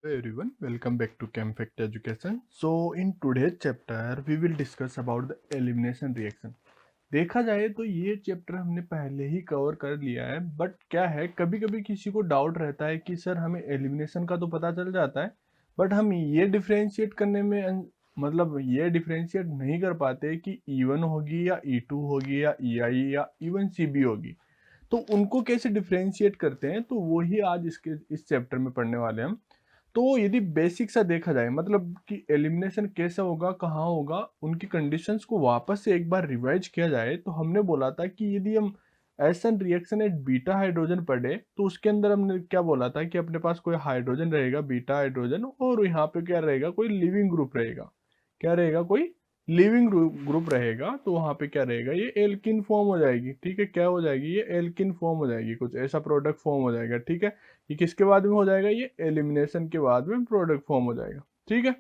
Hello everyone, welcome back to ChemFact Education. So in today's chapter we will discuss about the elimination reaction. देखा जाए तो ये chapter हमने पहले ही cover कर लिया है, बट क्या है कभी कभी किसी को डाउट रहता है कि सर हमें एलिमिनेशन का तो पता चल जाता है, बट हम ये डिफरेंशिएट करने में मतलब ये डिफरेंशिएट नहीं कर पाते कि E1 होगी या E2 होगी या EI या इवन CB होगी। तो उनको कैसे डिफरेंशिएट करते हैं, तो वो ही आज इस चैप्टर में पढ़ने वाले हैं हम। तो यदि बेसिक सा देखा जाए मतलब कि एलिमिनेशन कैसे होगा, कहाँ होगा, उनकी कंडीशंस को वापस से एक बार रिवाइज किया जाए, तो हमने बोला था कि यदि हम एसन रिएक्शन एट बीटा हाइड्रोजन पढ़े तो उसके अंदर हमने क्या बोला था कि अपने पास कोई हाइड्रोजन रहेगा, बीटा हाइड्रोजन, और यहाँ पे क्या रहेगा, कोई लिविंग ग्रुप रहेगा। क्या रहेगा, कोई लिविंग ग्रुप रहेगा। तो वहां पे क्या रहेगा, ये एल्किन फॉर्म हो जाएगी। ठीक है, क्या हो जाएगी, ये एल्किन फॉर्म हो जाएगी, कुछ ऐसा प्रोडक्ट फॉर्म हो जाएगा। ठीक है, ये किसके बाद में हो जाएगा, ये एलिमिनेशन के बाद में प्रोडक्ट फॉर्म हो जाएगा। ठीक है,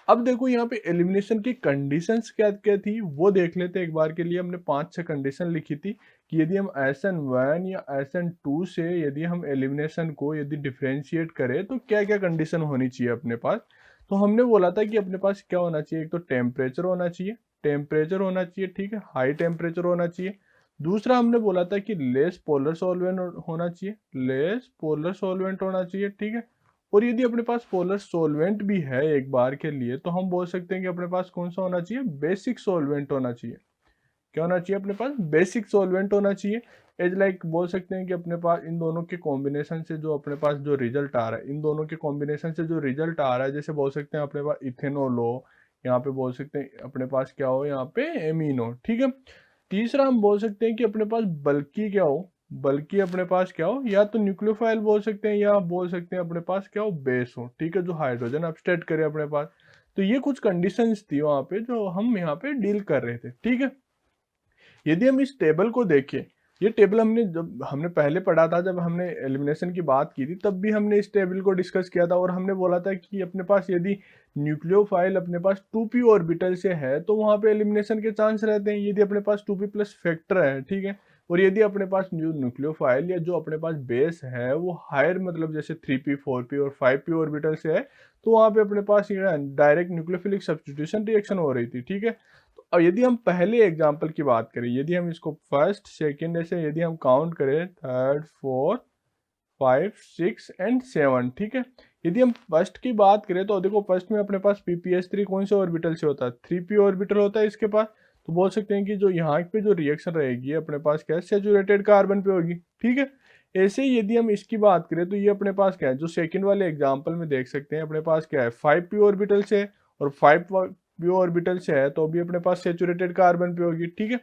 अब देखो यहाँ पे एलिमिनेशन की कंडीशंस क्या क्या थी वो देख लेते हैं एक बार के लिए। हमने 5-6 कंडीशन लिखी थी कि यदि हम SN1 या SN2 से यदि हम एलिमिनेशन को यदि डिफरेंशिएट करें तो क्या क्या कंडीशन होनी चाहिए अपने पास। तो हमने बोला था कि अपने पास क्या होना चाहिए, एक तो टेम्परेचर होना चाहिए, टेम्परेचर होना चाहिए। ठीक है, हाई टेम्परेचर होना चाहिए। दूसरा हमने बोला था कि लेस पोलर सॉल्वेंट होना चाहिए, लेस पोलर सॉल्वेंट होना चाहिए। ठीक है, और यदि अपने पास पोलर सॉल्वेंट भी है एक बार के लिए तो हम बोल सकते हैं कि अपने पास कौन सा होना चाहिए, बेसिक सॉल्वेंट होना चाहिए। क्या होना चाहिए अपने पास, बेसिक सॉल्वेंट होना चाहिए। एज लाइक बोल सकते हैं कि अपने पास इन दोनों के कॉम्बिनेशन से जो अपने पास जो रिजल्ट आ रहा है, इन दोनों के कॉम्बिनेशन से जो रिजल्ट आ रहा है, जैसे बोल सकते हैं अपने पास इथेनॉल हो, यहाँ पे बोल सकते हैं अपने पास क्या हो, यहाँ पे एमीन हो। ठीक है, तीसरा हम बोल सकते हैं कि अपने पास बल्कि क्या हो, बल्कि अपने पास क्या हो, या तो न्यूक्लियोफाइल बोल सकते हैं या बोल सकते हैं अपने पास क्या हो, बेस हो। ठीक है, जो हाइड्रोजन अपस्टेट करे अपने पास। तो ये कुछ कंडीशंस थी वहां पे जो हम यहाँ पे डील कर रहे थे। ठीक है, यदि हम इस टेबल को देखें, ये टेबल हमने जब हमने पहले पढ़ा था, जब हमने एलिमिनेशन की बात की थी, तब भी हमने इस टेबल को डिस्कस किया था और हमने बोला था कि अपने पास यदि न्यूक्लियोफाइल अपने पास 2p ऑर्बिटल से है तो वहां पे एलिमिनेशन के चांस रहते हैं, यदि अपने पास 2p प्लस फैक्टर है। ठीक है, और यदि अपने पास जो न्यूक्लियोफाइल या जो अपने पास बेस है वो हायर मतलब जैसे 3p 4p और 5p ऑर्बिटल से है, तो वहां पे अपने पास डायरेक्ट न्यूक्लियोफिलिक सब्स्टिट्यूशन रिएक्शन हो रही थी। ठीक है, और यदि हम पहले एग्जाम्पल की बात करें, यदि हम इसको फर्स्ट सेकेंड ऐसे यदि हम काउंट करें, थर्ड फोर्थ 5 6 एंड 7। ठीक है, यदि हम फर्स्ट की बात करें तो देखो फर्स्ट में अपने पास PPS3 कौन से ऑर्बिटल से होता है, 3p ऑर्बिटल होता है इसके पास। तो बोल सकते हैं कि जो यहाँ पे जो रिएक्शन रहेगी अपने पास क्या है, सेचुरेटेड कार्बन पे होगी। ठीक है, ऐसे ही यदि हम इसकी बात करें तो ये अपने पास क्या है, जो सेकंड वाले एग्जाम्पल में देख सकते हैं अपने पास क्या है, 5p ऑर्बिटल से है, और 5p ऑर्बिटल से है तो भी अपने पास सेचुरेटेड कार्बन पे होगी। ठीक है,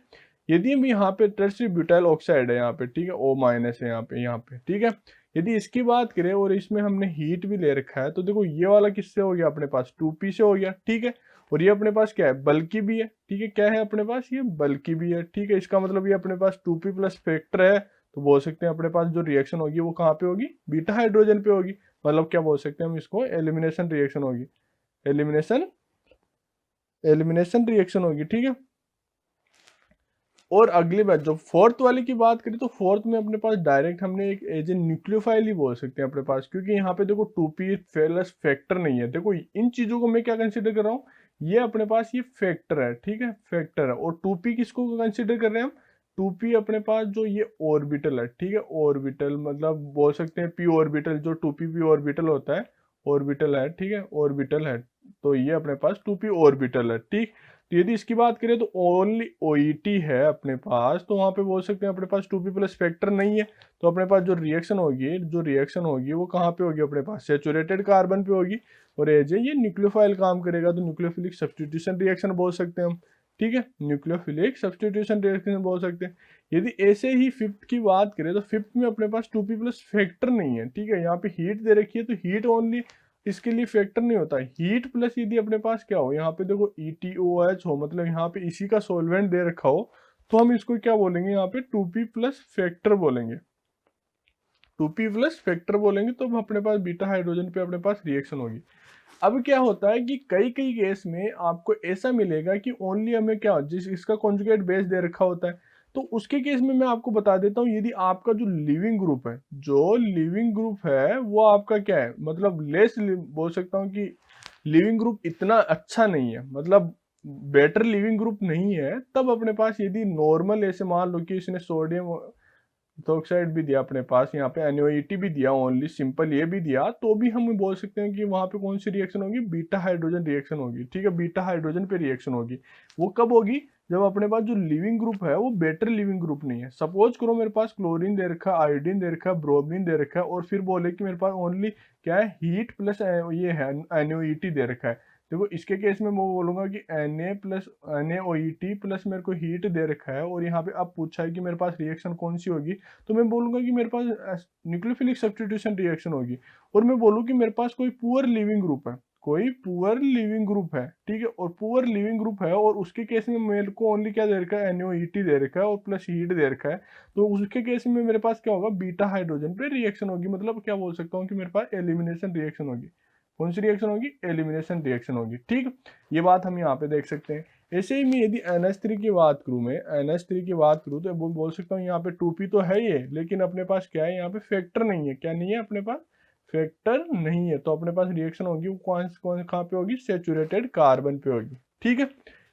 यदि हम यहाँ पे टर्सरी ब्यूटाइल ऑक्साइड है यहाँ पे, ठीक है, O- है यहाँ पे। ठीक है, यदि इसकी बात करें और इसमें हमने हीट भी ले रखा है तो देखो ये वाला किससे हो गया, अपने पास 2p से हो गया। ठीक है, और ये अपने पास क्या है, बल्कि भी है। ठीक है, क्या है अपने पास, ये बल्कि भी है। ठीक है, इसका मतलब ये अपने पास 2p प्लस फैक्टर है, तो बोल सकते हैं अपने पास जो रिएक्शन होगी वो कहाँ पे होगी, बीटा हाइड्रोजन पे होगी। मतलब क्या बोल सकते हैं हम इसको, एलिमिनेशन रिएक्शन होगी, एलिमिनेशन एलिमिनेशन रिएक्शन होगी। ठीक है, और अगली बात जो फोर्थ वाले की बात करें तो फोर्थ में अपने पास डायरेक्ट हमने एक एज ए न्यूक्लियोफाइल ही बोल सकते हैं अपने पास, क्योंकि यहाँ पे देखो 2p प्लस फैक्टर नहीं है। देखो इन चीजों को मैं क्या कंसीडर कर रहा हूँ, ये अपने पास ये फैक्टर है। ठीक है, फैक्टर है, और 2p किसको कंसीडर कर रहे हैं हम, 2p अपने पास जो ये ऑर्बिटल है। ठीक है, ऑर्बिटल मतलब बोल सकते हैं p ऑर्बिटल, जो 2p ऑर्बिटल होता है, ऑर्बिटल है। ठीक है, ऑर्बिटल है, तो ये अपने पास 2p ऑर्बिटल है। ठीक, तो यदि इसकी बात करें तो ओनली OET है अपने पास, तो वहां पे बोल सकते हैं अपने पास 2p प्लस फैक्टर नहीं है। तो अपने पास जो रिएक्शन होगी वो कहाँ पे होगी, अपने पास सेचुरेटेड कार्बन पे होगी। और एज ये न्यूक्लियोफाइल काम करेगा तो न्यूक्लियोफिलिक सब्स्टिट्यूशन रिएक्शन बोल सकते हैं हम। ठीक है, न्यूक्लियोफिलिक सब्स्टिट्यूशन रिएक्शन बोल सकते हैं। यदि ऐसे ही फिफ्थ की बात करें तो फिफ्थ में अपने पास 2p प्लस फैक्टर नहीं है। ठीक है, यहाँ पे हीट दे रखी है तो हीट ओनली इसके लिए फैक्टर नहीं होता। हीट प्लस यदि अपने पास क्या हो, यहाँ पे देखो ETOH हो, मतलब यहाँ पे इसी का सोलवेंट दे रखा हो, तो हम इसको क्या बोलेंगे, यहाँ पे 2p प्लस फैक्टर बोलेंगे। 2p प्लस फैक्टर बोलेंगे तो अब अपने पास बीटा हाइड्रोजन पे अपने पास रिएक्शन होगी। अब क्या होता है कि कई कई केस में आपको ऐसा मिलेगा कि ओनली हमें क्या जिस इसका कॉन्जुगेट बेस दे रखा होता है, तो उसके केस में मैं आपको बता देता हूँ, यदि आपका जो लिविंग ग्रुप है, जो लिविंग ग्रुप है वो आपका क्या है, मतलब बोल सकता हूँ कि लिविंग ग्रुप इतना अच्छा नहीं है, मतलब बेटर लिविंग ग्रुप नहीं है, तब अपने पास यदि नॉर्मल ऐसे मान लो कि इसने सोडियम ऑक्साइड भी दिया अपने पास, यहाँ पे NaOH भी दिया, ओनली सिंपल ये भी दिया, तो भी हम बोल सकते हैं कि वहां पे कौन सी रिएक्शन होगी, बीटा हाइड्रोजन रिएक्शन होगी। ठीक है, बीटा हाइड्रोजन पे रिएक्शन होगी। वो कब होगी, जब अपने पास जो लिविंग ग्रुप है वो बेटर लिविंग ग्रुप नहीं है। सपोज करो मेरे पास क्लोरीन दे रखा है, आयोडीन दे रखा है, ब्रोमीन दे रखा है, और फिर बोले कि मेरे पास ओनली क्या है, हीट प्लस ये है NaOH दे रखा है। देखो इसके केस में मैं बोलूंगा कि NaOH प्लस मेरे को हीट दे रखा है, और यहाँ पे अब पूछा है कि मेरे पास रिएक्शन कौन सी होगी, तो मैं बोलूंगा कि मेरे पास न्यूक्लियोफिलिक सब्स्टिट्यूशन रिएक्शन होगी। और मैं बोलूँ कि मेरे पास कोई पुअर लिविंग ग्रुप है, कोई पुअर लिविंग ग्रुप है, ठीक है, और पुअर लिविंग ग्रुप है, और उसके केस में मेरे को ओनली क्या दे रखा है, NaOH दे रखा है और प्लस हीट दे रखा है, तो उसके केस में मेरे पास क्या होगा, बीटा हाइड्रोजन पे रिएक्शन होगी। मतलब क्या बोल सकता हूँ कि मेरे पास एलिमिनेशन रिएक्शन होगी। कौन सी रिएक्शन होगी, एलिमिनेशन रिएक्शन होगी। ठीक, ये बात हम यहाँ पे देख सकते हैं। ऐसे ही मैं यदि NH3 की बात करूँ, मैं NH3 की बात करूँ, तो बोल सकता हूँ यहाँ पे 2p तो है ये, लेकिन अपने पास क्या है, यहाँ पे फैक्टर नहीं है। क्या नहीं है अपने पास, फैक्टर नहीं है, तो अपने पास रिएक्शन होगी वो कौन कौन कहाँ पे होगी, सेचुरेटेड कार्बन पे होगी। ठीक है,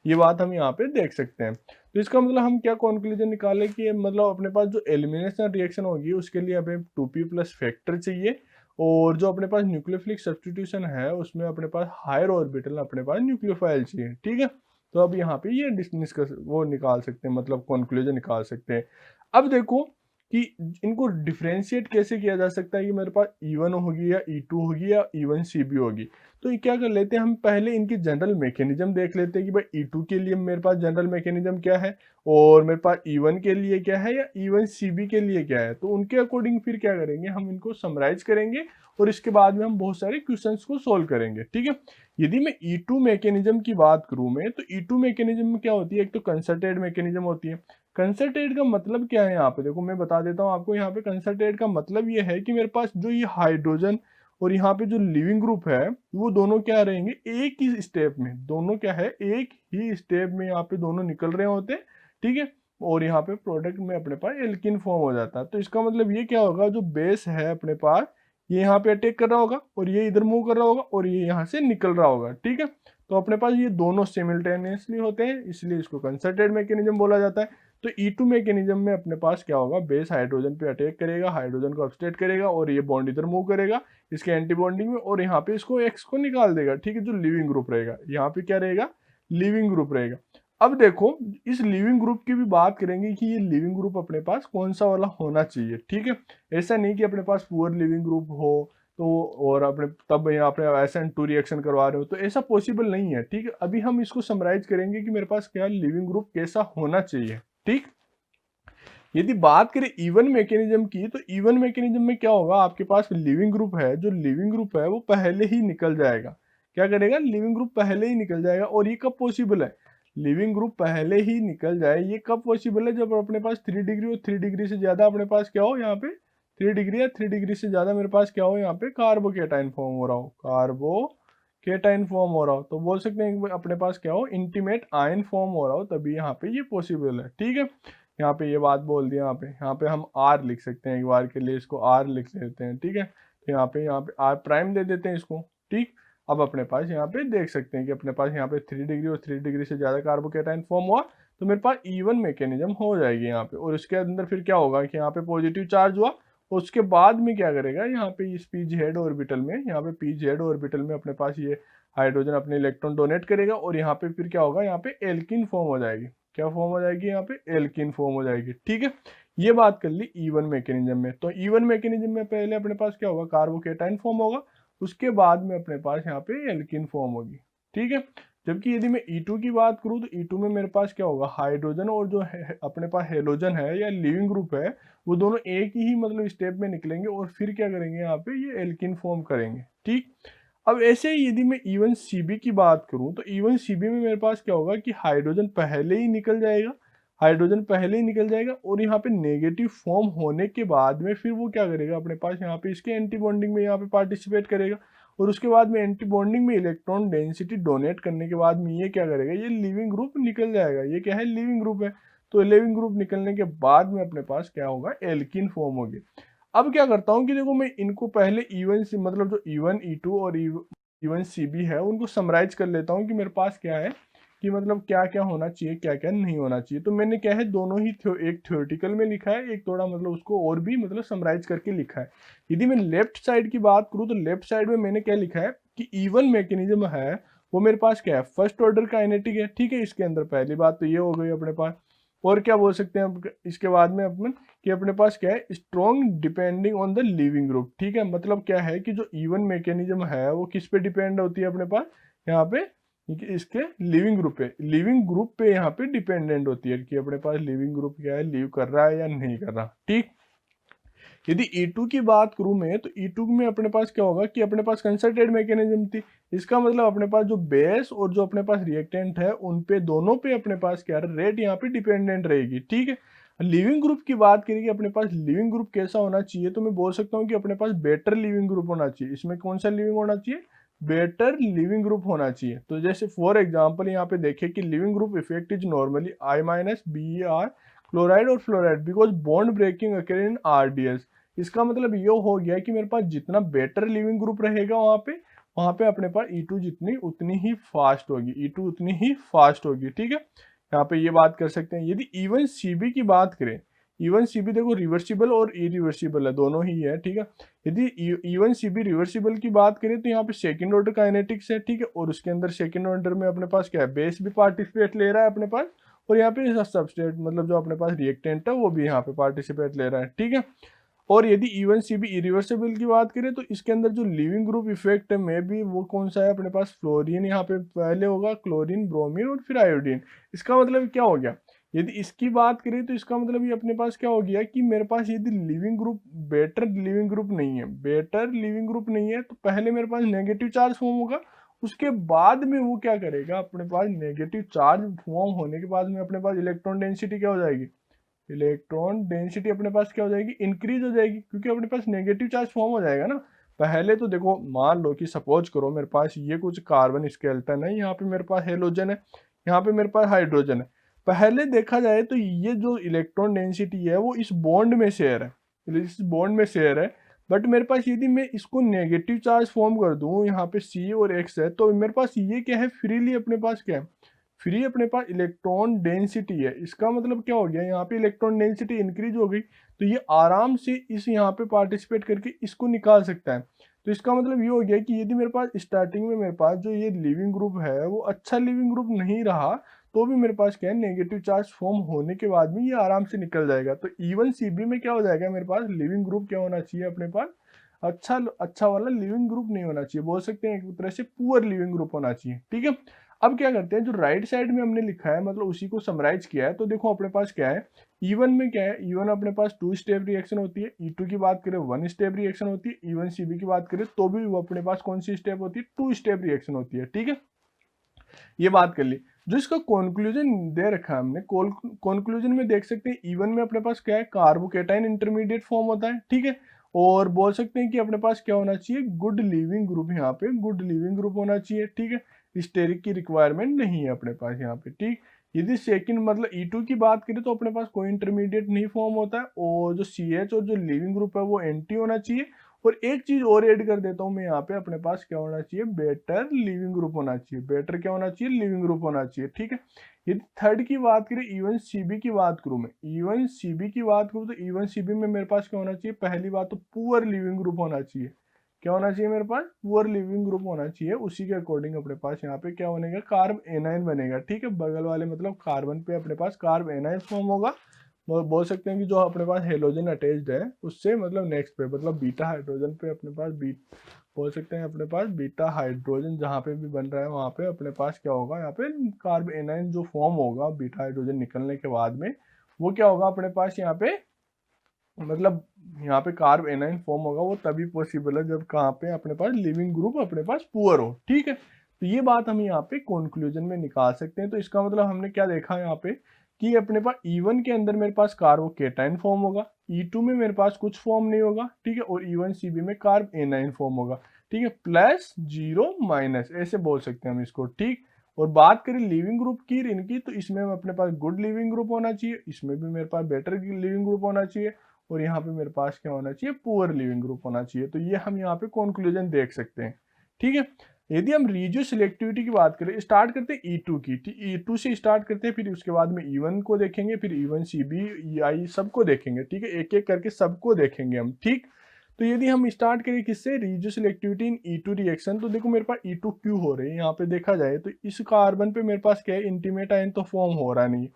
ये बात हम यहाँ पे देख सकते हैं। तो इसका मतलब हम क्या कंक्लूजन निकाले कि मतलब अपने पास जो एलिमिनेशन रिएक्शन होगी उसके लिए हमें 2p प्लस फैक्टर चाहिए, और जो अपने पास न्यूक्लियोफिलिक सब्स्टिट्यूशन है उसमें अपने पास हायर ऑर्बिटल, अपने पास न्यूक्लियोफाइल चाहिए। ठीक है, तो अब यहाँ पे ये डिस्कस वो निकाल सकते हैं, मतलब कंक्लूजन निकाल सकते हैं। अब देखो कि इनको डिफ्रेंशिएट कैसे किया जा सकता है, कि मेरे पास E1 होगी या E2 होगी या E1CB होगी। तो ये क्या कर लेते हैं, हम पहले इनकी जनरल मैकेनिज्म देख लेते हैं कि भाई E2 के लिए मेरे पास जनरल मैकेनिज्म क्या है, और मेरे पास E1 के लिए क्या है, या E1CB के लिए क्या है। तो उनके अकॉर्डिंग फिर क्या करेंगे, हम इनको समराइज करेंगे, और इसके बाद में हम बहुत सारे क्वेश्चंस को सोल्व करेंगे। ठीक है, यदि मैं E2 मैकेनिज्म की बात करूं मैं, तो E2 मैकेनिज्म में क्या होती है, एक तो कंसर्टेड मैकेनिज्म होती है। कंसर्टेड का मतलब क्या है, यहाँ पे देखो मैं बता देता हूँ आपको। यहाँ पे कंसर्टेड का मतलब ये है कि मेरे पास जो ये हाइड्रोजन और यहाँ पे जो लिविंग ग्रुप है, वो दोनों क्या रहेंगे, एक ही स्टेप में, दोनों क्या है, एक ही स्टेप में यहाँ पे दोनों निकल रहे होते हैं। ठीक है, और यहाँ पे प्रोडक्ट में अपने पास एल्किन फॉर्म हो जाता है। तो इसका मतलब ये क्या होगा, जो बेस है अपने पास, ये यहाँ पे अटैक कर रहा होगा, और ये इधर मूव कर रहा होगा, और ये यहाँ से निकल रहा होगा। ठीक है, तो अपने पास ये दोनों सिमिल्टेनियसली होते हैं, इसलिए इसको कंसर्टेड मैकेनिज्म बोला जाता है। तो E2 मैकेनिज्म में अपने पास क्या होगा, बेस हाइड्रोजन पे अटैक करेगा, हाइड्रोजन को अपस्टेट करेगा, और ये बॉन्ड इधर मूव करेगा इसके एंटी बॉन्डिंग में, और यहाँ पे इसको X को निकाल देगा। ठीक है, जो लिविंग ग्रुप रहेगा, यहाँ पे क्या रहेगा, लिविंग ग्रुप रहेगा। अब देखो इस लिविंग ग्रुप की भी बात करेंगे कि ये लिविंग ग्रुप अपने पास कौन सा वाला होना चाहिए। ठीक है, ऐसा नहीं कि अपने पास पुअर लिविंग ग्रुप हो तो, और अपने तब यहाँ पे SN2 रिएक्शन करवा रहे हो, तो ऐसा पॉसिबल नहीं है। ठीक है, अभी हम इसको समराइज करेंगे कि मेरे पास क्या लिविंग ग्रुप कैसा होना चाहिए। ठीक, यदि बात करें E1 मैकेनिज्म की, तो E1 मैकेनिज्म में क्या होगा, आपके पास लिविंग ग्रुप है, जो लिविंग ग्रुप है वो पहले ही निकल जाएगा। क्या करेगा, लिविंग ग्रुप पहले ही निकल जाएगा। और ये कब पॉसिबल है, लिविंग ग्रुप पहले ही निकल जाए, ये कब पॉसिबल है, जब अपने पास 3 डिग्री और 3 डिग्री से ज्यादा अपने पास क्या हो, यहाँ पे 3 डिग्री या 3 डिग्री से ज्यादा मेरे पास क्या हो, यहाँ पे कार्बोकेटाइन फॉर्म हो रहा हो, कार्बोकेटाइन फॉर्म हो रहा हो, तो बोल सकते हैं कि अपने पास क्या हो, इंटीमेट आयन फॉर्म हो रहा हो, तभी यहाँ पे ये पॉसिबल है। ठीक है, यहाँ पे ये बात बोल दी, यहाँ पे हम R लिख सकते हैं, एक बार के लिए इसको R लिख लेते हैं। ठीक है, तो यहाँ पे R प्राइम दे देते हैं इसको। ठीक, अब अपने पास यहाँ पे देख सकते हैं कि अपने पास यहाँ पे 3 डिग्री और 3 डिग्री से ज्यादा कार्बोकेटाइन फॉर्म हुआ, तो मेरे पास E1 मैकेनिज्म हो जाएगी यहाँ पे। और इसके अंदर फिर क्या होगा कि यहाँ पे पॉजिटिव चार्ज हुआ, उसके बाद में क्या करेगा, यहाँ पे इस pz ऑर्बिटल में, यहाँ पे pz ऑर्बिटल में अपने पास ये हाइड्रोजन अपने इलेक्ट्रॉन डोनेट करेगा, और यहाँ पे फिर क्या होगा, यहाँ पे एल्किन फॉर्म हो जाएगी। क्या फॉर्म हो जाएगी, यहाँ पे एल्किन फॉर्म हो जाएगी। ठीक है, ये बात कर ली E1 मैकेनिज्म में। तो E1 मैकेनिज्म में पहले अपने पास क्या होगा, कार्बोकेटाइन फॉर्म होगा, उसके बाद में अपने पास यहाँ पे एल्किन फॉर्म होगी। ठीक है, जबकि यदि मैं E2 की बात करूँ, तो E2 में मेरे पास क्या होगा, हाइड्रोजन और जो है अपने पास हेलोजन है या लिविंग ग्रुप है, वो दोनों एक ही मतलब स्टेप में निकलेंगे, और फिर क्या करेंगे, यहाँ पे ये एल्किन फॉर्म करेंगे। ठीक, अब ऐसे ही यदि मैं E1CB की बात करूं, तो E1CB में मेरे पास क्या होगा कि हाइड्रोजन पहले ही निकल जाएगा, हाइड्रोजन पहले ही निकल जाएगा, और यहाँ पे नेगेटिव फॉर्म होने के बाद में फिर वो क्या करेगा, अपने पास यहाँ पे इसके एंटी बॉन्डिंग में यहाँ पे पार्टिसिपेट करेगा, और उसके बाद में एंटी बॉन्डिंग में इलेक्ट्रॉन डेंसिटी डोनेट करने के बाद में ये क्या करेगा, ये लिविंग ग्रुप निकल जाएगा। ये क्या है, लिविंग ग्रुप है। तो लिविंग ग्रुप निकलने के बाद में अपने पास क्या होगा, एल्कीन फॉर्म होगी। अब क्या करता हूँ कि देखो मैं इनको पहले E1 से मतलब जो E1 E2 और E1 CB है उनको समराइज कर लेता हूँ कि मेरे पास क्या है कि मतलब क्या क्या होना चाहिए क्या क्या नहीं होना चाहिए। तो मैंने क्या है दोनों ही एक थ्योरेटिकल में लिखा है, एक थोड़ा मतलब उसको और भी मतलब समराइज करके लिखा है। यदि मैं लेफ्ट साइड की बात करूँ तो लेफ्ट साइड में मैंने क्या लिखा है कि E1 मैकेनिज्म है वो मेरे पास क्या है, फर्स्ट ऑर्डर काइनेटिक है, ठीक है। इसके अंदर पहली बात तो ये हो गई अपने पास। और क्या बोल सकते हैं अब इसके बाद में अपन कि अपने पास क्या है, strong depending on the leaving group, ठीक है। मतलब क्या है कि जो E1 मैकेनिज्म है वो किस पे डिपेंड होती है अपने पास यहाँ पे, इसके लिविंग ग्रुप पे, लिविंग ग्रुप पे यहाँ पे डिपेंडेंट होती है कि अपने पास लिविंग ग्रुप क्या है, लिव कर रहा है या नहीं कर रहा, ठीक। यदि E2 की बात करूं मैं तो E2 में अपने पास क्या होगा कि अपने पास कंसर्टेड मैकेनिज्म थी। इसका मतलब अपने पास जो बेस और जो अपने पास रिएक्टेंट है उन पे दोनों पे अपने पास क्या रेट यहाँ पे डिपेंडेंट रहेगी, ठीक है। लिविंग ग्रुप की बात करेंगे अपने पास लिविंग ग्रुप कैसा होना चाहिए, तो मैं बोल सकता हूँ कि अपने पास बेटर लिविंग ग्रुप होना चाहिए। इसमें कौन सा लिविंग होना चाहिए, बेटर लिविंग ग्रुप होना चाहिए। तो जैसे फॉर एग्जाम्पल यहाँ पे देखें कि leaving group effect is normally I-BeR chloride और fluoride because bond breaking occur in RDS। इसका मतलब ये हो गया कि मेरे पास जितना बेटर लिविंग ग्रुप रहेगा वहां पे अपने पास E2 जितनी उतनी ही फास्ट होगी, E2 उतनी ही फास्ट होगी, ठीक है। यहाँ पे ये बात कर सकते हैं। यदि E1 CB की बात करें, E1 CB देखो रिवर्सिबल और इरिवर्सिबल है, दोनों ही है, ठीक है। यदि E1 CB रिवर्सिबल की बात करें तो यहाँ पे सेकंड ऑर्डर काइनेटिक्स है, ठीक है। और उसके अंदर सेकंड ऑर्डर में अपने पास क्या है, बेस भी पार्टिसिपेट ले रहा है अपने पास, और यहाँ पे सबस्ट्रेट मतलब जो अपने पास रिएक्टेंट है वो भी यहाँ पे पार्टिसिपेट ले रहा है, ठीक है। और यदि E1 CB इरिवर्सिबल की बात करें तो इसके अंदर जो लिविंग ग्रुप इफेक्ट है में भी वो कौन सा है अपने पास, फ्लोरीन यहाँ पे पहले होगा, क्लोरीन, ब्रोमीन और फिर आयोडीन। इसका मतलब क्या हो गया, यदि इसकी बात करें तो इसका मतलब ये अपने पास क्या हो गया कि मेरे पास यदि leaving group better leaving group नहीं है, बेटर लिविंग ग्रुप नहीं है तो पहले मेरे पास नेगेटिव चार्ज फॉर्म होगा, उसके बाद में वो क्या करेगा, अपने पास नेगेटिव चार्ज फॉर्म होने के बाद में अपने पास इलेक्ट्रॉन डेंसिटी क्या हो जाएगी, इलेक्ट्रॉन डेंसिटी अपने पास क्या हो जाएगी, इंक्रीज हो जाएगी, क्योंकि अपने पास नेगेटिव चार्ज फॉर्म हो जाएगा ना। पहले तो देखो मान लो कि सपोज करो मेरे पास ये कुछ कार्बन स्केलेटन है, यहाँ पे मेरे पास हेलोजन है, यहाँ पे मेरे पास हाइड्रोजन है। पहले देखा जाए तो ये जो इलेक्ट्रॉन डेंसिटी है वो इस बॉन्ड में शेयर है, इस बॉन्ड में शेयर है। बट मेरे पास यदि मैं इसको नेगेटिव चार्ज फॉर्म कर दूं, यहाँ पे C और X है, तो मेरे पास ये क्या है, फ्रीली अपने पास क्या है, फ्री अपने पास इलेक्ट्रॉन डेंसिटी है। इसका मतलब क्या हो गया, यहाँ पे इलेक्ट्रॉन डेंसिटी इंक्रीज हो गई, तो ये आराम से इस यहाँ पे पार्टिसिपेट करके इसको निकाल सकता है। तो इसका मतलब ये हो गया कि यदि मेरे पास स्टार्टिंग में मेरे पास जो ये लिविंग ग्रुप है वो अच्छा लिविंग ग्रुप नहीं रहा, तो भी मेरे पास क्या है, नेगेटिव चार्ज फॉर्म होने के बाद में ये आराम से निकल जाएगा। तो E1 CB में क्या हो जाएगा, मेरे पास लिविंग ग्रुप क्या होना चाहिए अपने पास, अच्छा अच्छा वाला लिविंग ग्रुप नहीं होना चाहिए, बोल सकते हैं एक तरह से पुअर लिविंग ग्रुप होना चाहिए, ठीक है। अब क्या करते हैं, जो राइट साइड में हमने लिखा है मतलब उसी को समराइज किया है। तो देखो अपने पास क्या है, E1 में क्या है, E1 अपने पास 2 स्टेप रिएक्शन होती है, E2 की बात करें 1 स्टेप रिएक्शन होती है, E1 CB की बात करें तो भी वो अपने पास कौन सी स्टेप होती है, 2 स्टेप रिएक्शन होती है, ठीक है। ये बात कर ली। जो इसका कंक्लूजन दे रखा है हमने, कंक्लूजन में देख सकते हैं E1 में अपने पास क्या है, कार्बोकेटाइन इंटरमीडिएट फॉर्म होता है, ठीक है। और बोल सकते हैं कि अपने पास क्या होना चाहिए, गुड लिविंग ग्रुप, यहाँ पे गुड लिविंग ग्रुप होना चाहिए, ठीक है। स्टेरिक की रिक्वायरमेंट नहीं है अपने पास यहाँ पे, ठीक। यदि सेकंड मतलब E2 की बात करें तो अपने पास कोई इंटरमीडिएट नहीं फॉर्म होता है, और जो CH और जो लिविंग ग्रुप है वो एंटी होना चाहिए। और एक चीज और ऐड कर देता हूं मैं यहाँ पे, अपने पास क्या होना चाहिए, बेटर लिविंग ग्रुप होना चाहिए, बेटर क्या होना चाहिए, लिविंग ग्रुप होना चाहिए, ठीक है। यदि थर्ड की बात करें, E1 CB की बात करूं मैं, E1 CB की बात करूं तो E1 CB में मेरे पास क्या होना चाहिए, पहली बात तो पुअर लिविंग ग्रुप होना चाहिए। क्या होना चाहिए मेरे पास, पुअर लिविंग ग्रुप होना चाहिए। उसी के अकॉर्डिंग अपने पास यहाँ पे क्या बनेगा, कार्ब एनाइन बनेगा, ठीक है। बगल वाले मतलब कार्बन पे अपने पास कार्ब एनाइन फॉर्म होगा। बोल सकते हैं कि जो अपने पास हेलोजन अटैच्ड है उससे मतलब नेक्स्ट पे मतलब बीटा हाइड्रोजन पे अपने पास बोल सकते हैं अपने पास बीटा हाइड्रोजन जहाँ पे भी बन रहा है वहाँ पे अपने पास क्या होगा, यहाँ पे कार्ब एनाइन जो फॉर्म होगा बीटा हाइड्रोजन निकलने के बाद में, वो क्या होगा अपने पास यहाँ पे, मतलब यहाँ पे कार्ब एनाइन फॉर्म होगा वो तभी पॉसिबल है जब कहाँ पे अपने पास लिविंग ग्रुप अपने पास पुअर हो, ठीक है। तो ये बात हम यहाँ पे कंक्लूजन में निकाल सकते हैं। तो इसका मतलब हमने क्या देखा यहाँ पे कि अपने पास E1 के अंदर मेरे पास कार्बोकेटाइन फॉर्म होगा, E2 में मेरे पास कुछ फॉर्म नहीं होगा, ठीक है। और E1 CB में कार्ब एनाइन फॉर्म होगा, ठीक है, प्लस जीरो माइनस ऐसे बोल सकते हैं हम इसको, ठीक। और बात करें लिविंग ग्रुप की इनकी, तो इसमें अपने पास गुड लिविंग ग्रुप होना चाहिए, इसमें भी मेरे पास बेटर लिविंग ग्रुप होना चाहिए, और यहाँ पे मेरे पास क्या होना चाहिए, पुअर लिविंग ग्रुप होना चाहिए। तो ये हम यहाँ पे कंक्लूजन देख सकते हैं। ठीक है, यदि हम रीजियो सिलेक्टिविटी की बात करें, स्टार्ट करते हैं E2 की, E2 से स्टार्ट करते हैं, फिर उसके बाद में E1 को देखेंगे, फिर E1 CB EI सबको देखेंगे। ठीक है, एक एक करके सबको देखेंगे हम। ठीक, तो यदि हम स्टार्ट करें किससे, रीजियो सिलेक्टिविटी इन E2 रिएक्शन, तो देखो मेरे पास E2 क्यों हो रही है यहाँ पे देखा जाए तो इस कार्बन पे मेरे पास क्या है, इंटीमेट आयन तो फॉर्म हो रहा नहीं है,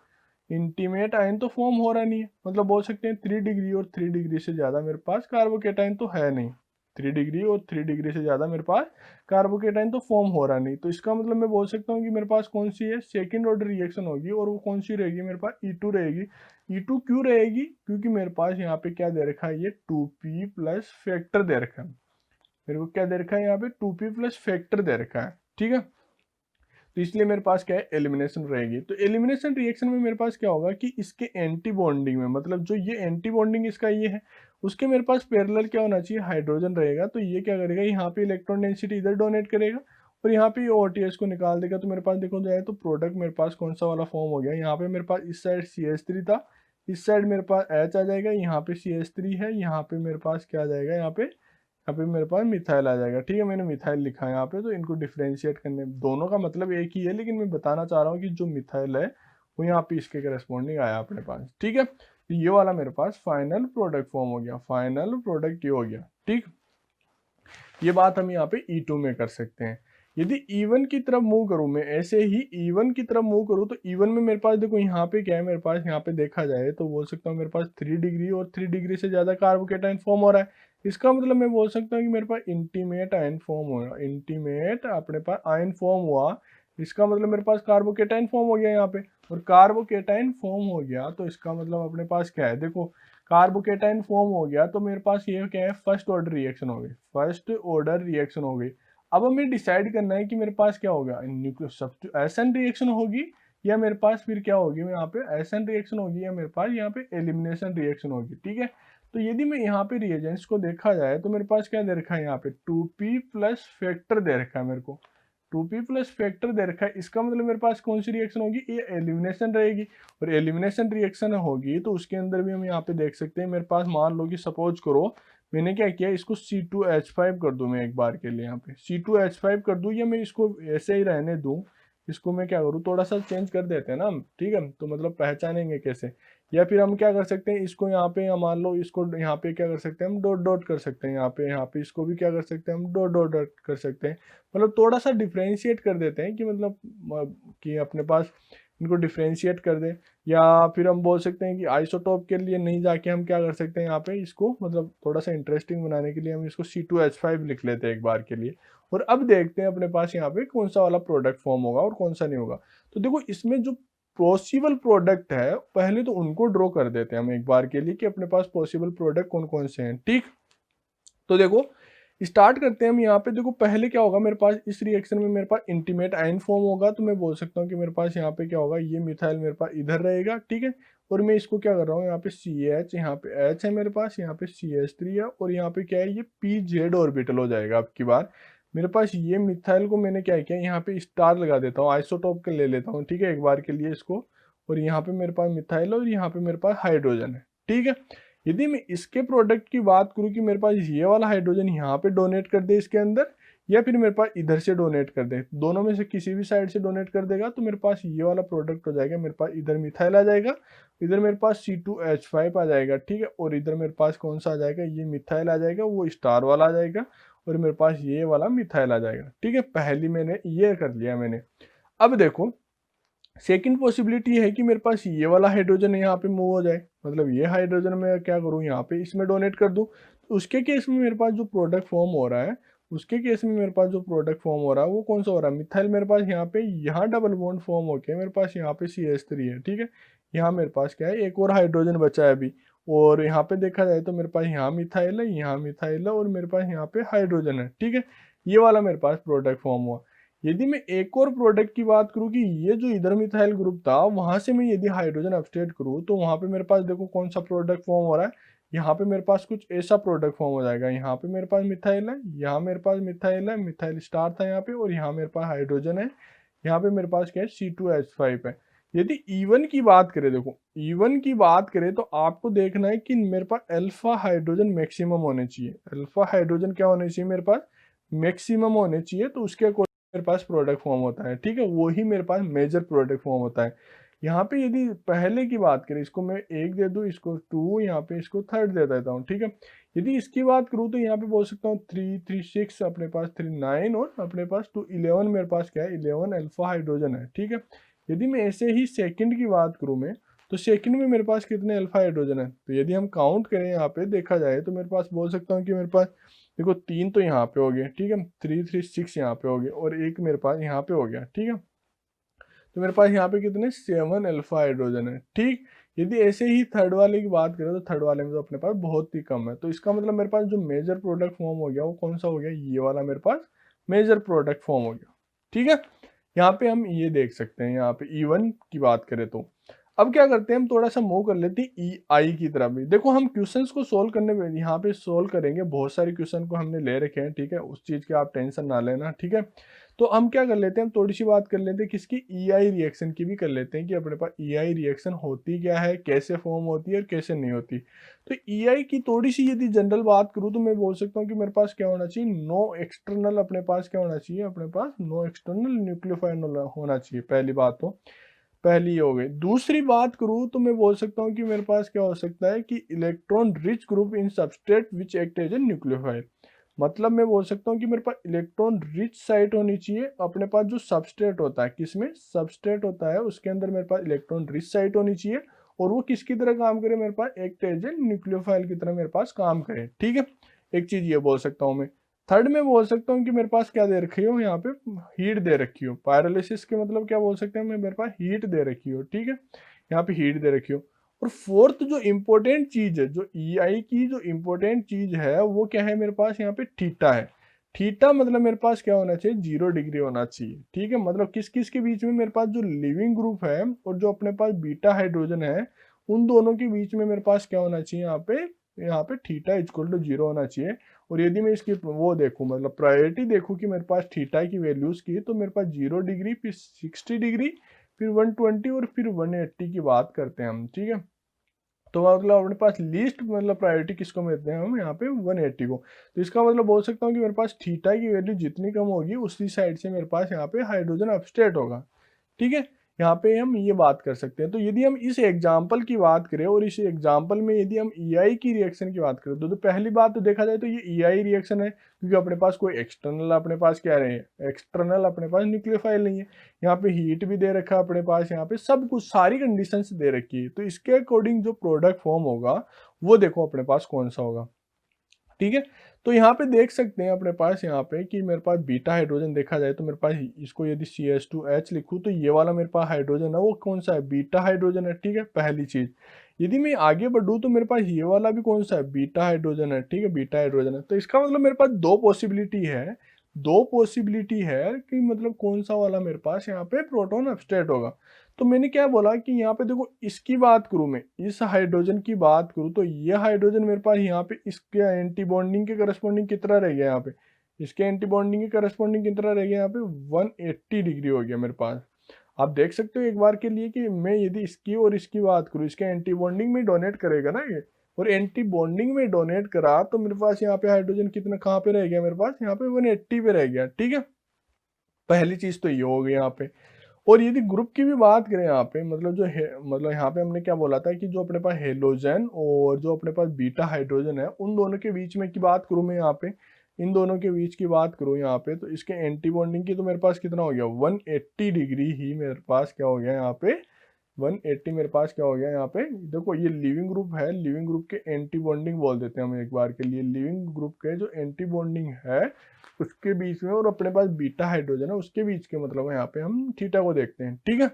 इंटीमेट आयन तो फॉर्म हो रहा नहीं है, मतलब बोल सकते हैं 3 डिग्री और 3 डिग्री से ज्यादा मेरे पास कार्बोकेटाइन तो है नहीं, 3 डिग्री और 3 डिग्री से ज्यादा मेरे पास कार्बोकेटाइन तो फॉर्म हो रहा नहीं। तो इसका मतलब मैं बोल सकता हूँ कि मेरे पास कौन सी है, सेकेंड ऑर्डर रिएक्शन होगी, और वो कौन सी रहेगी, मेरे पास E2 रहेगी। E2 क्यों रहेगी, क्योंकि मेरे पास यहाँ पे क्या दे रखा है, ये 2p प्लस फैक्टर दे रखा है, मेरे को क्या दे रखा है यहाँ पे, 2p प्लस फैक्टर दे रखा है। ठीक है, तो इसलिए मेरे पास क्या है, एलिमिनेशन रहेगी। तो एलिमिनेशन रिएक्शन में मेरे पास क्या होगा कि इसके एंटी बॉन्डिंग में, मतलब जो ये एंटी बॉन्डिंग इसका ये है, उसके मेरे पास पैरेलल क्या होना चाहिए, हाइड्रोजन रहेगा। तो ये क्या करेगा, यहाँ पे इलेक्ट्रॉन डेंसिटी इधर डोनेट करेगा और यहाँ पे OTS को निकाल देगा। तो मेरे पास देखो जाए तो प्रोडक्ट मेरे पास कौन सा वाला फॉर्म हो गया, यहाँ पे मेरे पास इस साइड CH3 था, इस साइड मेरे पास H आ जाएगा, यहाँ पे CH3 है, यहाँ पे मेरे पास क्या आ जाएगा, यहाँ पे मेरे पास मिथाइल आ जाएगा। ठीक है, मैंने मिथाइल लिखा है यहाँ पे, तो इनको डिफ्रेंशिएट करने, दोनों का मतलब एक ही है, लेकिन मैं बताना चाह रहा हूँ कि जो मिथाइल है वो यहाँ पे इसके करस्पॉन्डिंग आया अपने पास। ठीक है, तो ये वाला मेरे पास फाइनल प्रोडक्ट फॉर्म हो गया, फाइनल प्रोडक्ट ये हो गया। ठीक, ये बात हम यहाँ पे E2 में कर सकते हैं। यदि E1 की तरफ मूव करूँ मैं, ऐसे ही E1 की तरफ मूव करूँ, तो E1 में मेरे पास देखो यहाँ पे क्या है, मेरे पास यहाँ पे देखा जाए तो बोल सकता हूँ मेरे पास 3 डिग्री और 3 डिग्री से ज़्यादा कार्बोकेटाइन फॉर्म हो रहा है। इसका मतलब मैं बोल सकता हूँ कि मेरे पास इंटीमेट आयन फॉर्म हुआ, इंटीमेट अपने पास आयन फॉर्म हुआ। इसका मतलब मेरे पास कार्बोकेटाइन फॉर्म हो गया यहाँ पे, और कार्बोकेटाइन फॉर्म हो गया तो इसका मतलब अपने पास क्या है, देखो कार्बोकेटाइन फॉर्म हो गया तो मेरे पास ये क्या है, फर्स्ट ऑर्डर रिएक्शन हो गई, फर्स्ट ऑर्डर रिएक्शन हो गई। अब हमें डिसाइड करना है कि मेरे पास क्या होगा, न्यूक्लियो एसन रिएक्शन होगी या मेरे पास फिर क्या होगी, यहाँ पे एसन रिएक्शन होगी या मेरे पास यहाँ पे एलिमिनेशन रिएक्शन होगी। ठीक है, तो यदि मैं यहाँ पे रिएजेंट्स को देखा जाए तो मेरे पास क्या दे रखा है, यहाँ पे 2p प्लस फैक्टर दे रखा है, मेरे को 2p प्लस फैक्टर दे रखा है। इसका मतलब मेरे पास कौन सी रिएक्शन होगी, ये एलिमिनेशन रहेगी, और एलिमिनेशन रिएक्शन होगी तो उसके अंदर भी हम यहाँ पे देख सकते हैं, मेरे पास मान लो कि सपोज करो मैंने क्या किया, इसको C2H5 कर दूं मैं एक बार के लिए, यहाँ पे C2H5 कर दूं, या मैं इसको ऐसे ही रहने दूं, इसको मैं क्या करूँ, थोड़ा सा चेंज कर देते हैं ना हम। ठीक है, तो मतलब पहचानेंगे कैसे, या फिर हम क्या कर सकते हैं, इसको यहाँ पे, या मान लो इसको यहाँ पे क्या कर सकते हैं हम, डॉट डॉट कर सकते हैं, यहाँ पे इसको भी क्या कर सकते हैं हम, डॉट डॉट डॉट कर सकते हैं। मतलब थोड़ा सा डिफ्रेंशिएट कर देते हैं कि मतलब कि अपने पास इनको डिफ्रेंशिएट कर दें, या फिर हम बोल सकते हैं कि आइसोटोप के लिए नहीं जाके हम क्या कर सकते हैं, यहाँ पे इसको मतलब थोड़ा सा इंटरेस्टिंग बनाने के लिए हम इसको C2H5 लिख लेते हैं एक बार के लिए। और अब देखते हैं अपने पास यहाँ पे कौन सा वाला प्रोडक्ट फॉर्म होगा और कौन सा नहीं होगा। तो देखो इसमें जो पॉसिबल प्रोडक्ट है पहले तो उनको ड्रॉ कर देते हैं हम एक बार के लिए कि अपने पास पॉसिबल प्रोडक्ट कौन कौन से हैं। ठीक, तो देखो स्टार्ट करते हैं हम यहाँ पे। देखो पहले क्या होगा, मेरे पास इस रिएक्शन में मेरे पास इंटीमेट आयन फॉर्म होगा, तो मैं बोल सकता हूँ कि मेरे पास यहाँ पे क्या होगा, ये मिथाइल मेरे पास इधर रहेगा। ठीक है, और मैं इसको क्या कर रहा हूँ, यहाँ पे CH, यहाँ पे H है मेरे पास, यहाँ पे CH3 है, और यहाँ पे क्या है, ये PZ ऑर्बिटल हो जाएगा। अब की बार मेरे पास ये मिथाइल को मैंने क्या किया, यहाँ पे स्टार लगा देता हूँ, आइसोटोप के ले लेता हूँ। ठीक है, एक बार के लिए इसको, और यहाँ पे मेरे पास मिथाइल और यहाँ पे मेरे पास हाइड्रोजन है। ठीक है, यदि मैं इसके प्रोडक्ट की बात करूं कि मेरे पास ये वाला हाइड्रोजन यहाँ पे डोनेट कर दे इसके अंदर, या फिर मेरे पास इधर से डोनेट कर दे, दोनों में से किसी भी साइड से डोनेट कर देगा, तो मेरे पास ये वाला प्रोडक्ट हो जाएगा। मेरे पास इधर मिथाइल आ जाएगा, इधर मेरे पास C2H5 आ जाएगा। ठीक है, और इधर मेरे पास कौन सा आ जाएगा, ये मिथाइल आ जाएगा, वो स्टार वाला आ जाएगा, और मेरे पास ये वाला मिथाइल आ जाएगा। ठीक है, पहली मैंने ये कर लिया मैंने। अब देखो सेकंड पॉसिबिलिटी है कि मेरे पास ये वाला हाइड्रोजन यहाँ पे मूव हो जाए, मतलब ये हाइड्रोजन मैं क्या करूँ, यहाँ पे इसमें डोनेट कर दूँ। तो उसके केस में मेरे पास जो प्रोडक्ट फॉर्म हो रहा है, उसके केस में मेरे पास जो प्रोडक्ट फॉर्म हो रहा है वो कौन सा हो रहा है, मिथाइल मेरे पास यहाँ पे, यहाँ डबल बॉन्ड फॉर्म होके मेरे पास यहाँ पे CH3 है। ठीक है, यहाँ मेरे पास क्या है, एक और हाइड्रोजन बचा है अभी, और यहाँ पे देखा जाए तो मेरे पास यहाँ मिथाइल है, यहाँ मिथाइल है, और मेरे पास यहाँ पे हाइड्रोजन है। ठीक है, ये वाला मेरे पास प्रोडक्ट फॉर्म हुआ। यदि मैं एक और प्रोडक्ट की बात करूं कि ये जो इधर मिथाइल ग्रुप था वहां से मैं यदि हाइड्रोजन अपस्टेट करूं, तो वहां पे मेरे पास देखो कौन सा प्रोडक्ट फॉर्म हो रहा है, यहाँ पे मेरे पास कुछ ऐसा प्रोडक्ट फॉर्म हो जाएगा। यहाँ पे मेरे पास मिथाइल है, यहाँ मेरे पास मिथाइल है, मिथाइल स्टार था यहाँ पे, और यहाँ मेरे पास हाइड्रोजन है, यहाँ पे मेरे पास क्या है C2H5 है। यदि E1 की बात करें, देखो E1 की बात करें तो आपको देखना है कि मेरे पास अल्फा हाइड्रोजन मैक्सिमम होने चाहिए। अल्फा हाइड्रोजन क्या होने चाहिए मेरे पास, मैक्सिमम होने चाहिए, तो उसके अकॉर्डिंग मेरे पास प्रोडक्ट फॉर्म होता है। ठीक है, वही मेरे पास मेजर प्रोडक्ट फॉर्म होता है। यहाँ पे यदि पहले की बात करें, इसको मैं 1 दे दूँ, इसको 2, यहाँ पे इसको 3rd दे देता हूँ। ठीक है, यदि इसकी बात करूँ तो यहाँ पे बोल सकता हूँ 3 3 6, अपने पास 3 9, और अपने पास 2 11, मेरे पास क्या है 11 अल्फा हाइड्रोजन है। ठीक है, यदि मैं ऐसे ही सेकंड की बात करूँ मैं, तो सेकंड में मेरे पास कितने अल्फा हाइड्रोजन है, तो यदि हम काउंट करें यहाँ पे देखा जाए तो मेरे पास बोल सकता हूँ कि मेरे पास देखो 3 तो यहाँ पे हो गए। ठीक है, 3 3 6 यहाँ पे हो गए, और एक मेरे पास यहाँ पे हो गया। ठीक है, तो मेरे पास यहाँ पे कितने 7 अल्फा हाइड्रोजन है। ठीक, यदि ऐसे ही थर्ड वाले की बात करें तो थर्ड वाले में तो अपने पास बहुत ही कम है। तो इसका मतलब मेरे पास जो मेजर प्रोडक्ट फॉर्म हो गया वो कौन सा हो गया, ये वाला मेरे पास मेजर प्रोडक्ट फॉर्म हो गया। ठीक है, यहाँ पे हम ये देख सकते हैं, यहाँ पे E1 की बात करें तो अब क्या करते हैं, हम थोड़ा सा मूव कर लेते हैं EI की तरफ भी। देखो हम क्वेश्चंस को सोल्व करने में यहाँ पे सोल्व करेंगे, बहुत सारे क्वेश्चन को हमने ले रखे हैं। ठीक है, उस चीज की आप टेंशन ना लेना। ठीक है, तो हम क्या कर लेते हैं, हम थोड़ी सी बात कर लेते हैं किसकी, EI रिएक्शन की भी कर लेते हैं कि अपने पास EI रिएक्शन होती क्या है, कैसे फॉर्म होती है और कैसे नहीं होती। तो EI की थोड़ी सी यदि जनरल बात करूँ तो मैं बोल सकता हूँ कि मेरे पास क्या होना चाहिए, नो एक्सटर्नल, अपने पास क्या होना चाहिए, अपने पास नो एक्सटर्नल न्यूक्लियोफाइल होना चाहिए। पहली बात तो पहली ये हो गई। दूसरी बात करूँ तो मैं बोल सकता हूँ कि मेरे पास क्या हो सकता है कि electron rich group in substrate which act as a nucleophile. मतलब मैं बोल सकता हूँ कि मेरे पास इलेक्ट्रॉन रिच साइट होनी चाहिए। अपने पास जो सबस्ट्रेट होता है, किसमें सबस्ट्रेट होता है उसके अंदर मेरे पास इलेक्ट्रॉन रिच साइट होनी चाहिए, और वो किसकी तरह काम करे, मेरे पास एक्ट एज ए न्यूक्लियोफाइल की तरह मेरे पास काम करे। ठीक है, एक चीज ये बोल सकता हूँ मैं। थर्ड में बोल सकता हूँ कि मेरे पास क्या दे रखी हो, यहाँ पे हीट दे रखी हो। पायरोलिसिस के मतलब क्या बोल सकते हैं, मैं मेरे पास हीट दे रखी हो। ठीक है, यहाँ पे हीट दे रखी हो। और फोर्थ जो इम्पोर्टेंट चीज है, जो EI की जो इम्पोर्टेंट चीज है वो क्या है, मेरे पास यहाँ पे थीटा है। थीटा मतलब मेरे पास क्या होना चाहिए, 0 डिग्री होना चाहिए। ठीक है, मतलब किस किस के बीच में, मेरे पास जो लिविंग ग्रुप है और जो अपने पास बीटा हाइड्रोजन है, उन दोनों के बीच में मेरे पास क्या होना चाहिए, यहाँ पे थीटा इक्वल टू 0 होना चाहिए। और यदि मैं इसकी वो देखूँ, मतलब प्रायोरिटी देखूँ कि मेरे पास थीटा की वैल्यूज की, तो मेरे पास 0 डिग्री, फिर 60 डिग्री, फिर 120 और फिर 180 की बात करते हैं हम। ठीक है, तो मतलब अपने पास लीस्ट मतलब प्रायोरिटी किसको मिलते हैं, हम यहाँ पे 180 को। तो इसका मतलब बोल सकता हूँ कि मेरे पास थीटा की वैल्यू जितनी कम होगी उसी साइड से मेरे पास यहाँ पे हाइड्रोजन अपस्टेट होगा। ठीक है, यहाँ पे हम ये बात कर सकते हैं। तो यदि हम इस एग्जाम्पल की बात करें और इस एग्जाम्पल में यदि हम EI की रिएक्शन की बात करें तो पहली बात तो देखा जाए तो ये EI रिएक्शन है, क्योंकि अपने पास कोई एक्सटर्नल अपने पास क्या रहे हैं, एक्सटर्नल अपने पास न्यूक्लियोफाइल नहीं है। यहाँ पे हीट भी दे रखा है अपने पास, यहाँ पे सब कुछ सारी कंडीशंस दे रखी है। तो इसके अकॉर्डिंग जो प्रोडक्ट फॉर्म होगा वो देखो अपने पास कौन सा होगा। ठीक है, तो यहाँ पे देख सकते हैं अपने पास यहाँ पे कि मेरे पास बीटा हाइड्रोजन देखा जाए तो मेरे पास इसको यदि CH2H लिखूँ तो ये वाला मेरे पास हाइड्रोजन है वो कौन सा है, बीटा हाइड्रोजन है। ठीक है, पहली चीज। यदि मैं आगे बढ़ूँ तो मेरे पास ये वाला भी कौन सा है, बीटा हाइड्रोजन है। ठीक है, बीटा हाइड्रोजन है। तो इसका मतलब मेरे पास दो पॉसिबिलिटी है कि मतलब कौन सा वाला मेरे पास यहाँ पे प्रोटॉन अपस्टेट होगा। तो मैंने क्या बोला कि यहाँ पे देखो इसकी बात करूं, मैं इस हाइड्रोजन की बात करूं तो ये हाइड्रोजन मेरे पास यहाँ पे इसके एंटी बॉन्डिंग के करस्पॉन्डिंग कितना रह गया, यहाँ पे इसके एंटी बॉन्डिंग के करस्पॉन्डिंग कितना रह गया, यहाँ पे 180 डिग्री हो गया मेरे पास। आप देख सकते हो एक बार के लिए कि मैं यदि इसकी और इसकी बात करूँ, इसके एंटी बॉन्डिंग में डोनेट करेगा ना ये, और एंटी बॉन्डिंग में डोनेट करा तो मेरे पास यहाँ पे हाइड्रोजन कितना कहाँ पे रह गया, मेरे पास यहाँ पे 180 पे रह गया। ठीक है, पहली चीज तो ये हो गई यहाँ पे। और यदि ग्रुप की भी बात करें यहाँ पे, मतलब जो है, मतलब यहाँ पे हमने क्या बोला था कि जो अपने पास हेलोजन और जो अपने पास बीटा हाइड्रोजन है उन दोनों के बीच में की बात करूँ मैं यहाँ पे, इन दोनों के बीच की बात करूँ यहाँ पे, तो इसके एंटी बॉन्डिंग की तो मेरे पास कितना हो गया, 180 डिग्री ही मेरे पास क्या हो गया यहाँ पे, 180 मेरे पास क्या हो गया यहाँ पे। देखो ये लिविंग ग्रुप है, लिविंग ग्रुप के एंटी बॉन्डिंग बोल देते हैं हम एक बार के लिए, लिविंग ग्रुप के जो एंटी बॉन्डिंग है उसके बीच में और अपने पास बीटा हाइड्रोजन है उसके बीच के, मतलब यहाँ पे हम थीटा को देखते हैं। ठीक है,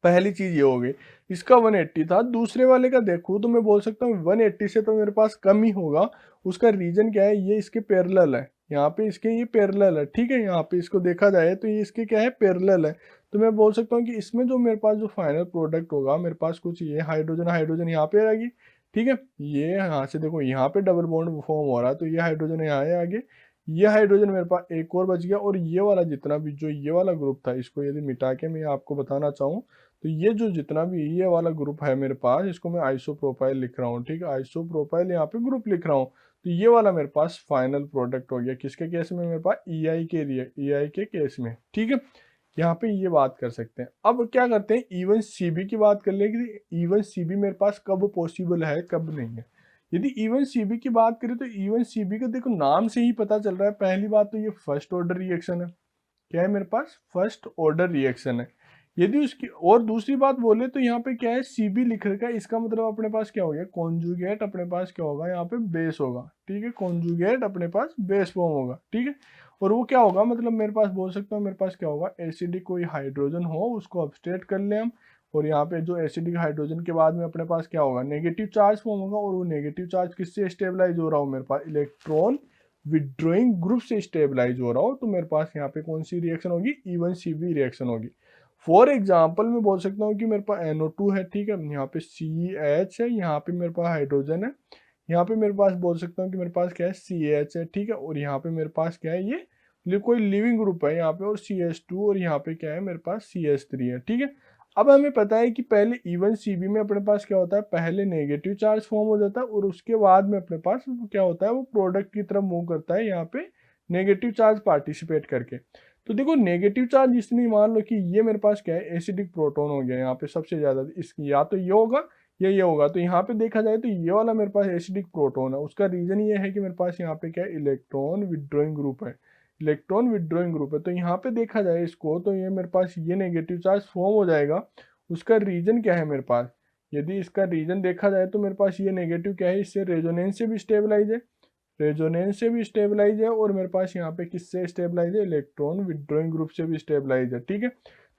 पहली चीज ये हो गई। इसका 180 था, दूसरे वाले का देखूं तो मैं बोल सकता हूँ 180 से तो मेरे पास कम ही होगा। उसका रीजन क्या है, ये इसके पैरेलल है, यहाँ पे इसके ये पैरेलल है। ठीक है, यहाँ पे इसको देखा जाए तो ये इसके क्या है, पैरेलल है। तो मैं बोल सकता हूँ कि इसमें जो मेरे पास जो फाइनल प्रोडक्ट होगा, मेरे पास कुछ ये हाइड्रोजन हाइड्रोजन यहाँ पे आएगी। ठीक है, ये यहाँ से देखो यहाँ पे डबल बॉन्ड फॉर्म हो रहा है तो ये हाइड्रोजन यहाँ है आगे, ये हाइड्रोजन मेरे पास एक और बच गया, और ये वाला जितना भी जो ये वाला ग्रुप था, इसको यदि मिटा के मैं आपको बताना चाहूँ तो ये जो जितना भी ये वाला ग्रुप है मेरे पास, इसको मैं आइसोप्रोपाइल लिख रहा हूँ, ठीक है, आइसोप्रोपाइल यहाँ पे ग्रुप लिख रहा हूँ। तो ये वाला मेरे पास फाइनल प्रोडक्ट हो गया, किसके केस में, मेरे पास EI के केस में, ठीक है। यहाँ पे ये बात कर सकते हैं। अब क्या करते हैं, इवन CB की बात कर लेंगे कि इवन CB मेरे पास कब पॉसिबल है कब नहीं है। यदि इवन CB की बात करें तो इवन CB का देखो नाम से ही पता चल रहा है, पहली बात तो ये फर्स्ट ऑर्डर रिएक्शन है। क्या है मेरे पास, फर्स्ट ऑर्डर रिएक्शन है। यदि उसकी और दूसरी बात बोले तो यहाँ पे क्या है, CB लिख रखा है, इसका मतलब अपने पास क्या हो गया, कॉन्जुगेट अपने पास क्या होगा, यहाँ पे बेस होगा, ठीक है, कॉन्जुगेट अपने पास बेस फॉर्म होगा, ठीक है। और वो क्या होगा, मतलब मेरे पास बोल सकता हूँ, मेरे पास क्या होगा, एसिडिक कोई हाइड्रोजन हो, उसको अपस्टेट कर ले हम, और यहाँ पे जो एसिडिक हाइड्रोजन के बाद में अपने पास क्या होगा, नेगेटिव चार्ज फॉर्म होगा, और वो नेगेटिव चार्ज किससे स्टेबलाइज हो रहा हो, मेरे पास इलेक्ट्रॉन विड्रॉइंग ग्रुप से स्टेबलाइज हो रहा हो, तो मेरे पास यहाँ पे कौन सी रिएक्शन होगी, इवन CB रिएक्शन होगी। फॉर एग्जाम्पल मैं बोल सकता हूँ कि मेरे पास NO2 है, ठीक है, यहाँ पे CH है, यहाँ पे मेरे पास हाइड्रोजन है, यहाँ पे मेरे पास बोल सकता हूँ कि मेरे पास क्या है, CH है, ठीक है, और यहाँ पे मेरे पास क्या है, ये कोई लिविंग ग्रुप है यहाँ पे, और CH2, और यहाँ पे क्या है, मेरे पास CH3 है, ठीक है। अब हमें पता है कि पहले इवन CB में अपने पास क्या होता है, पहले नेगेटिव चार्ज फॉर्म हो जाता है, और उसके बाद में अपने पास क्या होता है, वो प्रोडक्ट की तरफ मूव करता है, यहाँ पे नेगेटिव चार्ज पार्टिसिपेट करके। तो देखो नेगेटिव चार्ज इसलिए मान लो कि ये मेरे पास क्या है, एसिडिक प्रोटॉन हो गया यहाँ पे सबसे ज्यादा, इसकी या तो ये होगा या ये होगा। तो यहाँ पे देखा जाए तो ये वाला मेरे पास एसिडिक प्रोटॉन है, उसका रीजन ये है कि मेरे पास यहाँ पे क्या है, इलेक्ट्रॉन विड्रॉइंग ग्रुप है, इलेक्ट्रॉन विड्रॉइंग ग्रुप है। तो यहाँ पे देखा जाए इसको, तो ये मेरे पास ये नेगेटिव चार्ज फॉर्म हो जाएगा। उसका रीजन क्या है मेरे पास, यदि इसका रीजन देखा जाए तो मेरे पास ये नेगेटिव क्या है, इससे रेजोनेंस से भी स्टेबलाइज है, रेजोनेंस से भी स्टेबलाइज है, और मेरे पास यहाँ पे किससे स्टेबलाइज है, इलेक्ट्रॉन विड्रॉइंग ग्रुप से भी स्टेबलाइज है, ठीक है।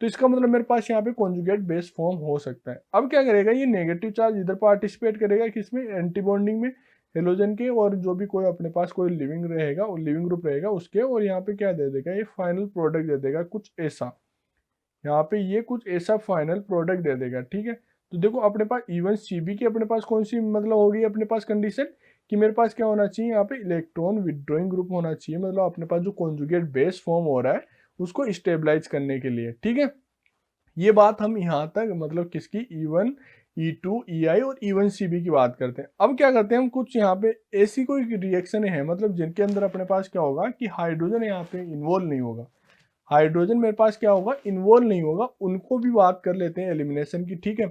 तो इसका मतलब मेरे पास यहाँ पे कॉन्जुगेट बेस फॉर्म हो सकता है। अब क्या करेगा, ये नेगेटिव चार्ज इधर पार्टिसिपेट करेगा किसमें, एंटी बॉन्डिंग में, हेलोजन के, और जो भी कोई अपने पास कोई लिविंग रहेगा, और लिविंग ग्रुप रहेगा उसके, और यहाँ पे क्या दे देगा, ये फाइनल प्रोडक्ट दे देगा कुछ ऐसा, यहाँ पे ये कुछ ऐसा फाइनल प्रोडक्ट दे देगा, ठीक है। तो देखो अपने पास इवन CB की अपने पास कौन सी मतलब होगी, अपने पास कंडीशन कि मेरे पास क्या होना चाहिए, यहाँ पे इलेक्ट्रॉन विड्रॉइंग ग्रुप होना चाहिए, मतलब अपने पास जो कॉन्जुगेट बेस फॉर्म हो रहा है उसको स्टेबलाइज करने के लिए, ठीक है। ये बात हम यहाँ तक मतलब किसकी, E1 E2 EI और इवन CB की बात करते हैं। अब क्या करते हैं हम, कुछ यहाँ पे ऐसी कोई रिएक्शन है मतलब जिनके अंदर अपने पास क्या होगा कि हाइड्रोजन यहाँ पे इन्वॉल्व नहीं होगा, हाइड्रोजन मेरे पास क्या होगा, इन्वॉल्व नहीं होगा, उनको भी बात कर लेते हैं एलिमिनेशन की, ठीक है।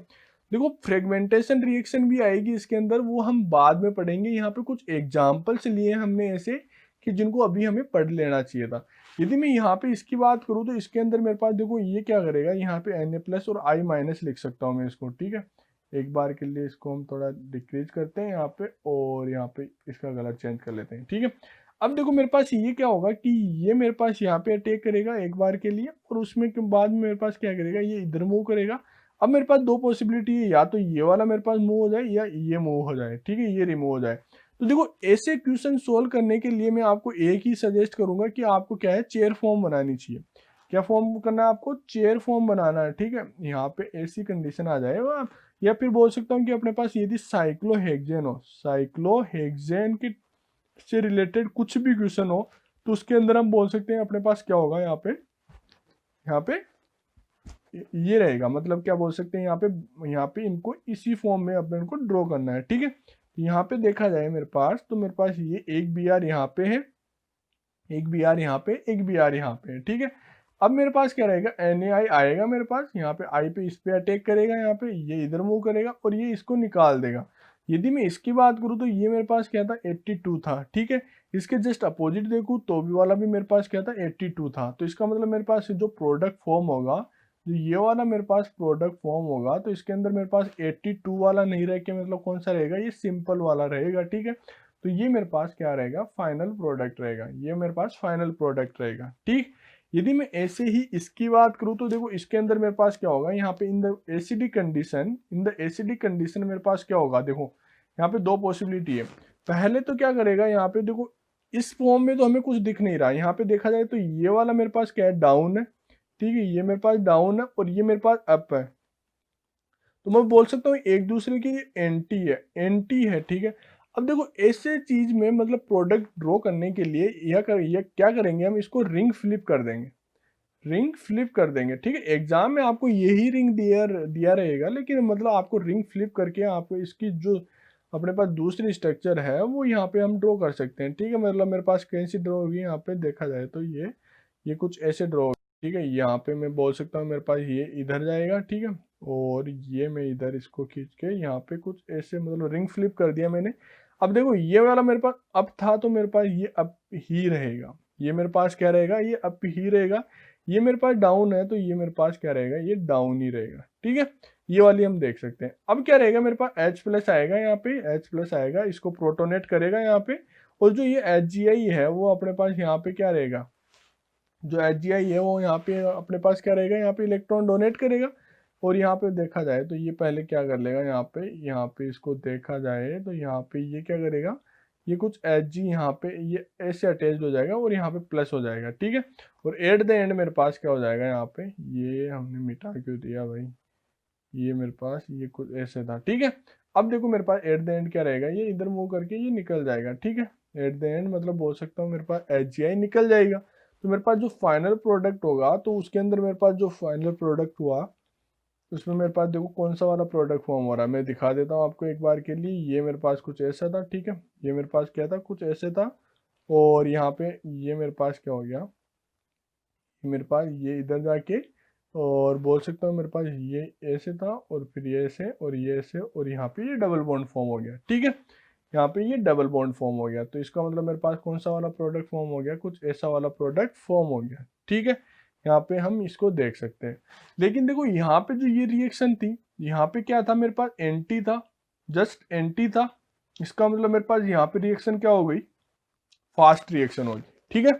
देखो फ्रेगमेंटेशन रिएक्शन भी आएगी इसके अंदर, वो हम बाद में पढ़ेंगे। यहाँ पे कुछ एग्जाम्पल्स लिए हमने ऐसे कि जिनको अभी हमें पढ़ लेना चाहिए था। यदि मैं यहाँ पे इसकी बात करूँ तो इसके अंदर मेरे पास देखो ये क्या करेगा, यहाँ पे Na+ और I- लिख सकता हूँ मैं इसको, ठीक है। एक बार के लिए इसको हम थोड़ा डिक्रीज करते हैं यहाँ पे, और यहाँ पे इसका कलर चेंज कर लेते हैं, ठीक है। अब देखो मेरे पास ये क्या होगा कि ये मेरे पास यहाँ पे अटैक करेगा एक बार के लिए, और उसमें के बाद में मेरे पास क्या करेगा, ये इधर मूव करेगा। अब मेरे पास दो पॉसिबिलिटी है, या तो ये वाला मेरे पास मूव हो जाए या ये मूव हो जाए, ठीक है, ये रिमूव हो जाए। तो देखो ऐसे क्वेश्चन सोल्व करने के लिए मैं आपको एक ही सजेस्ट करूंगा कि आपको क्या है, चेयर फॉर्म बनानी चाहिए। क्या फॉर्म करना है आपको, चेयर फॉर्म बनाना है, ठीक है। यहाँ पे ऐसी कंडीशन आ जाए आप, या फिर बोल सकता हूँ कि अपने पास यदि साइक्लोहेक्सेन हो, साइक्लोहेक्सेन की से रिलेटेड कुछ भी क्वेश्चन हो, तो उसके अंदर हम बोल सकते हैं अपने पास क्या होगा, यहाँ पे ये रहेगा, मतलब क्या बोल सकते हैं, यहाँ पे इनको इसी फॉर्म में अपने इनको ड्रॉ करना है, ठीक है। तो यहाँ पे देखा जाए मेरे पास, तो मेरे पास ये एक Br यहाँ पे है, एक Br यहाँ पे, एक Br यहाँ पे है, ठीक है। अब मेरे पास क्या रहेगा, Na आएगा मेरे पास, यहाँ पे I पे इस पे अटैक करेगा, यहाँ पे ये इधर मूव करेगा, और ये इसको निकाल देगा। यदि मैं इसकी बात करूँ तो ये मेरे पास क्या था, 82 था, ठीक है। इसके जस्ट अपोजिट देखूँ तो भी वाला भी मेरे पास क्या था, 82 था। तो इसका मतलब मेरे पास जो प्रोडक्ट फॉर्म होगा, जो ये वाला मेरे पास प्रोडक्ट फॉर्म होगा, तो इसके अंदर मेरे पास 82 वाला नहीं रह के मतलब कौन सा रहेगा, ये सिंपल वाला रहेगा, ठीक है। तो ये मेरे पास क्या रहेगा, फाइनल प्रोडक्ट रहेगा, ये मेरे पास फाइनल प्रोडक्ट रहेगा, ठीक। यदि मैं ऐसे ही इसकी बात करूं तो देखो इसके अंदर मेरे पास क्या होगा, यहाँ पे इन द एसिडिक कंडीशन मेरे पास क्या होगा, देखो यहाँ पे दो पॉसिबिलिटी है। पहले तो क्या करेगा, यहाँ पे देखो इस फॉर्म में तो हमें कुछ दिख नहीं रहा, यहाँ पे देखा जाए तो ये वाला मेरे पास क्या है, डाउन है, ठीक है, ये मेरे पास डाउन है, और ये मेरे पास अप है। तो मैं बोल सकता हूँ एक दूसरे की एंटी है, ठीक है। अब देखो ऐसे चीज में मतलब प्रोडक्ट ड्रॉ करने के लिए यह क्या करेंगे, हम इसको रिंग फ्लिप कर देंगे, रिंग फ्लिप कर देंगे। ठीक है, एग्जाम में आपको यही रिंग दिया दिया रहेगा, लेकिन मतलब आपको रिंग फ्लिप करके आपको इसकी जो अपने पास दूसरी स्ट्रक्चर है वो यहाँ पे हम ड्रॉ कर सकते हैं। ठीक है, मतलब मेरे पास कैसी ड्रॉ होगी यहाँ पे देखा जाए तो ये कुछ ऐसे ड्रॉ होगी। ठीक है, यहाँ पे मैं बोल सकता हूँ मेरे पास ये इधर जाएगा। ठीक है, और ये मैं इधर इसको खींच के यहाँ पे कुछ ऐसे मतलब रिंग फ्लिप कर दिया मैंने। अब देखो ये वाला मेरे पास अप था तो मेरे पास ये अप ही रहेगा, ये मेरे पास क्या रहेगा, ये अप ही रहेगा। ये मेरे पास डाउन है तो ये मेरे पास क्या रहेगा, ये डाउन ही रहेगा। ठीक है, ये वाली हम देख सकते हैं। अब क्या रहेगा, मेरे पास H प्लस आएगा, यहाँ पे H प्लस आएगा, इसको प्रोटोनेट करेगा यहाँ पे। और जो ये HGI है वो अपने पास यहाँ पे क्या रहेगा, जो HGI है वो यहाँ पे अपने पास क्या रहेगा, यहाँ पे इलेक्ट्रॉन डोनेट करेगा। और यहाँ पे देखा जाए तो ये पहले क्या कर लेगा, यहाँ पे इसको देखा जाए तो यहाँ पे ये क्या करेगा, ये कुछ Hg यहाँ पे ये ऐसे अटैच हो जाएगा और यहाँ पे प्लस हो जाएगा। ठीक है, और एट द एंड मेरे पास क्या हो जाएगा, यहाँ पे ये हमने मिटा क्यों दिया भाई, ये मेरे पास ये कुछ ऐसे था। ठीक है, अब देखो मेरे पास एट द एंड क्या रहेगा, ये इधर मूव करके ये निकल जाएगा। ठीक है, एट द एंड मतलब बोल सकता हूँ मेरे पास HGI निकल जाएगा। तो मेरे पास जो फाइनल प्रोडक्ट होगा तो उसके अंदर मेरे पास जो फाइनल प्रोडक्ट हुआ उसमें मेरे पास देखो कौन सा वाला प्रोडक्ट फॉर्म हो रहा है, मैं दिखा देता हूँ आपको एक बार के लिए। ये मेरे पास कुछ ऐसा था। ठीक है, ये मेरे पास क्या था, कुछ ऐसे था। और यहाँ पे ये मेरे पास क्या हो गया, मेरे पास ये इधर जाके और बोल सकता हूँ मेरे पास ये ऐसे था और फिर ये ऐसे और ये ऐसे और यहाँ पे ये डबल बॉन्ड फॉर्म हो गया। ठीक है, यहाँ पे ये डबल बॉन्ड फॉर्म हो गया, तो इसका मतलब मेरे पास कौन सा वाला प्रोडक्ट फॉर्म हो गया, कुछ ऐसा वाला प्रोडक्ट फॉर्म हो गया। ठीक है, यहाँ पे हम इसको देख सकते हैं। लेकिन देखो यहाँ पे जो ये रिएक्शन थी, यहाँ पे क्या था, मेरे पास एंटी था, जस्ट एंटी था। इसका मतलब मेरे पास यहाँ पे रिएक्शन क्या हो गई, फास्ट रिएक्शन होगी। ठीक है,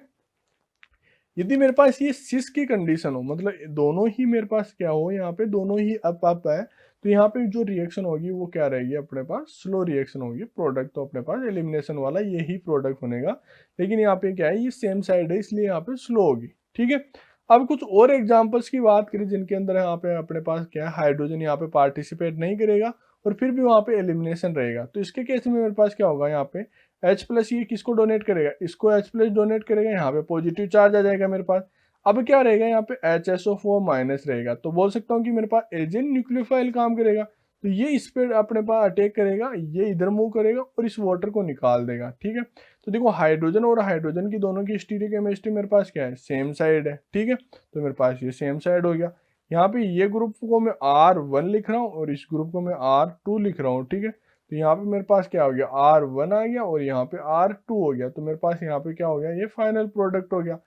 यदि मेरे पास ये सिस की कंडीशन हो, मतलब दोनों ही मेरे पास क्या हो, यहाँ पे दोनों ही अप अप है, तो यहाँ पे जो रिएक्शन होगी वो क्या रहेगी, अपने पास स्लो रिएक्शन होगी। प्रोडक्ट तो अपने पास एलिमिनेशन वाला यही प्रोडक्ट बनेगा, लेकिन यहाँ पे क्या है, ये सेम साइड है इसलिए यहाँ पे स्लो होगी। ठीक है, अब कुछ और एग्जाम्पल्स की बात करें जिनके अंदर यहाँ पे अपने पास क्या है, हाइड्रोजन यहाँ पे पार्टिसिपेट नहीं करेगा और फिर भी वहाँ पे एलिमिनेशन रहेगा। तो इसके केस में मेरे पास क्या होगा, यहाँ पे H प्लस ये किसको डोनेट करेगा, इसको H प्लस डोनेट करेगा, यहाँ पे पॉजिटिव चार्ज आ जाएगा मेरे पास। अब क्या रहेगा, यहाँ पे HSO4 माइनस रहेगा, तो बोल सकता हूँ कि मेरे पास एजेंट न्यूक्लियोफाइल काम करेगा। तो ये इस पे अपने पास अटैक करेगा, ये इधर मूव करेगा और इस वाटर को निकाल देगा। ठीक है, तो देखो हाइड्रोजन और हाइड्रोजन की दोनों की स्टीरियोकेमिस्ट्री मेरे पास क्या है, सेम साइड है। ठीक है, तो मेरे पास ये सेम साइड हो गया। यहाँ पे ये ग्रुप को मैं R1 लिख रहा हूँ और इस ग्रुप को मैं R2 लिख रहा हूँ। ठीक है, तो यहाँ पे मेरे पास क्या हो गया, R1 आ गया और यहाँ पे R2 हो गया। तो मेरे पास यहाँ पे क्या हो गया, ये फाइनल प्रोडक्ट हो गया।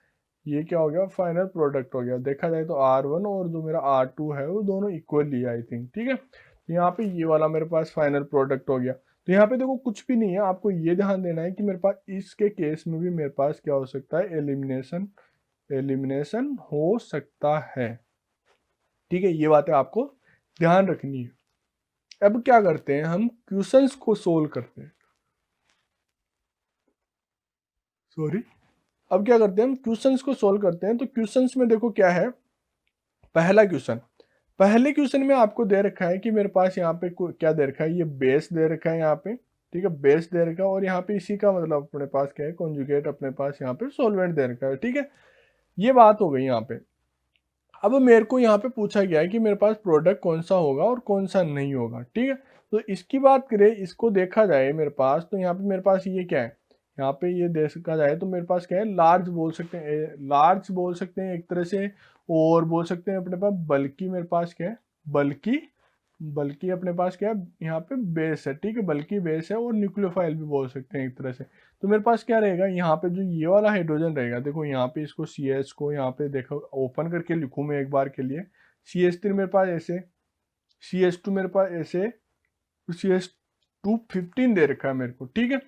ये क्या हो गया, फाइनल प्रोडक्ट हो गया। देखा जाए तो R1 और जो मेरा R2 है वो दोनों इक्वली है आई थिंक। ठीक है, तो यहाँ पे ये वाला मेरे पास फाइनल प्रोडक्ट हो गया। तो यहाँ पे देखो कुछ भी नहीं है, आपको ये ध्यान देना है कि मेरे पास इसके केस में भी मेरे पास क्या हो सकता है, एलिमिनेशन एलिमिनेशन हो सकता है। ठीक है, ये बातें आपको ध्यान रखनी है। अब क्या करते हैं, हम क्वेश्चंस को सोल्व करते हैं। सॉरी, अब क्या करते हैं, हम क्वेश्चंस को सोल्व करते हैं। तो क्वेश्चंस में देखो क्या है, पहला क्वेश्चन, पहले क्वेश्चन में आपको दे रखा है कि मेरे पास यहाँ पे क्या दे रखा है, ये बेस दे रखा है यहाँ पे। ठीक है, बेस दे रखा है और यहाँ पे इसी का मतलब अपने पास क्या है, कॉन्जुगेट अपने पास यहाँ पे सॉल्वेंट दे रखा है। ठीक है, ये बात हो गई यहाँ पे। अब मेरे को यहाँ पे पूछा गया है कि मेरे पास प्रोडक्ट कौन सा होगा और कौन सा नहीं होगा। ठीक है, तो इसकी बात करें, इसको देखा जाए मेरे पास, तो यहाँ पे मेरे पास ये क्या है, यहाँ पे ये देखा जाए तो मेरे पास क्या है, लार्ज बोल सकते हैं, लार्ज बोल सकते हैं एक तरह से, और बोल सकते हैं अपने पास बल्कि, मेरे पास क्या है, बल्कि, बल्कि अपने पास क्या है, यहाँ पे बेस है। ठीक है, बल्कि बेस है, और न्यूक्लियोफाइल भी बोल सकते हैं एक तरह से। तो मेरे पास क्या रहेगा, यहाँ पे जो ये वाला हाइड्रोजन रहेगा, देखो यहाँ पे इसको CH को यहाँ पे देखो ओपन करके लिखूँ मैं एक बार के लिए, CH3 मेरे पास ऐसे, CH2 मेरे पास ऐसे, CH2 15 दे रखा है मेरे को। ठीक है,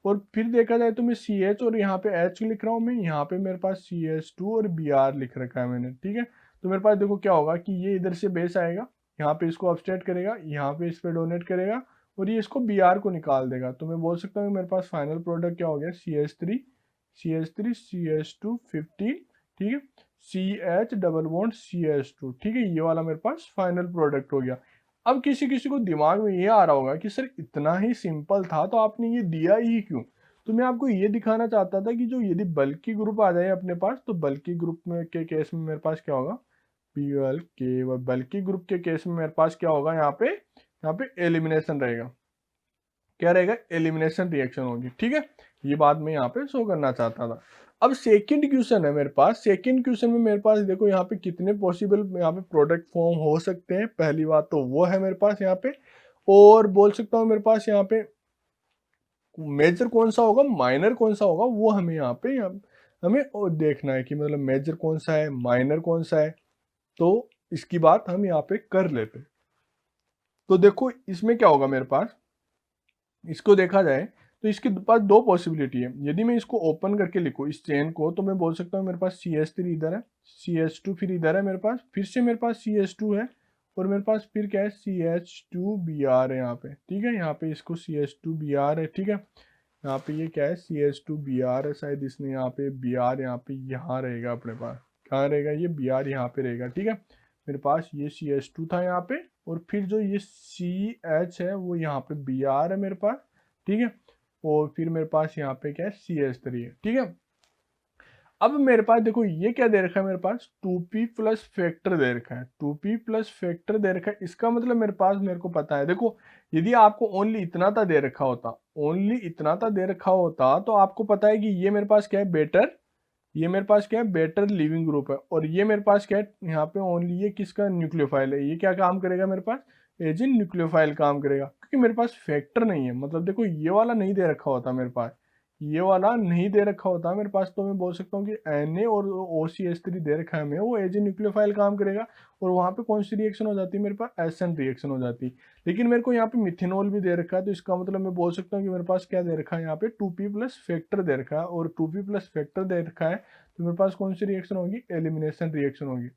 और फिर देखा जाए तो मैं CH और यहाँ पे H लिख रहा हूँ मैं, यहाँ पे मेरे पास CH2 और Br लिख रखा है मैंने। ठीक है, तो मेरे पास देखो क्या होगा कि ये इधर से बेस आएगा, यहाँ पे इसको अपस्टेट करेगा, यहाँ पे इस पे डोनेट करेगा और ये इसको Br को निकाल देगा। तो मैं बोल सकता हूँ मेरे पास फाइनल प्रोडक्ट क्या हो गया, CH3 CH3 CH2 15। ठीक है, CH डबल बॉन्ड CH2। ठीक है, ये वाला मेरे पास फाइनल प्रोडक्ट हो गया। अब किसी किसी को दिमाग में ये आ रहा होगा कि सर इतना ही सिंपल था तो आपने ये दिया ही क्यों। तो मैं आपको ये दिखाना चाहता था कि जो यदि बल्कि ग्रुप आ जाए अपने पास, तो बल्कि ग्रुप में के केस में मेरे पास क्या होगा, पीएल के बल्कि ग्रुप के केस में मेरे पास क्या होगा, यहाँ पे एलिमिनेशन रहेगा। क्या रहेगा, एलिमिनेशन रिएक्शन होगी। ठीक है, ये बात मैं यहाँ पे शो करना चाहता था। अब सेकंड क्वेश्चन है मेरे पास। सेकंड क्वेश्चन में मेरे पास देखो यहाँ पे कितने पॉसिबल यहाँ पे प्रोडक्ट फॉर्म हो सकते हैं। पहली बात तो वो है मेरे पास यहाँ पे, और बोल सकता हूँ मेरे पास यहाँ पे मेजर कौन सा होगा, माइनर कौन सा होगा, वो हमें यहाँ पे हमें देखना है कि मतलब मेजर कौन सा है, माइनर कौन सा है। तो इसकी बात हम यहाँ पे कर लेते हैं। तो देखो इसमें क्या होगा मेरे पास, इसको देखा जाए तो इसके पास दो पॉसिबिलिटी है। यदि मैं इसको ओपन करके लिखूँ इस चेन को, तो मैं बोल सकता हूँ मेरे पास CH3 इधर है, CH2 फिर इधर है मेरे पास, फिर से मेरे पास CH2 है, और मेरे पास फिर क्या है, CH2Br है यहाँ पे। ठीक है, यहाँ पे इसको CH2Br है। ठीक है, यहाँ पे ये क्या है, CH2Br है, शायद इसने यहाँ पे Br यहाँ पे यहाँ रहेगा अपने पास, कहाँ रहेगा ये Br यहाँ पे रहेगा। ठीक है, मेरे पास ये CH2 था यहाँ पे, और फिर जो ये CH है वो यहाँ पे Br है मेरे पास। ठीक है, और फिर मेरे पास यहाँ पे क्या है, CH3 है। ठीक है, अब मेरे पास देखो ये क्या दे रखा है, मेरे पास 2p प्लस फैक्टर दे रखा है, 2p प्लस फैक्टर दे रखा है। इसका मतलब मेरे पास, मेरे को पता है, देखो यदि आपको ओनली इतना था दे रखा होता, ओनली इतना था दे रखा होता, तो आपको पता है कि ये मेरे पास क्या है, बेटर, ये मेरे पास क्या है, बेटर लिविंग ग्रुप है, और ये मेरे पास क्या है, यहाँ पे ओनली ये किसका न्यूक्लियोफाइल है, ये क्या काम करेगा मेरे पास, एज इन न्यूक्लियोफाइल काम करेगा, क्योंकि मेरे पास फैक्टर नहीं है। मतलब देखो ये वाला नहीं दे रखा होता मेरे पास, ये वाला नहीं दे रखा होता मेरे पास, तो मैं बोल सकता हूँ कि Na और OCH3 दे रखा है हमें, वो एज ए न्यूक्लियोफाइल काम करेगा, और वहाँ पे कौन सी रिएक्शन हो जाती है मेरे पास, एसएन रिएक्शन हो जाती है। लेकिन मेरे को यहाँ पे मिथेनॉल भी दे रखा है, तो इसका मतलब मैं बोल सकता हूँ कि मेरे पास क्या दे रखा है, यहाँ पे 2p प्लस फैक्टर दे रखा है, और 2p प्लस फैक्टर दे रखा है, तो मेरे पास कौन सी रिएक्शन होगी, एलिमिनेशन रिएक्शन होगी।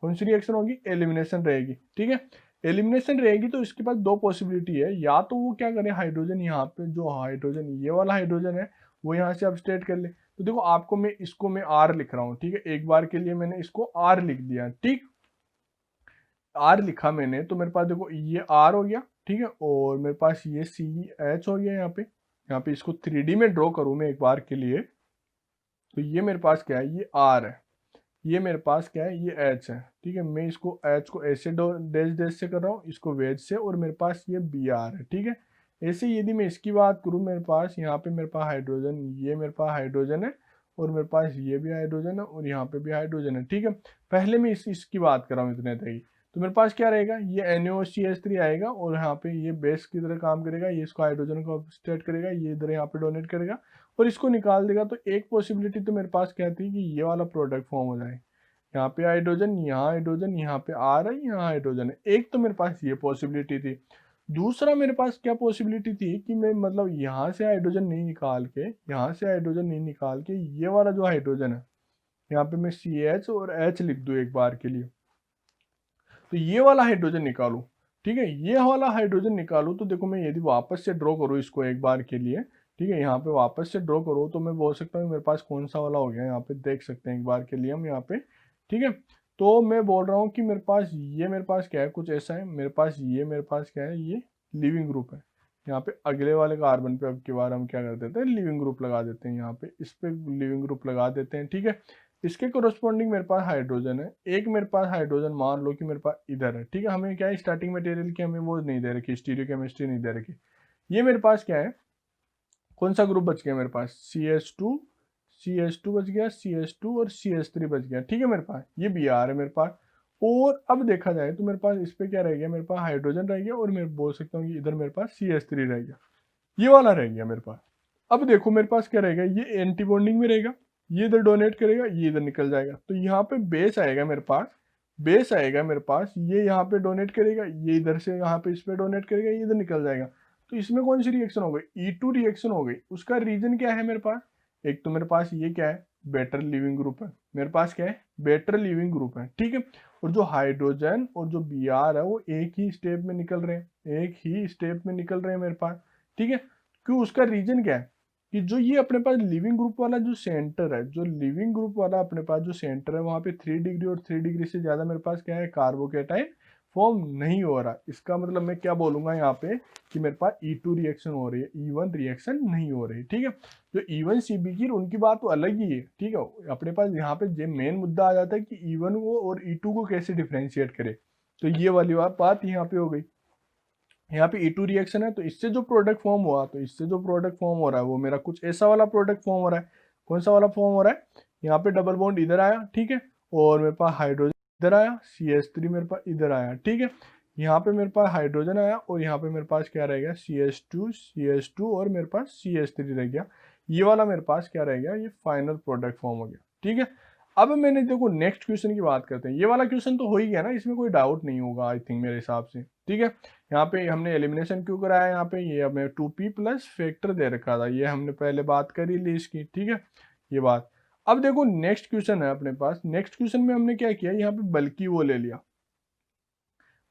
कौन सी रिएक्शन होगी, एलिमिनेशन रहेगी। ठीक है, एलिमिनेशन रहेगी, तो इसके पास दो पॉसिबिलिटी है, या तो वो क्या करे, हाइड्रोजन यहाँ पे जो हाइड्रोजन ये वाला हाइड्रोजन है वो यहाँ से अपस्टेट कर ले। तो देखो आपको मैं इसको मैं R लिख रहा हूँ। ठीक है, एक बार के लिए मैंने इसको R लिख दिया। ठीक, R लिखा मैंने, तो मेरे पास देखो ये R हो गया। ठीक है, और मेरे पास ये CH हो गया यहाँ पे इसको 3D में ड्रॉ करूँ मैं एक बार के लिए, तो ये मेरे पास क्या है, ये R है, ये मेरे पास क्या है, ये H है। ठीक है, मैं इसको H को ऐसे डैश डैश से कर रहा हूँ, इसको वेज से, और मेरे पास ये Br है। ठीक है, ऐसे यदि मैं इसकी बात करूँ, मेरे पास यहाँ पे मेरे पास हाइड्रोजन, ये मेरे पास हाइड्रोजन है, और मेरे पास ये भी हाइड्रोजन है, और यहाँ पे भी हाइड्रोजन है। ठीक है, पहले मैं इसकी बात कर रहा हूँ इतने तक ही। तो मेरे पास क्या रहेगा, ये NaOCH3 आएगा, और यहाँ पे ये बेस की तरह काम करेगा, ये इसको हाइड्रोजन को स्टेट करेगा, ये इधर यहाँ पे डोनेट करेगा और इसको निकाल देगा। तो एक पॉसिबिलिटी तो मेरे पास क्या थी कि ये वाला प्रोडक्ट फॉर्म हो जाए, यहाँ पे हाइड्रोजन, यहाँ हाइड्रोजन, यहाँ पे आ रहा है, यहाँ हाइड्रोजन है। एक तो मेरे पास ये पॉसिबिलिटी थी। दूसरा मेरे पास क्या पॉसिबिलिटी थी कि मैं मतलब यहाँ से हाइड्रोजन नहीं निकाल के, यहाँ से हाइड्रोजन नहीं निकाल के, ये वाला जो हाइड्रोजन है यहाँ पे मैं CH और H लिख दूँ एक बार के लिए, तो ये वाला हाइड्रोजन निकालूं। ठीक है, ये वाला हाइड्रोजन निकालूं, तो देखो मैं यदि वापस से ड्रॉ करूँ इसको एक बार के लिए, ठीक है, यहाँ पे वापस से ड्रॉ करूँ, तो मैं बोल सकता हूँ मेरे पास कौन सा वाला हो गया, यहाँ पे देख सकते हैं एक बार के लिए हम यहाँ पे। ठीक है, तो मैं बोल रहा हूँ कि मेरे पास क्या है, कुछ ऐसा है, मेरे पास क्या है, ये लिविंग ग्रुप है। यहाँ पे अगले वाले कार्बन पे अब की बार हम क्या कर देते हैं, लिविंग ग्रुप लगा देते हैं, यहाँ पे इस पे लिविंग ग्रुप लगा देते हैं। ठीक है, इसके कोरस्पॉन्डिंग मेरे पास हाइड्रोजन है, एक मेरे पास हाइड्रोजन मान लो कि मेरे पास इधर है। ठीक है, हमें क्या है, स्टार्टिंग मटेरियल की हमें वो नहीं दे रखी, स्टीरियो केमिस्ट्री नहीं दे रखी। ये मेरे पास क्या है, कौन सा ग्रुप बच गया मेरे पास, CH2 बच गया, CH2 और CH3 बच गया। ठीक है, मेरे पास ये Br है मेरे पास। और अब देखा जाए तो मेरे पास इस पे क्या रह गया, मेरे पास हाइड्रोजन रह गया, और मैं बोल सकता हूँ कि इधर मेरे पास CH3 रह गया, ये वाला रह गया मेरे पास। अब देखो मेरे पास क्या रहेगा, ये एंटी बॉन्डिंग में रहेगा, ये इधर डोनेट करेगा, ये इधर निकल जाएगा, तो यहाँ पे बेस आएगा मेरे पास, ये यहाँ पे डोनेट करेगा, ये इधर से यहाँ पे इस पे डोनेट करेगा, ये इधर निकल जाएगा। तो इसमें कौन सी रिएक्शन हो गई, E2 रिएक्शन हो गई। उसका रीजन क्या है मेरे पास, एक तो मेरे पास ये क्या है, बेटर लिविंग ग्रुप है, मेरे पास क्या है, बेटर लिविंग ग्रुप है। ठीक है, और जो हाइड्रोजन और जो Br है वो एक ही स्टेप में निकल रहे हैं, मेरे पास। ठीक है, क्यों, उसका रीजन क्या है कि जो ये अपने पास लिविंग ग्रुप वाला जो सेंटर है, अपने पास जो सेंटर है, वहां पे 3 डिग्री और 3 डिग्री से ज्यादा मेरे पास क्या है, कार्बोकेटाइन फॉर्म नहीं हो रहा। इसका मतलब मैं क्या बोलूंगा यहाँ पे कि मेरे पास E2 रिएक्शन हो रही है, E1 रिएक्शन नहीं हो रही। ठीक है, जो E1 CB की उनकी बात तो अलग ही है। ठीक है, अपने पास यहाँ पे मेन मुद्दा आ जाता है कि E1 को और E2 को कैसे डिफ्रेंशिएट करे। तो ये वाली बात यहाँ पे हो गई। यहाँ पे E2 रिएक्शन है, तो इससे जो प्रोडक्ट फॉर्म हुआ, तो इससे जो प्रोडक्ट फॉर्म हो रहा है वो मेरा कुछ ऐसा वाला प्रोडक्ट फॉर्म हो रहा है। कौन सा वाला फॉर्म हो रहा है, यहाँ पे डबल बॉन्ड इधर आया, ठीक है, और मेरे पास हाइड्रोजन इधर आया, CH3 मेरे पास इधर आया। ठीक है, यहाँ पे मेरे पास हाइड्रोजन आया और यहाँ पे मेरे पास क्या रह गया, CH2 और मेरे पास CH3 रह गया। ये वाला मेरे पास क्या रह गया, ये फाइनल प्रोडक्ट फॉर्म हो गया। ठीक है, अब मैंने देखो नेक्स्ट क्वेश्चन की बात करते हैं। ये वाला क्वेश्चन तो हो ही गया ना, इसमें कोई डाउट नहीं होगा आई थिंक मेरे हिसाब से। ठीक है, यहाँ पे हमने एलिमिनेशन क्यों कराया, यहाँ पे ये हमें 2p प्लस फैक्टर दे रखा था, ये हमने पहले बात कर ही ली इसकी। ठीक है, ये बात। अब देखो नेक्स्ट क्वेश्चन है अपने पास। नेक्स्ट क्वेश्चन में हमने क्या किया, यहाँ पे बल्कि वो ले लिया,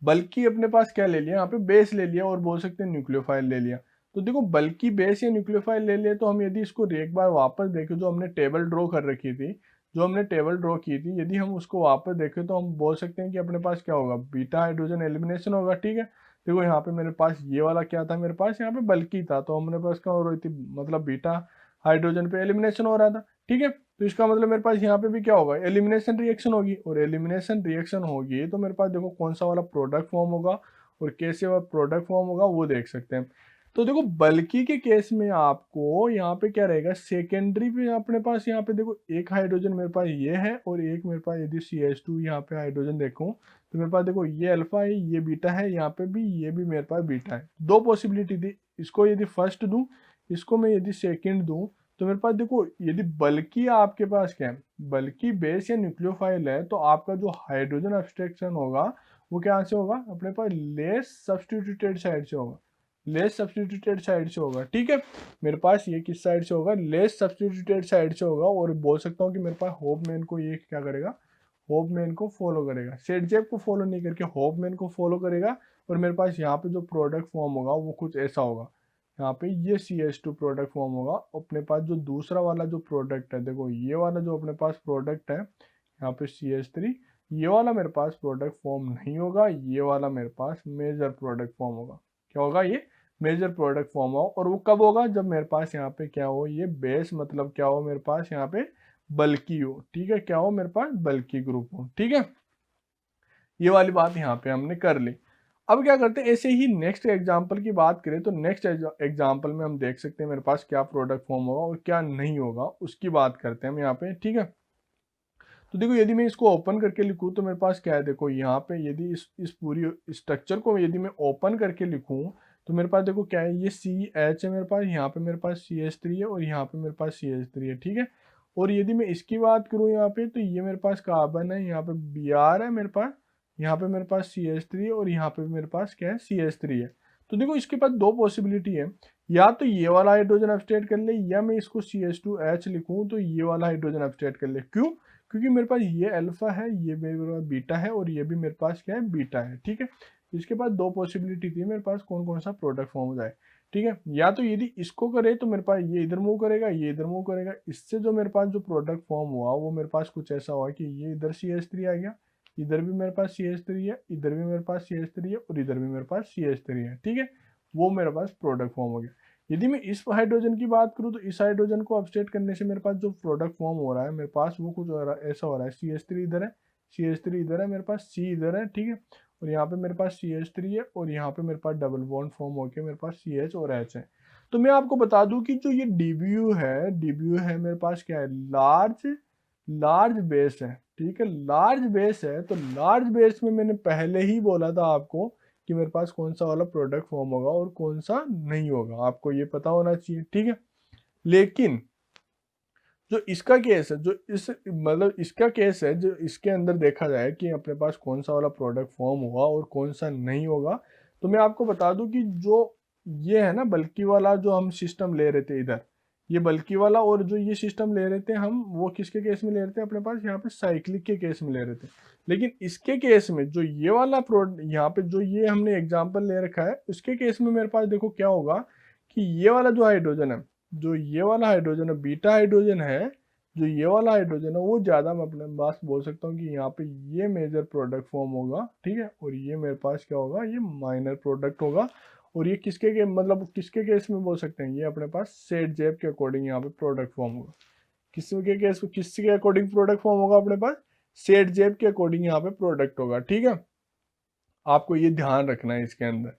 बल्कि अपने पास क्या ले लिया, यहाँ पे बेस ले लिया और बोल सकते हैं न्यूक्लियोफाइल ले लिया। तो देखो बल्कि बेस या न्यूक्लियोफाइल ले लिया, तो हम यदि इसको एक बार वापस देखें, जो हमने टेबल ड्रॉ कर रखी थी, जो हमने टेबल ड्रॉ की थी, यदि हम उसको वापस देखें तो हम बोल सकते हैं कि अपने पास क्या होगा, बीटा हाइड्रोजन एलिमिनेशन होगा। ठीक है, देखो यहाँ पे मेरे पास ये वाला क्या था, मेरे पास यहाँ पे बल्कि था, तो हमने पास क्या हो रही थी, मतलब बीटा हाइड्रोजन पे एलिमिनेशन हो रहा था। ठीक है, तो इसका मतलब मेरे पास यहाँ पे भी क्या होगा, एलिमिनेशन रिएक्शन होगी, और एलिमिनेशन रिएक्शन होगी तो मेरे पास देखो कौन सा वाला प्रोडक्ट फॉर्म होगा और कैसे वाला प्रोडक्ट फॉर्म होगा वो देख सकते हैं। तो देखो बल्कि के केस में आपको यहाँ पे क्या रहेगा, सेकेंडरी पे अपने पास यहाँ पे देखो एक हाइड्रोजन मेरे पास ये है और एक मेरे पास यदि CH2 यहाँ पे हाइड्रोजन देखूं तो मेरे पास देखो ये अल्फा है, ये बीटा है, यहाँ पे भी ये भी मेरे पास बीटा है। दो पॉसिबिलिटी थी, इसको यदि फर्स्ट दूं, इसको मैं यदि सेकेंड दूं, तो मेरे पास देखो यदि बल्कि आपके पास क्या है, बल्कि बेस या न्यूक्लियोफाइल है, तो आपका जो हाइड्रोजन अब्स्ट्रक्शन होगा वो क्या से होगा, अपने पास लेस सब्स्टिट्यूटेड साइड से होगा, लेस सब्स्टिट्यूटेड साइड से होगा। ठीक है, मेरे पास ये किस साइड से होगा, लेस सब्स्टिट्यूटेड साइड से होगा, और बोल सकता हूँ कि मेरे पास होपमैन को ये क्या करेगा, होपमैन को फॉलो करेगा, सेटजेप को फॉलो नहीं करके होपमैन को फॉलो करेगा। और मेरे पास यहाँ पे जो प्रोडक्ट फॉर्म होगा वो कुछ ऐसा होगा, यहाँ पे ये CH2 प्रोडक्ट फॉर्म होगा। अपने पास जो दूसरा वाला जो प्रोडक्ट है, देखो ये वाला जो अपने पास प्रोडक्ट है यहाँ पे CH3, ये वाला मेरे पास प्रोडक्ट फॉर्म नहीं होगा, ये वाला मेरे पास मेजर प्रोडक्ट फॉर्म होगा। क्या होगा, ये मेजर प्रोडक्ट फॉर्म हो, और वो कब होगा, जब मेरे पास यहाँ पे क्या हो, ये बेस मतलब क्या हो, मेरे पास यहाँ पे बल्कि हो। ठीक है, क्या हो, मेरे पास बल्कि ग्रुप हो। ठीक है, ये वाली बात यहाँ पे हमने कर ली। अब क्या करते हैं, ऐसे ही नेक्स्ट एग्जाम्पल की बात करें तो नेक्स्ट एग्जाम्पल में हम देख सकते हैं मेरे पास क्या प्रोडक्ट फॉर्म होगा और क्या नहीं होगा, उसकी बात करते हैं हम यहाँ पे। ठीक है, तो देखो यदि मैं इसको ओपन करके लिखूँ तो मेरे पास क्या है, देखो यहाँ पे यदि इस पूरी स्ट्रक्चर को यदि मैं ओपन करके लिखूँ तो मेरे पास देखो क्या है, ये CH है मेरे पास, यहाँ पे मेरे पास CH3 है और यहाँ पे मेरे पास CH3 है। ठीक है, और यदि मैं इसकी बात करूँ यहाँ पे, तो ये मेरे पास कार्बन है, यहाँ पे Br है मेरे पास, यहाँ पे मेरे पास CH3 है और यहाँ पे मेरे पास क्या है, CH3 है। तो देखो इसके पास दो पॉसिबिलिटी है, या तो ये वाला हाइड्रोजन अपस्टेट कर ले, या मैं इसको CH2H लिखूँ तो ये वाला हाइड्रोजन अपस्टेट कर ले। क्यों, क्योंकि मेरे पास ये अल्फा है, ये मेरे पास बीटा है और ये भी मेरे पास क्या है, बीटा है। ठीक है, इसके पास दो पॉसिबिलिटी थी मेरे पास कौन कौन सा प्रोडक्ट फॉर्म हो जाए। ठीक है, या तो यदि इसको करे तो मेरे पास ये इधर मूव करेगा, ये इधर मूव करेगा, इससे जो मेरे पास जो प्रोडक्ट फॉर्म हुआ वो मेरे पास कुछ ऐसा हुआ कि ये इधर CH3 आ गया, इधर भी मेरे पास CH3 है, इधर भी मेरे पास CH3 है और इधर भी मेरे पास CH3 है। ठीक है, वो मेरे पास प्रोडक्ट फॉर्म हो गया। यदि मैं इस हाइड्रोजन की बात करूं तो इस हाइड्रोजन को अपस्टेट करने से मेरे पास जो प्रोडक्ट फॉर्म हो रहा है मेरे पास वो कुछ ऐसा हो रहा है, CH3 इधर है, CH3 इधर है, मेरे पास C इधर है। ठीक है, और यहाँ पे मेरे पास CH3 है और यहाँ पे मेरे पास डबल बॉन्ड फॉर्म होके मेरे पास CH और H है। तो मैं आपको बता दूं कि जो ये DBU है मेरे पास क्या है, लार्ज बेस है। ठीक है, लार्ज बेस है, तो लार्ज बेस में मैंने पहले ही बोला था आपको कि मेरे पास कौन सा वाला प्रोडक्ट फॉर्म होगा और कौन सा नहीं होगा, आपको ये पता होना चाहिए। ठीक है, लेकिन जो इसका केस है, जो इस मतलब इसका केस है, जो इसके अंदर देखा जाए कि अपने पास कौन सा वाला प्रोडक्ट फॉर्म होगा और कौन सा नहीं होगा, तो मैं आपको बता दूं कि जो ये है ना बल्कि वाला जो हम सिस्टम ले रहे थे इधर, ये बल्कि वाला और जो ये सिस्टम ले रहे थे हम, वो किसके केस में ले रहे थे, अपने पास यहाँ पे साइक्लिक के केस में ले रहे थे। लेकिन इसके केस में जो ये वाला यहाँ पे जो ये हमने एग्जाम्पल ले रखा है, उसके केस में मेरे पास देखो क्या होगा कि ये वाला जो हाइड्रोजन है, जो ये वाला हाइड्रोजन है बीटा हाइड्रोजन है, जो ये वाला हाइड्रोजन है वो ज़्यादा, मैं अपने पास बोल सकता हूँ कि यहाँ पे ये मेजर प्रोडक्ट फॉर्म होगा, ठीक है, और ये मेरे पास क्या होगा, ये माइनर प्रोडक्ट होगा। और ये किसके के मतलब किसके केस में बोल सकते हैं, ये अपने पास सेट जेब के अकॉर्डिंग यहाँ पे प्रोडक्ट फॉर्म होगा। किसके केस किसके अकॉर्डिंग प्रोडक्ट फॉर्म होगा अपने पास, सेट जेब के अकॉर्डिंग यहाँ पे प्रोडक्ट होगा, ठीक है। आपको ये ध्यान रखना है इसके अंदर।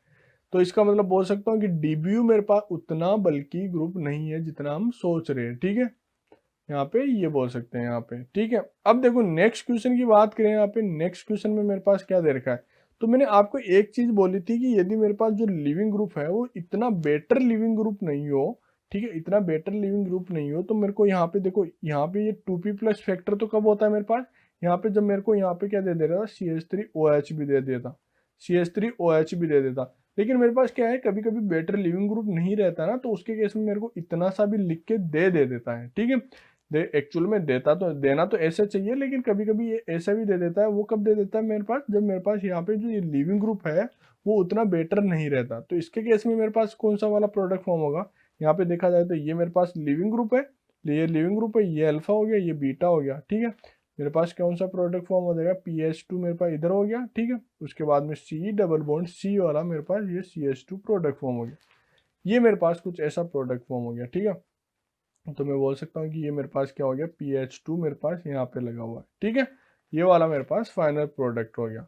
तो इसका मतलब बोल सकता हूँ कि डीबीयू मेरे पास उतना बल्कि ग्रुप नहीं है जितना हम सोच रहे हैं, ठीक है। यहाँ पे ये बोल सकते हैं यहाँ पे, ठीक है। अब देखो नेक्स्ट क्वेश्चन की बात करें, यहाँ पे नेक्स्ट क्वेश्चन में मेरे पास क्या दे रखा है। तो मैंने आपको एक चीज बोली थी कि यदि मेरे पास जो लिविंग ग्रुप है वो इतना बेटर लिविंग ग्रुप नहीं हो, ठीक है, इतना बेटर लिविंग ग्रुप नहीं हो, तो मेरे को यहाँ पे देखो, यहाँ पे ये 2p प्लस फैक्टर तो कब होता है मेरे पास, यहाँ पे जब मेरे को यहाँ पे क्या दे दे रहा था, CH3OH भी दे देता, CH3OH भी दे देता। लेकिन मेरे पास क्या है, कभी कभी बेटर लिविंग ग्रुप नहीं रहता ना, तो उसके केस में मेरे को इतना सा भी लिख के दे देता है, ठीक है। एक्चुअल में देता तो देना तो ऐसे चाहिए, लेकिन कभी कभी ये ऐसा भी दे देता है। वो कब दे देता है मेरे पास, जब मेरे पास यहाँ पे जो ये लिविंग ग्रुप है वो उतना बेटर नहीं रहता। तो इसके केस में मेरे पास कौन सा वाला प्रोडक्ट फॉर्म होगा, यहाँ पे देखा जाए तो ये मेरे पास लिविंग ग्रुप है, ये लिविंग ग्रुप है, ये अल्फा हो गया, ये बीटा हो गया, ठीक है। मेरे पास कौन सा प्रोडक्ट फॉर्म हो जाएगा, PH2 मेरे पास इधर हो गया, ठीक है। उसके बाद में C डबल बॉन्ड C वाला मेरे पास ये CH2 प्रोडक्ट फॉर्म हो गया। ये मेरे पास कुछ ऐसा प्रोडक्ट फॉर्म हो गया, ठीक है। तो मैं बोल सकता हूँ कि ये मेरे पास क्या हो गया, PH2 मेरे पास यहाँ पे लगा हुआ है, ठीक है। ये वाला मेरे पास फाइनल प्रोडक्ट हो गया।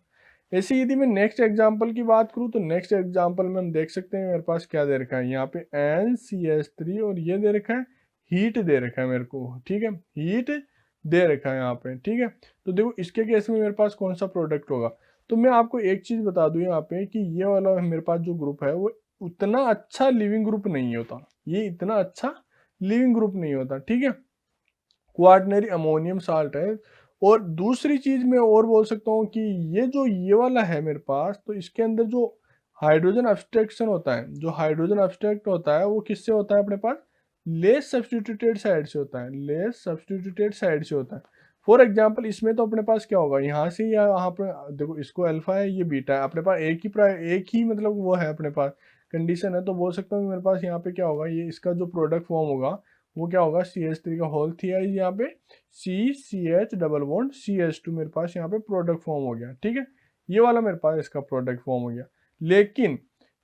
ऐसे यदि मैं नेक्स्ट एग्जांपल की बात करूँ, तो नेक्स्ट एग्जांपल में हम देख सकते हैं मेरे पास क्या दे रखा है, यहाँ पे NCH3 और ये दे रखा है, हीट दे रखा है मेरे को, ठीक है, हीट दे रखा है यहाँ पे, ठीक है। तो देखो इसके केस में मेरे पास कौन सा प्रोडक्ट होगा। तो मैं आपको एक चीज बता दूं यहाँ पे कि ये वाला मेरे पास जो ग्रुप है वो उतना अच्छा लिविंग ग्रुप नहीं होता, ये इतना अच्छा लिविंग ग्रुप नहीं होता, ठीक है। क्वार्टनरी अमोनियम साल्ट है। और दूसरी चीज मैं और बोल सकता हूँ कि ये वाला है मेरे पास, तो इसके अंदर जो हाइड्रोजन अब्स्ट्रक्शन होता है, जो हाइड्रोजन अब्स्ट्रक्ट होता है वो किससे होता है अपने पास, लेस सब्स्टिट्यूटेड साइड से होता है, लेस सब्स्टिट्यूटेड साइड से होता है। फॉर एग्जाम्पल इसमें तो अपने पास क्या होगा, यहाँ से या यहाँ पर देखो, इसको अल्फा है, ये बीटा है, अपने पास एक ही मतलब वो है अपने पास कंडीशन है। तो बोल सकता हूँ मेरे पास यहाँ पे क्या होगा, ये इसका जो प्रोडक्ट फॉर्म होगा वो क्या होगा, CH3 का होल थियाइज, यहाँ पे CH डबल बॉन्ड CH2 मेरे पास यहाँ पे प्रोडक्ट फॉर्म हो गया, ठीक है। ये वाला मेरे पास इसका प्रोडक्ट फॉर्म हो गया।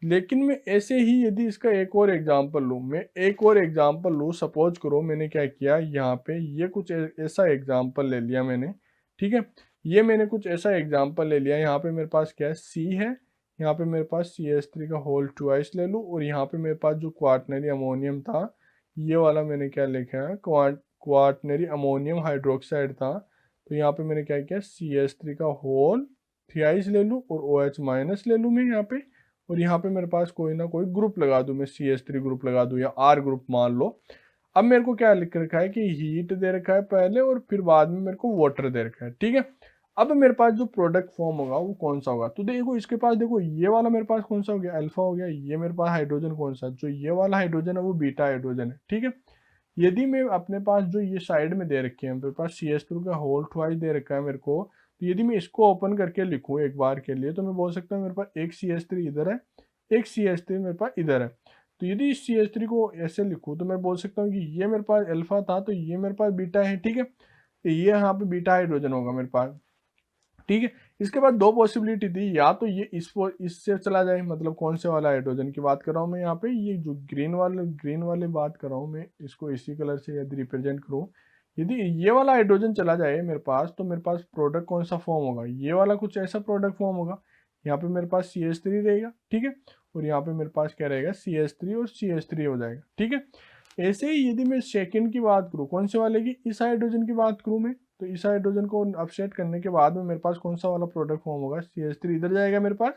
लेकिन मैं ऐसे ही यदि इसका एक और एग्जांपल लूँ, मैं एक और एग्जांपल लूँ, सपोज करो मैंने क्या किया, यहाँ पे ये कुछ ऐसा एग्जांपल ले लिया मैंने, ठीक है। ये मैंने कुछ ऐसा एग्जांपल ले लिया, यहाँ पे मेरे पास क्या है, C है, यहाँ पे मेरे पास CH3 का होल ट्वाइस ले लूँ, और यहाँ पे मेरे पास जो क्वार्टनरी अमोनियम था, ये वाला मैंने क्या लिखा है, क्वार्टनरी अमोनियम हाइड्रोक्साइड था। तो यहाँ पे मैंने क्या किया, CH3 का होल थ्राइस ले लूँ और OH माइनस ले लूँ मैं यहाँ पे, और यहाँ पे मेरे पास कोई ना कोई ग्रुप लगा दूँ, मैं CH3 ग्रुप लगा दूँ या R ग्रुप मान लो। अब मेरे को क्या लिख रखा है कि हीट दे रखा है पहले, और फिर बाद में मेरे को वाटर दे रखा है, ठीक है। अब मेरे पास जो प्रोडक्ट फॉर्म होगा वो कौन सा होगा, तो देखो इसके पास देखो, ये वाला मेरे पास कौन सा हो गया, अल्फा हो गया। ये मेरे पास हाइड्रोजन कौन सा, जो ये वाला हाइड्रोजन है वो बीटा हाइड्रोजन है, ठीक है। यदि मैं अपने पास जो ये साइड में दे रखे हैं, मेरे पास CH2 का होल ट्वाइस दे रखा है मेरे को, तो यदि मैं इसको ओपन करके लिखूं एक बार के लिए, तो मैं बोल सकता हूँ मेरे पास एक CH3 इधर है, एक CH3 मेरे पास इधर है। तो यदि इस CH3 को ऐसे लिखूं तो मैं बोल सकता हूँ कि ये मेरे पास अल्फा था, तो ये मेरे पास बीटा है, ठीक है। तो ये यहाँ पे बीटा हाइड्रोजन होगा मेरे पास, ठीक है। इसके बाद दो पॉसिबिलिटी थी, या तो ये इससे चला जाए, मतलब कौन से वाला हाइड्रोजन की बात कर रहा हूँ मैं यहाँ पे, ये जो ग्रीन वाले बात कर रहा हूँ मैं, इसको इसी कलर से यदि रिप्रेजेंट करूँ, यदि ये वाला हाइड्रोजन चला जाए मेरे पास, तो मेरे पास प्रोडक्ट कौन सा फॉर्म होगा, ये वाला कुछ ऐसा प्रोडक्ट फॉर्म होगा। यहाँ पे मेरे पास CH3 रहेगा, ठीक है, और यहाँ पे मेरे पास क्या रहेगा, CH3 और CH3 हो जाएगा, ठीक है। ऐसे ही यदि मैं सेकंड की बात करूँ, कौन से वाले की, इस हाइड्रोजन की बात करूँ मैं, तो इस हाइड्रोजन को अपसेट करने के बाद में मेरे पास कौन सा वाला प्रोडक्ट फॉर्म होगा, CH3 इधर जाएगा मेरे पास,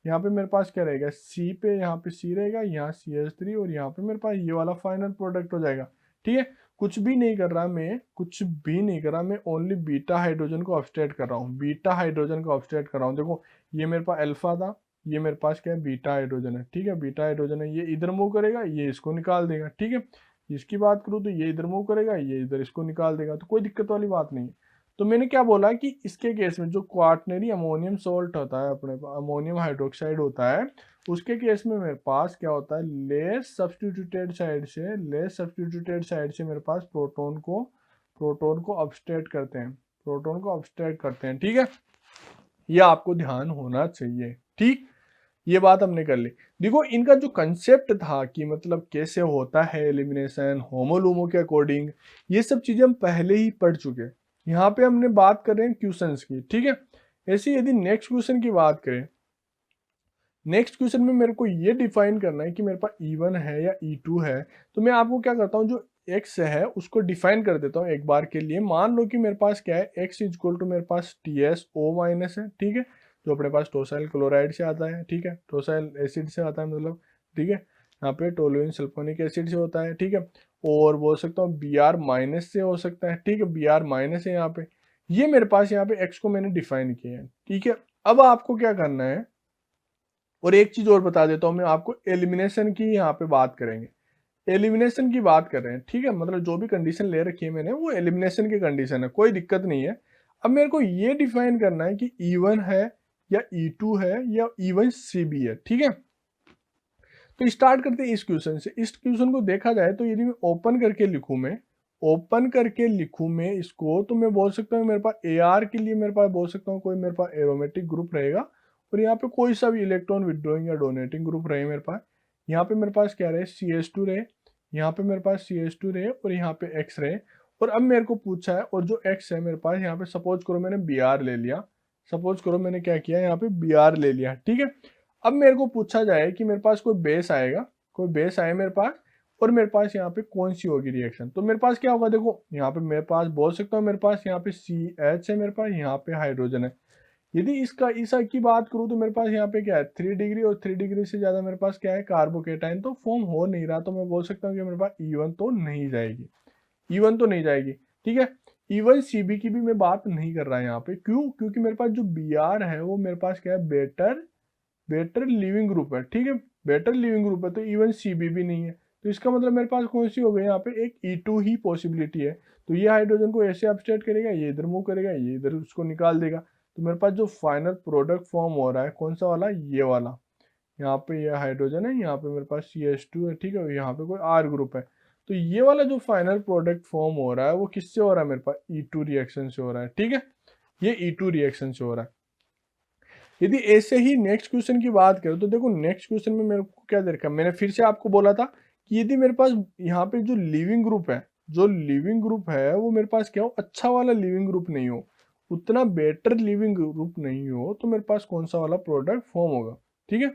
यहाँ पे मेरे पास क्या रहेगा, C पे, यहाँ पे C रहेगा, यहाँ CH3, और यहाँ पे मेरे पास ये वाला फाइनल प्रोडक्ट हो जाएगा, ठीक है। कुछ भी नहीं कर रहा मैं, कुछ भी नहीं कर रहा मैं, ओनली बीटा हाइड्रोजन को अपस्टेट कर रहा हूँ, बीटा हाइड्रोजन को अपस्टेट कर रहा हूँ। देखो ये मेरे पास अल्फा था, ये मेरे पास क्या है, बीटा हाइड्रोजन है, ठीक है, बीटा हाइड्रोजन है, ये इधर मूव करेगा, ये इसको निकाल देगा, ठीक है। इसकी बात करूँ तो ये इधर मूव करेगा, ये इधर इसको निकाल देगा, तो कोई दिक्कत वाली बात नहीं है। तो मैंने क्या बोला कि इसके केस में जो क्वार्टनरी अमोनियम सॉल्ट होता है, अपने अमोनियम हाइड्रोक्साइड होता है, उसके केस में मेरे पास क्या होता है, लेस सब्स्टिट्यूटेड साइड से मेरे पास प्रोटॉन को अब्स्ट्रैक्ट करते हैं, प्रोटॉन को अब्स्ट्रैक्ट करते हैं, ठीक है। ये आपको ध्यान होना चाहिए, ठीक। ये बात हमने कर ली। देखो इनका जो कंसेप्ट था कि मतलब कैसे होता है एलिमिनेशन होमो-लूमो के अकॉर्डिंग, ये सब चीजें हम पहले ही पढ़ चुके हैं। यहाँ पे हमने बात कर रहे हैं क्वेश्चंस की, ठीक है। ऐसे यदि नेक्स्ट क्वेश्चन की बात करें, नेक्स्ट क्वेश्चन में मेरे को ये डिफाइन करना है कि मेरे पास E1 है या E2 है। तो मैं आपको क्या करता हूँ, जो x है उसको डिफाइन कर देता हूँ एक बार के लिए। मान लो कि मेरे पास क्या है, x इक्वल टू मेरे पास TsO माइनस है, ठीक है, जो अपने पास टोसाइल क्लोराइड से आता है, ठीक है, टोसाइल एसिड से आता है मतलब, ठीक है। यहाँ पे टोलुइन सल्फोनिक एसिड से होता है, ठीक है। और बोल सकता हूँ Br माइनस से हो सकता है, ठीक है, Br माइनस है यहाँ पे। ये मेरे पास यहाँ पे x को मैंने डिफाइन किया है, ठीक है। अब आपको क्या करना है, और एक चीज और बता देता हूं मैं आपको, एलिमिनेशन की यहाँ पे बात करेंगे, एलिमिनेशन की बात कर रहे हैं, ठीक है। मतलब जो भी कंडीशन ले रखी है मैंने वो एलिमिनेशन की कंडीशन है, कोई दिक्कत नहीं है। अब मेरे को ये डिफाइन करना है कि E1 है या E2 है या E1 CB है, ठीक है। तो स्टार्ट करते हैं इस क्वेश्चन से। इस क्वेश्चन को देखा जाए तो यदि मैं ओपन करके लिखूं, मैं ओपन करके लिखूं मैं इसको, तो मैं बोल सकता हूँ मेरे पास AR के लिए मेरे पास बोल सकता हूँ कोई मेरे पास एरोमेटिक ग्रुप रहेगा, और यहाँ पे कोई सा भी इलेक्ट्रॉन विड्रॉइंग या डोनेटिंग ग्रुप रहे मेरे पास। यहाँ पे मेरे पास क्या रहे, CH2 रहे, यहाँ पे मेरे पास CH2 रहे, और यहाँ पे X रहे। और अब मेरे को पूछा है, और जो X है मेरे पास यहाँ पे, सपोज करो मैंने Br ले लिया, सपोज करो मैंने क्या किया, यहाँ पे Br ले लिया, ठीक है। अब मेरे को पूछा जाए कि मेरे पास कोई बेस आएगा, कोई बेस आए मेरे पास, और मेरे पास यहाँ पे कौन सी होगी रिएक्शन, तो मेरे पास क्या होगा, देखो यहाँ पे मेरे पास बोल सकता हूँ, मेरे पास यहाँ पे CH है, मेरे पास यहाँ पे हाइड्रोजन है। यदि इसका ईसा की बात करूँ तो मेरे पास यहाँ पे क्या है, 3 डिग्री, और 3 डिग्री से ज्यादा मेरे पास क्या है, कार्बोकेटाइन तो फॉर्म हो नहीं रहा। तो मैं बोल सकता हूँ कि मेरे पास E1 तो नहीं जाएगी, E1 तो नहीं जाएगी, ठीक है। E1 CB की भी मैं बात नहीं कर रहा यहाँ पे, क्यों, क्योंकि मेरे पास जो Br है वो मेरे पास क्या है, बेटर लिविंग ग्रुप है, ठीक है, बेटर लिविंग ग्रुप है, तो इवन CB भी नहीं है। तो इसका मतलब मेरे पास कौन सी हो गई, यहाँ पे एक E2 ही पॉसिबिलिटी है। तो ये हाइड्रोजन को ऐसे अपस्टेट करेगा, ये इधर मूव करेगा, ये इधर उसको निकाल देगा। तो मेरे पास जो फाइनल प्रोडक्ट फॉर्म हो रहा है कौन सा वाला, ये वाला। यहाँ पे ये हाइड्रोजन है, यहाँ पे मेरे पास CH2 है, ठीक है, यहाँ पे कोई R ग्रुप है। तो ये वाला जो फाइनल प्रोडक्ट फॉर्म हो रहा है वो किससे हो रहा है, मेरे पास E2 रिएक्शन से हो रहा है, ठीक है, ये E2 रिएक्शन से हो रहा है। यदि ऐसे ही नेक्स्ट क्वेश्चन की बात करें तो देखो नेक्स्ट क्वेश्चन में मेरे को क्या दे रखा है, मैंने फिर से आपको बोला था कि यदि मेरे पास यहाँ पे जो लिविंग ग्रुप है, जो लिविंग ग्रुप है वो मेरे पास क्या हो, अच्छा वाला लिविंग ग्रुप नहीं हो, उतना बेटर लिविंग ग्रुप नहीं हो, तो मेरे पास कौन सा वाला प्रोडक्ट फॉर्म होगा, ठीक है।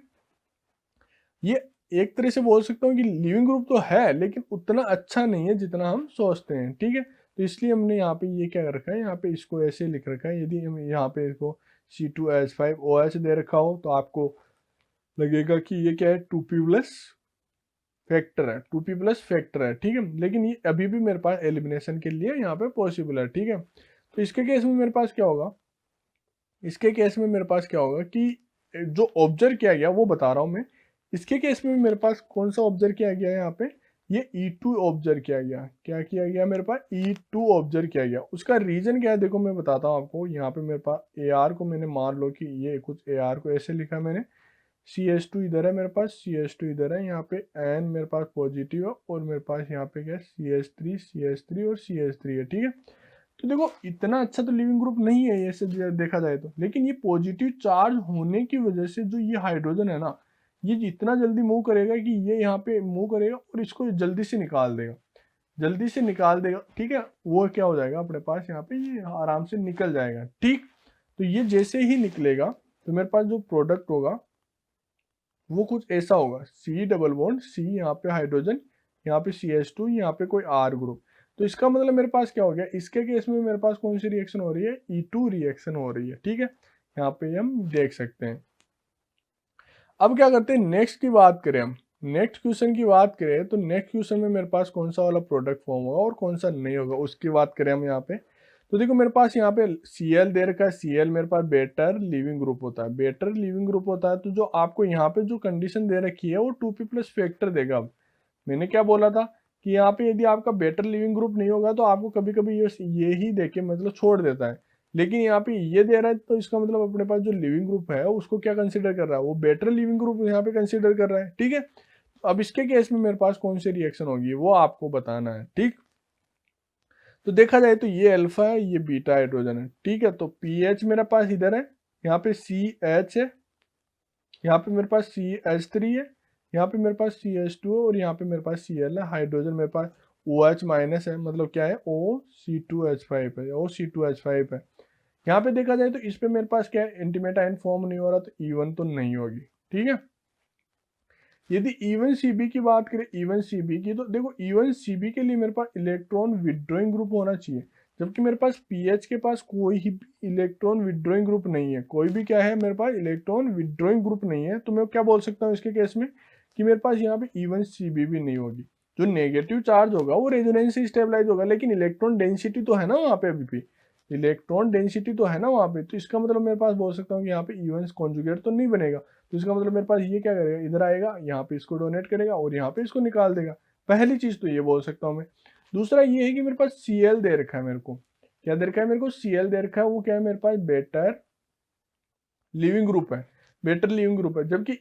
ये एक तरह से बोल सकता हूँ कि लिविंग ग्रुप तो है लेकिन उतना अच्छा नहीं है जितना हम सोचते हैं, ठीक है। तो इसलिए हमने यहाँ पे ये क्या कर रखा है, यहाँ पे इसको ऐसे लिख रखा है। यदि हम यहाँ पे इसको C2H5OH दे रखा हो तो आपको लगेगा कि ये क्या है, 2p प्लस फैक्टर है, 2p प्लस फैक्टर है, ठीक है। लेकिन ये अभी भी मेरे पास एलिमिनेशन के लिए यहाँ पे पॉसिबल है, ठीक है। तो इसके केस में मेरे पास क्या होगा, इसके केस में मेरे पास क्या होगा कि जो ऑब्जर्व किया गया वो बता रहा हूँ मैं। इसके केस में मेरे पास कौन सा ऑब्जर्व किया गया है, यहाँ पे ये E2 ऑब्जर्व किया गया। क्या किया गया, मेरे पास E2 ऑब्जर्व किया गया। उसका रीजन क्या है, देखो मैं बताता हूँ आपको। यहाँ पे मेरे पास AR को मैंने मान लो कि ये कुछ AR को ऐसे लिखा मैंने, CH2 इधर है मेरे पास, CH2 इधर है, यहाँ पे N मेरे पास पॉजिटिव है, और मेरे पास यहाँ पे क्या है, CH3 और CH3 है, ठीक है। तो देखो इतना अच्छा तो लिविंग ग्रुप नहीं है ये से देखा जाए तो, लेकिन ये पॉजिटिव चार्ज होने की वजह से जो ये हाइड्रोजन है ना, ये जितना जल्दी मूव करेगा कि ये यहाँ पे मूव करेगा और इसको जल्दी से निकाल देगा, जल्दी से निकाल देगा, ठीक है। वो क्या हो जाएगा अपने पास यहाँ पे, ये आराम से निकल जाएगा, ठीक। तो ये जैसे ही निकलेगा तो मेरे पास जो प्रोडक्ट होगा वो कुछ ऐसा होगा, C डबल बॉन्ड C, यहाँ पे हाइड्रोजन, यहाँ पे CH2, यहाँ पे कोई R ग्रुप। तो इसका मतलब मेरे पास क्या हो गया, इसके केस में मेरे पास कौन सी रिएक्शन हो रही है, E2 रिएक्शन हो रही है, ठीक है। यहाँ पे हम देख सकते हैं। अब क्या करते हैं, नेक्स्ट की बात करें हम, नेक्स्ट क्वेश्चन की बात करें तो नेक्स्ट क्वेश्चन में मेरे पास कौन सा वाला प्रोडक्ट फॉर्म होगा और कौन सा नहीं होगा उसकी बात करें हम यहाँ पे। तो देखो मेरे पास यहाँ पे Cl दे रखा है, Cl मेरे पास बेटर लिविंग ग्रुप होता है, बेटर लिविंग ग्रुप होता है। तो जो आपको यहाँ पे जो कंडीशन दे रखी है वो 2p प्लस फैक्टर देगा। अब मैंने क्या बोला था कि यहाँ पे यदि आपका बेटर लिविंग ग्रुप नहीं होगा तो आपको कभी कभी ये ही देके मतलब छोड़ देता है, लेकिन यहाँ पे ये दे रहा है तो इसका मतलब अपने पास जो लिविंग ग्रुप है उसको क्या कंसिडर कर रहा है, वो बेटर लिविंग ग्रुप यहाँ पे कंसिडर कर रहा है, ठीक है। अब इसके केस में मेरे पास कौन सी रिएक्शन होगी वो आपको बताना है, ठीक। तो देखा जाए तो ये अल्फा है, ये बीटा हाइड्रोजन है, ठीक है। तो पीएच मेरे पास इधर है, यहाँ पे सी एच है, यहाँ पे मेरे पास सी एच थ्री है, यहाँ पे मेरे पास सी एच टू है, और यहाँ पे मेरे पास सी एल है। हाइड्रोजन मेरे पास ओ एच माइनस है, मतलब क्या है, ओ सी टू एच फाइव है, ओ सी टू एच फाइव है। यहाँ पे देखा जाए तो इस पे मेरे पास क्या है, इंटीमेट आयन फॉर्म नहीं हो रहा, तो E1 तो नहीं होगी, ठीक है। यदि E1 CB की बात करें, E1 CB की, तो देखो E1 CB के लिए मेरे पास इलेक्ट्रॉन विड्रॉइंग ग्रुप होना चाहिए, जबकि मेरे पास पीएच के पास कोई ही इलेक्ट्रॉन विड्रॉइंग ग्रुप नहीं है, कोई भी क्या है मेरे पास इलेक्ट्रॉन विड्रॉइंग ग्रुप नहीं है। तो मैं क्या बोल सकता हूँ इसके केस में कि मेरे पास यहाँ पे E1 CB भी नहीं होगी। जो नेगेटिव चार्ज होगा वो रेजोनेंस से स्टेबलाइज होगा, लेकिन इलेक्ट्रॉन डेंसिटी तो है ना वहाँ पे, अभी भी इलेक्ट्रॉन डेंसिटी तो है ना वहाँ पे। तो इसका मतलब मेरे पास बोल सकता हूँ कि यहाँ पे E1 कॉन्जुगेट तो नहीं बनेगा। तो इसका मतलब मेरे पास ये क्या करेगा, इधर आएगा, यहाँ पे इसको डोनेट करेगा और यहाँ पे इसको निकाल देगा। पहली चीज तो ये बोल सकता हूँ मैं। दूसरा ये है कि मेरे पास Cl दे रखा है, मेरे को क्या दे रखा है, मेरे को Cl दे रखा है, वो क्या है मेरे पास बेटर लिविंग ग्रुप है, बेटर लिविंग ग्रुप है। जबकि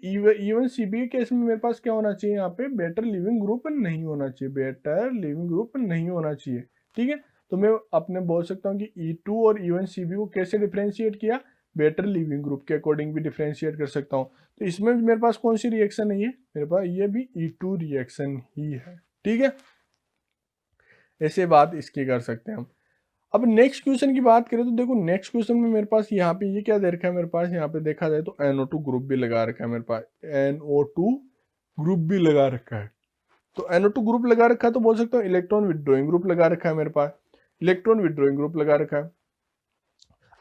इवन सीबी के केस में मेरे पास क्या होना चाहिए, यहाँ पे बेटर लिविंग ग्रुप नहीं होना चाहिए, बेटर लिविंग ग्रुप नहीं होना चाहिए, ठीक है। तो मैं अपने बोल सकता हूँ कि E2 और इवन सीबी को कैसे डिफ्रेंशिएट किया, बेटर लिविंग ग्रुप के अकॉर्डिंग भी डिफ्रेंशिएट कर सकता हूँ। तो इसमें भी मेरे पास कौन सी रिएक्शन नहीं है, मेरे पास ये भी E2 रिएक्शन ही है, ठीक है। ऐसे बात इसकी कर सकते हैं हम। अब नेक्स्ट क्वेश्चन की बात करें तो देखो नेक्स्ट क्वेश्चन में मेरे पास यहाँ पे ये क्या दे रखा है, मेरे पास यहाँ पे देखा जाए तो NO2 ग्रुप भी लगा रखा है, मेरे पास NO2 ग्रुप भी लगा रखा है। तो NO2 ग्रुप लगा रखा है तो बोल सकता हूँ इलेक्ट्रॉन विड्रॉइंग ग्रुप लगा रखा है, मेरे पास इलेक्ट्रॉन विड्रॉइंग ग्रुप लगा रखा है।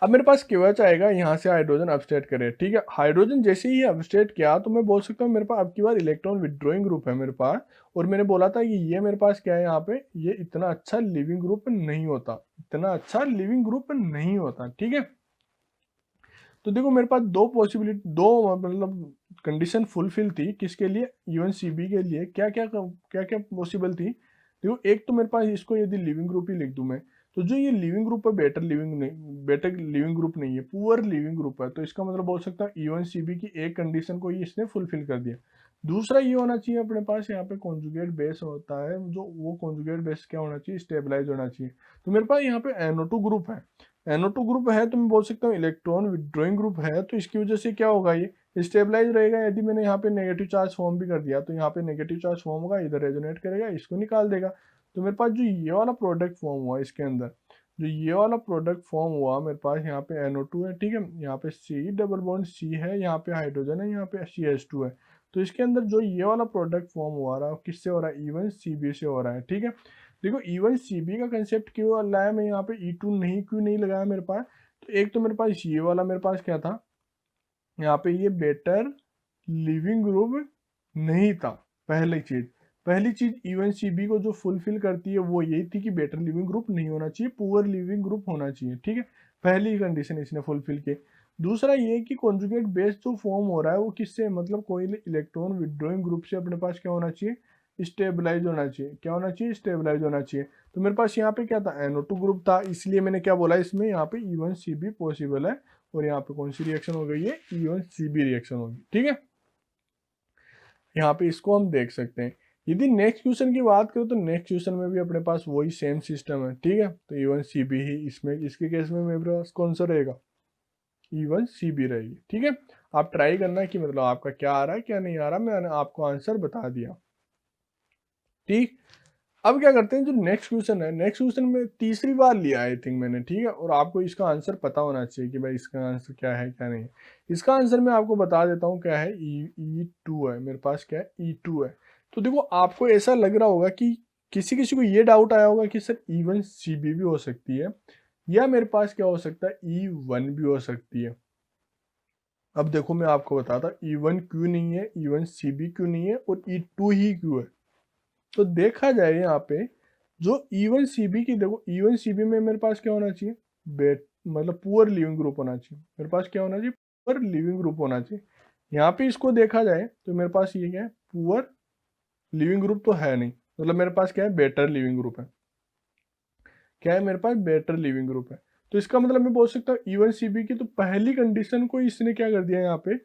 अब मेरे पास KOH आएगा, यहाँ से हाइड्रोजन अपस्टेट करे, ठीक है। हाइड्रोजन जैसे ही अपस्टेट किया तो मैं बोल सकता हूँ मेरे पास अब की बार इलेक्ट्रॉन विड्रॉइंग ग्रुप है मेरे पास। और मैंने बोला था कि ये मेरे पास क्या है, यहाँ पे ये इतना अच्छा लिविंग ग्रुप नहीं होता, इतना अच्छा लिविंग ग्रुप नहीं होता, ठीक है। तो देखो मेरे पास दो पॉसिबिलिटी, दो मतलब कंडीशन फुलफिल थी, किसके लिए, इवन सीबी के लिए। क्या क्या क्या क्या पॉसिबल थी, देखो एक तो मेरे पास इसको यदि लिविंग ग्रुप ही लिख दूं मैं, तो जो ये लिविंग ग्रुप है बेटर लिविंग नहीं, बेटर लिविंग ग्रुप नहीं है, पुअर लिविंग ग्रुप है। तो इसका मतलब बोल सकता हूँ इवन सीबी की एक कंडीशन को ही इसने फुलफिल कर दिया। दूसरा ये होना चाहिए अपने पास यहाँ पे कॉन्जुगेट बेस होता है, जो वो कॉन्जुगेट बेस क्या होना चाहिए, स्टेबलाइज होना चाहिए। तो मेरे पास यहाँ पे NO2 ग्रुप है, NO2 ग्रुप है तो मैं बोल सकता हूँ इलेक्ट्रॉन विड्रॉइंग ग्रुप है, तो इसकी वजह से क्या होगा, ये स्टेबलाइज रहेगा। यदि मैंने यहाँ पे नेगेटिव चार्ज फॉर्म भी कर दिया तो यहाँ पे नेगेटिव चार्ज फॉर्म होगा, इधर रेजोनेट करेगा, इसको निकाल देगा। तो मेरे पास जो ये वाला प्रोडक्ट फॉर्म हुआ इसके अंदर, जो ये वाला प्रोडक्ट फॉर्म हुआ मेरे पास, यहाँ पे NO2 है, ठीक है, यहाँ पे C डबल बॉन्ड C है, यहाँ पे हाइड्रोजन है, यहाँ पे CH2 है। तो इसके अंदर जो ये वाला प्रोडक्ट फॉर्म हुआ रहा किससे हो रहा है, इवन CB से हो रहा है, ठीक है। देखो इवन सीबी का कंसेप्ट क्यों लाया मैं यहाँ पे, E2 नहीं क्यों नहीं लगाया मेरे पास, तो एक तो मेरे पास ये वाला मेरे पास क्या था, यहाँ पे ये बेटर लिविंग ग्रुप नहीं था। पहली चीज इवन सीबी को जो फुलफिल करती है वो यही थी कि बेटर लिविंग ग्रुप नहीं होना चाहिए, पुअर लिविंग ग्रुप होना चाहिए, ठीक है। पहली कंडीशन इसने फुलफिल की। दूसरा ये कि कॉन्जुगेट बेस जो फॉर्म हो रहा है वो किससे, मतलब कोई इलेक्ट्रॉन विड्रॉइंग ग्रुप से अपने पास क्या होना चाहिए, स्टेबलाइज होना चाहिए। क्या होना चाहिए, स्टेबलाइज होना चाहिए। तो मेरे पास यहाँ पे क्या था, NO2 ग्रुप था, इसलिए मैंने क्या बोला इसमें यहाँ पे इवन सीबी पॉसिबल है। और यहाँ पे कौन सी रिएक्शन हो गई है, इवन सीबी रिएक्शन होगी, ठीक है। यहाँ पे इसको हम देख सकते हैं। यदि नेक्स्ट क्वेश्चन की बात करें तो नेक्स्ट क्वेश्चन में भी अपने पास वही सेम सिस्टम है, ठीक है। तो इवन सीबी ही इसमें, इसके केस में मेरे पास कौन सा रहेगा, इवन सीबी रहेगी, ठीक है। आप ट्राई करना कि मतलब आपका क्या आ रहा है क्या नहीं आ रहा, मैंने आपको आंसर बता दिया, ठीक। अब क्या करते हैं, जो नेक्स्ट क्वेश्चन है, नेक्स्ट क्वेश्चन में तीसरी बार लिया आई थिंक मैंने, ठीक है। और आपको इसका आंसर पता होना चाहिए कि भाई इसका आंसर क्या है क्या नहीं है। इसका आंसर मैं आपको बता देता हूँ क्या है, E2 है मेरे पास, क्या है E2 है। तो देखो आपको ऐसा लग रहा होगा कि किसी किसी को ये डाउट आया होगा कि सर इवन सीबी भी हो सकती है, या मेरे पास क्या हो सकता है, E1 भी हो सकती है। अब देखो मैं आपको बताता E1 क्यों नहीं है, इवन सीबी क्यों नहीं है, और E2 ही क्यों है। तो देखा जाए यहाँ पे जो इवन सीबी की, देखो इवन सीबी में मेरे पास क्या होना चाहिए, बेट मतलब पुअर लिविंग ग्रुप होना चाहिए, मेरे पास क्या होना चाहिए, पुअर लिविंग ग्रुप होना चाहिए। यहाँ पे इसको देखा जाए तो मेरे पास ये क्या है, पुअर लिविंग ग्रुप तो है नहीं, मतलब मेरे पास क्या है, बेटर लिविंग ग्रुप है। क्या है मेरे पास, बेटर लिविंग ग्रुप है। तो इसका मतलब मैं बोल सकता हूँ इवन सीबी की तो पहली कंडीशन को इसने क्या कर दिया यहाँ पे,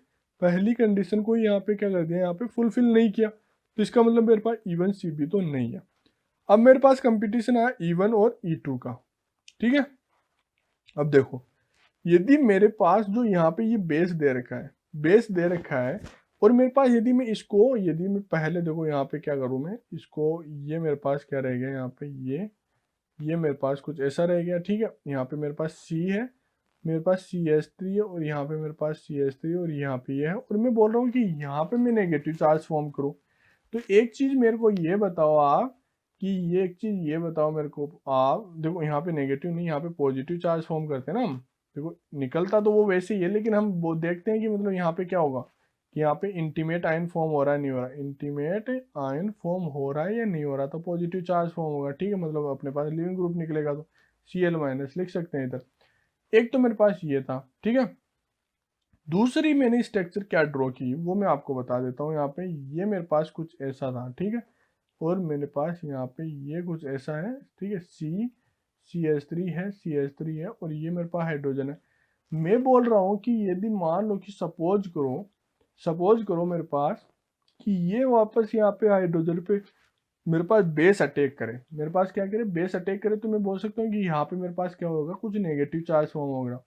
पहली कंडीशन को यहाँ पे क्या कर दिया, यहाँ पे फुलफिल नहीं किया। तो इसका मतलब मेरे पास इवन सीबी तो नहीं है। अब मेरे पास कंपटीशन आया E1 और E2 का, ठीक है। अब देखो, यदि मेरे पास जो यहाँ पे ये बेस दे रखा है, बेस दे रखा है, और मेरे पास यदि मैं इसको, यदि मैं पहले देखो यहाँ पे क्या करूँ मैं इसको, ये मेरे पास क्या रह गया यहाँ पे, ये मेरे पास कुछ ऐसा रह गया, ठीक है। यहाँ पे मेरे पास C है, मेरे पास CH3 है, और यहाँ पे मेरे पास CH3 और यहाँ पे ये है, और मैं बोल रहा हूँ कि यहाँ पे मैं नेगेटिव चार्ज फॉर्म करूँ। तो एक चीज मेरे को ये बताओ आप, कि ये एक चीज ये बताओ मेरे को आप, देखो यहाँ पे नेगेटिव नहीं, यहाँ पे पॉजिटिव चार्ज फॉर्म करते हैं ना हम। देखो निकलता तो वो वैसे ही है, लेकिन हम वो देखते हैं कि मतलब यहाँ पे क्या होगा, कि यहाँ पे इंटीमेट आयन फॉर्म हो रहा है नहीं हो रहा, इंटीमेट आयन फॉर्म हो रहा है या नहीं हो रहा, तो पॉजिटिव चार्ज फॉर्म होगा, ठीक है। मतलब अपने पास लिविंग ग्रुप निकलेगा तो Cl- लिख सकते हैं इधर। एक तो मेरे पास ये था, ठीक है। दूसरी मैंने स्ट्रक्चर क्या ड्रॉ की वो मैं आपको बता देता हूँ। यहाँ पे ये मेरे पास कुछ ऐसा था, ठीक है, और मेरे पास यहाँ पे ये कुछ ऐसा है, ठीक है। CH3 है, CH3 है, और ये मेरे पास हाइड्रोजन है। मैं बोल रहा हूँ कि यदि मान लो कि सपोज करो मेरे पास कि ये वापस यहाँ पे हाइड्रोजन पे मेरे पास बेस अटैक करे, मेरे पास क्या करे, बेस अटैक करे, तो मैं बोल सकता हूँ कि यहाँ पे मेरे पास क्या होगा, कुछ नेगेटिव चार्ज फॉर्म होगा।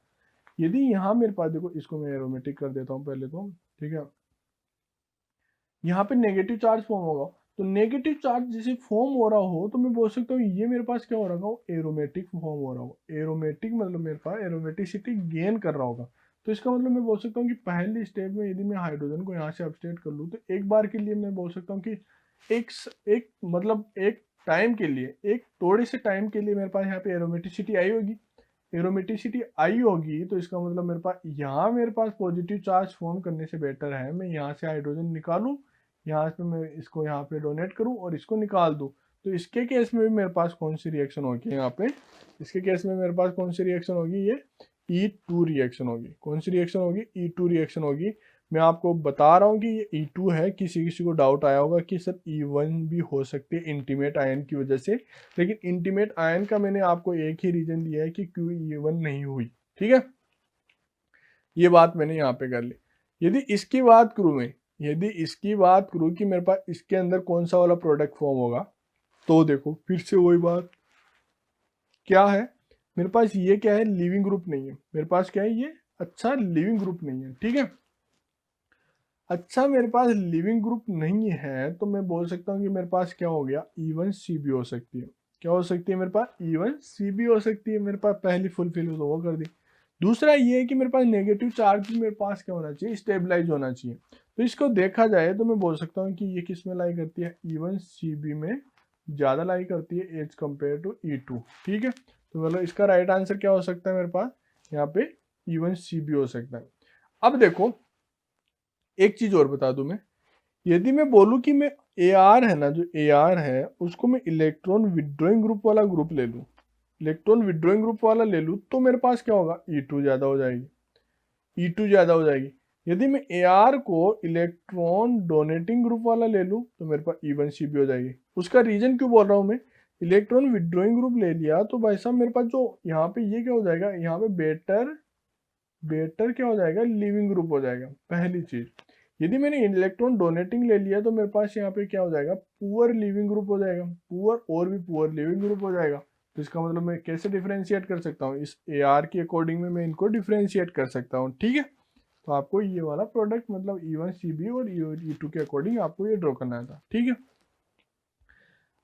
यदि यहाँ मेरे पास देखो, इसको मैं एरोमेटिक कर देता हूँ पहले तो, ठीक है। यहाँ पे नेगेटिव चार्ज फॉर्म होगा, तो नेगेटिव चार्ज जैसे फॉर्म हो रहा हो तो मैं बोल सकता हूँ ये मेरे पास क्या हो रहा होगा, एरोमेटिक फॉर्म हो रहा होगा। एरोमेटिक मतलब मेरे पास एरोमेटिसिटी गेन कर रहा होगा। तो इसका मतलब मैं बोल सकता हूँ कि पहले स्टेप में यदि मैं हाइड्रोजन को यहाँ से अपस्टेट कर लूँ, तो एक बार के लिए मैं बोल सकता हूँ कि एक मतलब एक टाइम के लिए, एक थोड़े से टाइम के लिए मेरे पास यहाँ पे एरोमेटिसिटी आई होगी। एरोमेटिसिटी आई होगी तो इसका मतलब मेरे पास पॉजिटिव चार्ज फॉर्म करने से बेटर है मैं यहाँ से हाइड्रोजन निकालूं, यहाँ पे मैं इसको यहाँ पे डोनेट करूं और इसको निकाल दूं। तो इसके केस में भी मेरे पास कौन सी रिएक्शन होगी यहाँ पे, इसके केस में मेरे पास कौन सी रिएक्शन होगी, ये E2 रिएक्शन होगी। कौन सी रिएक्शन होगी, E2 रिएक्शन होगी। मैं आपको बता रहा हूँ कि ये E2 है। किसी किसी को डाउट आया होगा कि सर E1 भी हो सकती है इंटीमेट आयन की वजह से, लेकिन इंटीमेट आयन का मैंने आपको एक ही रीजन दिया है कि क्यों E1 नहीं हुई, ठीक है। ये बात मैंने यहाँ पे कर ली। यदि इसकी बात करूँ मैं, यदि इसकी बात करूँ कि मेरे पास इसके अंदर कौन सा वाला प्रोडक्ट फॉर्म होगा, तो देखो फिर से वही बात क्या है, मेरे पास ये क्या है, लिविंग ग्रुप नहीं है। मेरे पास क्या है, ये अच्छा लिविंग ग्रुप नहीं है, ठीक है। अच्छा मेरे पास लिविंग ग्रुप नहीं है तो मैं बोल सकता हूँ कि मेरे पास क्या हो गया, E1C भी हो सकती है। क्या हो सकती है मेरे पास, E1C भी हो सकती है। मेरे पास पहली फुलफिल तो वो कर दी। दूसरा ये है कि मेरे पास नेगेटिव चार्ज भी मेरे पास क्या होना चाहिए, स्टेबलाइज होना चाहिए। तो इसको देखा जाए तो मैं बोल सकता हूँ कि ये किस में लाई करती है, E1CB में ज़्यादा लाई करती है एज कम्पेयर टू E2, ठीक है। तो मतलब इसका राइट आंसर क्या हो सकता है मेरे पास, यहाँ पे E1CB हो सकता है। अब देखो एक चीज और बता दूं मैं, यदि मैं बोलूं कि मैं AR है ना, जो AR है उसको मैं इलेक्ट्रॉन विड्रॉइंग ग्रुप वाला ग्रुप ले लूं, इलेक्ट्रॉन विड्रॉइंग ग्रुप वाला ले लूं, तो मेरे पास क्या होगा, E2 ज्यादा हो जाएगी, E2 ज्यादा हो जाएगी। यदि मैं AR को इलेक्ट्रॉन डोनेटिंग ग्रुप वाला ले लूं तो मेरे पास E1CB हो जाएगी। उसका रीजन क्यों बोल रहा हूं मैं, इलेक्ट्रॉन विड्रॉइंग ग्रुप ले लिया तो भाई साहब मेरे पास जो यहाँ पे ये क्या हो जाएगा, यहाँ पे बेटर बेटर क्या हो जाएगा, लिविंग ग्रुप हो जाएगा, पहली चीज। यदि मैंने इलेक्ट्रॉन डोनेटिंग ले लिया तो मेरे पास यहाँ पे क्या हो जाएगा, पुअर लिविंग ग्रुप हो जाएगा, पुअर और भी पुअर लिविंग ग्रुप हो जाएगा। तो इसका मतलब मैं कैसे डिफ्रेंशिएट कर सकता हूँ, इस AR के अकॉर्डिंग में मैं इनको डिफ्रेंशिएट कर सकता हूँ, ठीक है। तो आपको ये वाला प्रोडक्ट मतलब E1CB और E2 के अकॉर्डिंग आपको ये ड्रॉ करना था, ठीक है।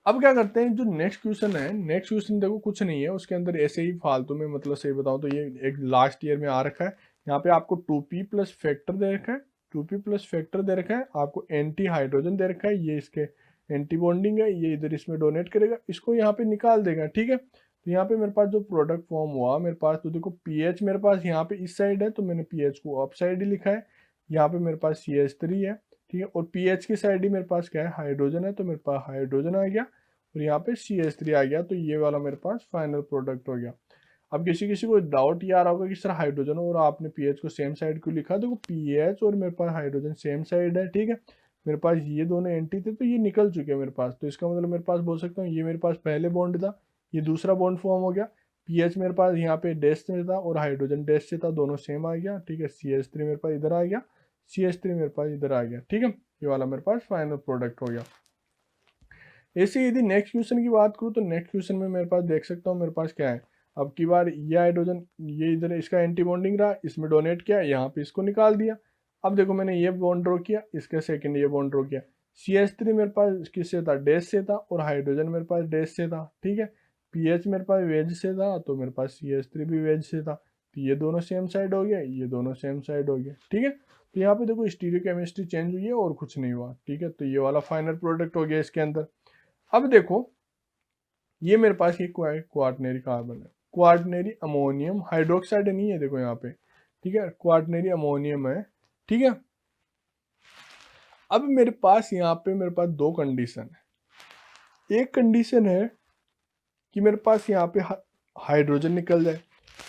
अब क्या करते हैं, जो नेक्स्ट क्वेश्चन है, नेक्स्ट क्वेश्चन देखो कुछ नहीं है उसके अंदर, ऐसे ही फालतू में, मतलब सही बताऊं तो ये एक लास्ट ईयर में आ रखा है। यहाँ पे आपको 2p प्लस फैक्टर दे रखा है, 2p प्लस फैक्टर दे रखा है, आपको एंटी हाइड्रोजन दे रखा है, ये इसके एंटी बॉन्डिंग है, ये इधर इसमें डोनेट करेगा, इसको यहाँ पे निकाल देगा, ठीक है। तो यहाँ पे मेरे पास जो प्रोडक्ट फॉर्म हुआ मेरे पास, तो देखो पीएच मेरे पास यहाँ पे इस साइड है तो मैंने पीएच को अप साइड ही लिखा है। यहाँ पे मेरे पास CH3 है, ठीक है, और पीएच की साइड ही मेरे पास क्या है, हाइड्रोजन है, तो मेरे पास हाइड्रोजन आ गया, और यहाँ पे CH3 आ गया। तो ये वाला मेरे पास फाइनल प्रोडक्ट हो गया। अब किसी किसी को डाउट ये आ रहा होगा कि सर हाइड्रोजन और आपने पीएच को सेम साइड क्यों लिखा, देखो पीएच और मेरे पास हाइड्रोजन सेम साइड है, ठीक है। मेरे पास ये दोनों एंटी थे तो ये निकल चुके हैं मेरे पास, तो इसका मतलब मेरे पास बोल सकता हूँ ये मेरे पास पहले बॉन्ड था, ये दूसरा बॉन्ड फॉर्म हो गया। पीएच मेरे पास यहाँ पे डैश में था और हाइड्रोजन डैश से था, दोनों सेम आ गया, ठीक है। CH3 मेरे पास इधर आ गया, CH3 मेरे पास इधर आ गया, ठीक है। ये वाला मेरे पास फाइनल प्रोडक्ट हो गया। ऐसे यदि नेक्स्ट क्वेश्चन की बात करूँ तो नेक्स्ट क्वेश्चन में मेरे पास देख सकता हूँ मेरे पास क्या है। अब की बार ये हाइड्रोजन ये इधर इसका एंटी बॉन्डिंग रहा, इसमें डोनेट किया, यहाँ पे इसको निकाल दिया। अब देखो मैंने ये बॉन्ड ड्रॉ किया, इसका सेकंड ये बॉन्ड ड्रॉ किया। CH3 मेरे पास किससे था, डैश से था, और हाइड्रोजन मेरे पास डैश से था, ठीक है। पीएच मेरे पास वेज से था, तो मेरे पास CH3 भी वेज से था, तो ये दोनों सेम साइड हो गया, ये दोनों सेम साइड हो गया, ठीक है। तो यहाँ पे देखो स्टीरियो केमिस्ट्री चेंज हुई है और कुछ नहीं हुआ, ठीक है। तो ये वाला फाइनल प्रोडक्ट हो गया इसके अंदर। अब देखो ये मेरे पास एक क्वार्टनरी कार्बन है, क्वार्टनरी अमोनियम हाइड्रोक्साइड नहीं है, देखो यहाँ पे, ठीक है, क्वार्टनरी अमोनियम है, ठीक है। अब मेरे पास यहाँ पे मेरे पास दो कंडीशन है। एक कंडीशन है कि मेरे पास यहाँ पे हाइड्रोजन निकल जाए,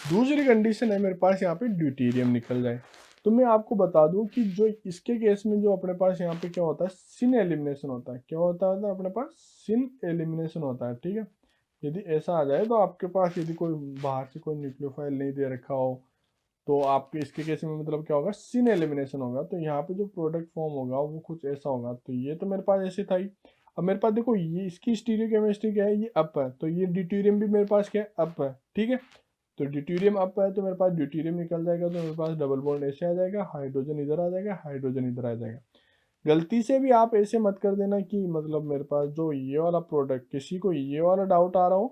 दूसरी कंडीशन है मेरे पास यहाँ पे ड्यूटेरियम निकल जाए। तो मैं आपको बता दूं कि जो इसके केस में जो अपने पास यहाँ पे क्या होता है, सिन एलिमिनेशन होता है। क्या होता है अपने पास, सिन एलिमिनेशन होता है, ठीक है। यदि ऐसा आ जाए तो आपके पास यदि कोई बाहर से कोई न्यूक्लियोफाइल नहीं दे रखा हो तो आपके इसके केस में मतलब क्या होगा, सिन एलिमिनेशन होगा। तो यहाँ पे जो प्रोडक्ट फॉर्म होगा वो कुछ ऐसा होगा। तो ये तो मेरे पास ऐसे था ही। अब मेरे पास देखो ये इसकी स्टीरियो केमिस्ट्री क्या है, ये अप है, तो ये ड्यूटेरियम भी मेरे पास क्या है, अप है, ठीक है। तो ड्यूटेरियम अप है तो मेरे पास ड्यूटेरियम निकल जाएगा, तो मेरे पास डबल बॉन्ड ऐसे आ जाएगा, हाइड्रोजन इधर आ जाएगा, हाइड्रोजन इधर आ जाएगा। गलती से भी आप ऐसे मत कर देना कि मतलब मेरे पास जो ये वाला प्रोडक्ट, किसी को ये वाला डाउट आ रहा हो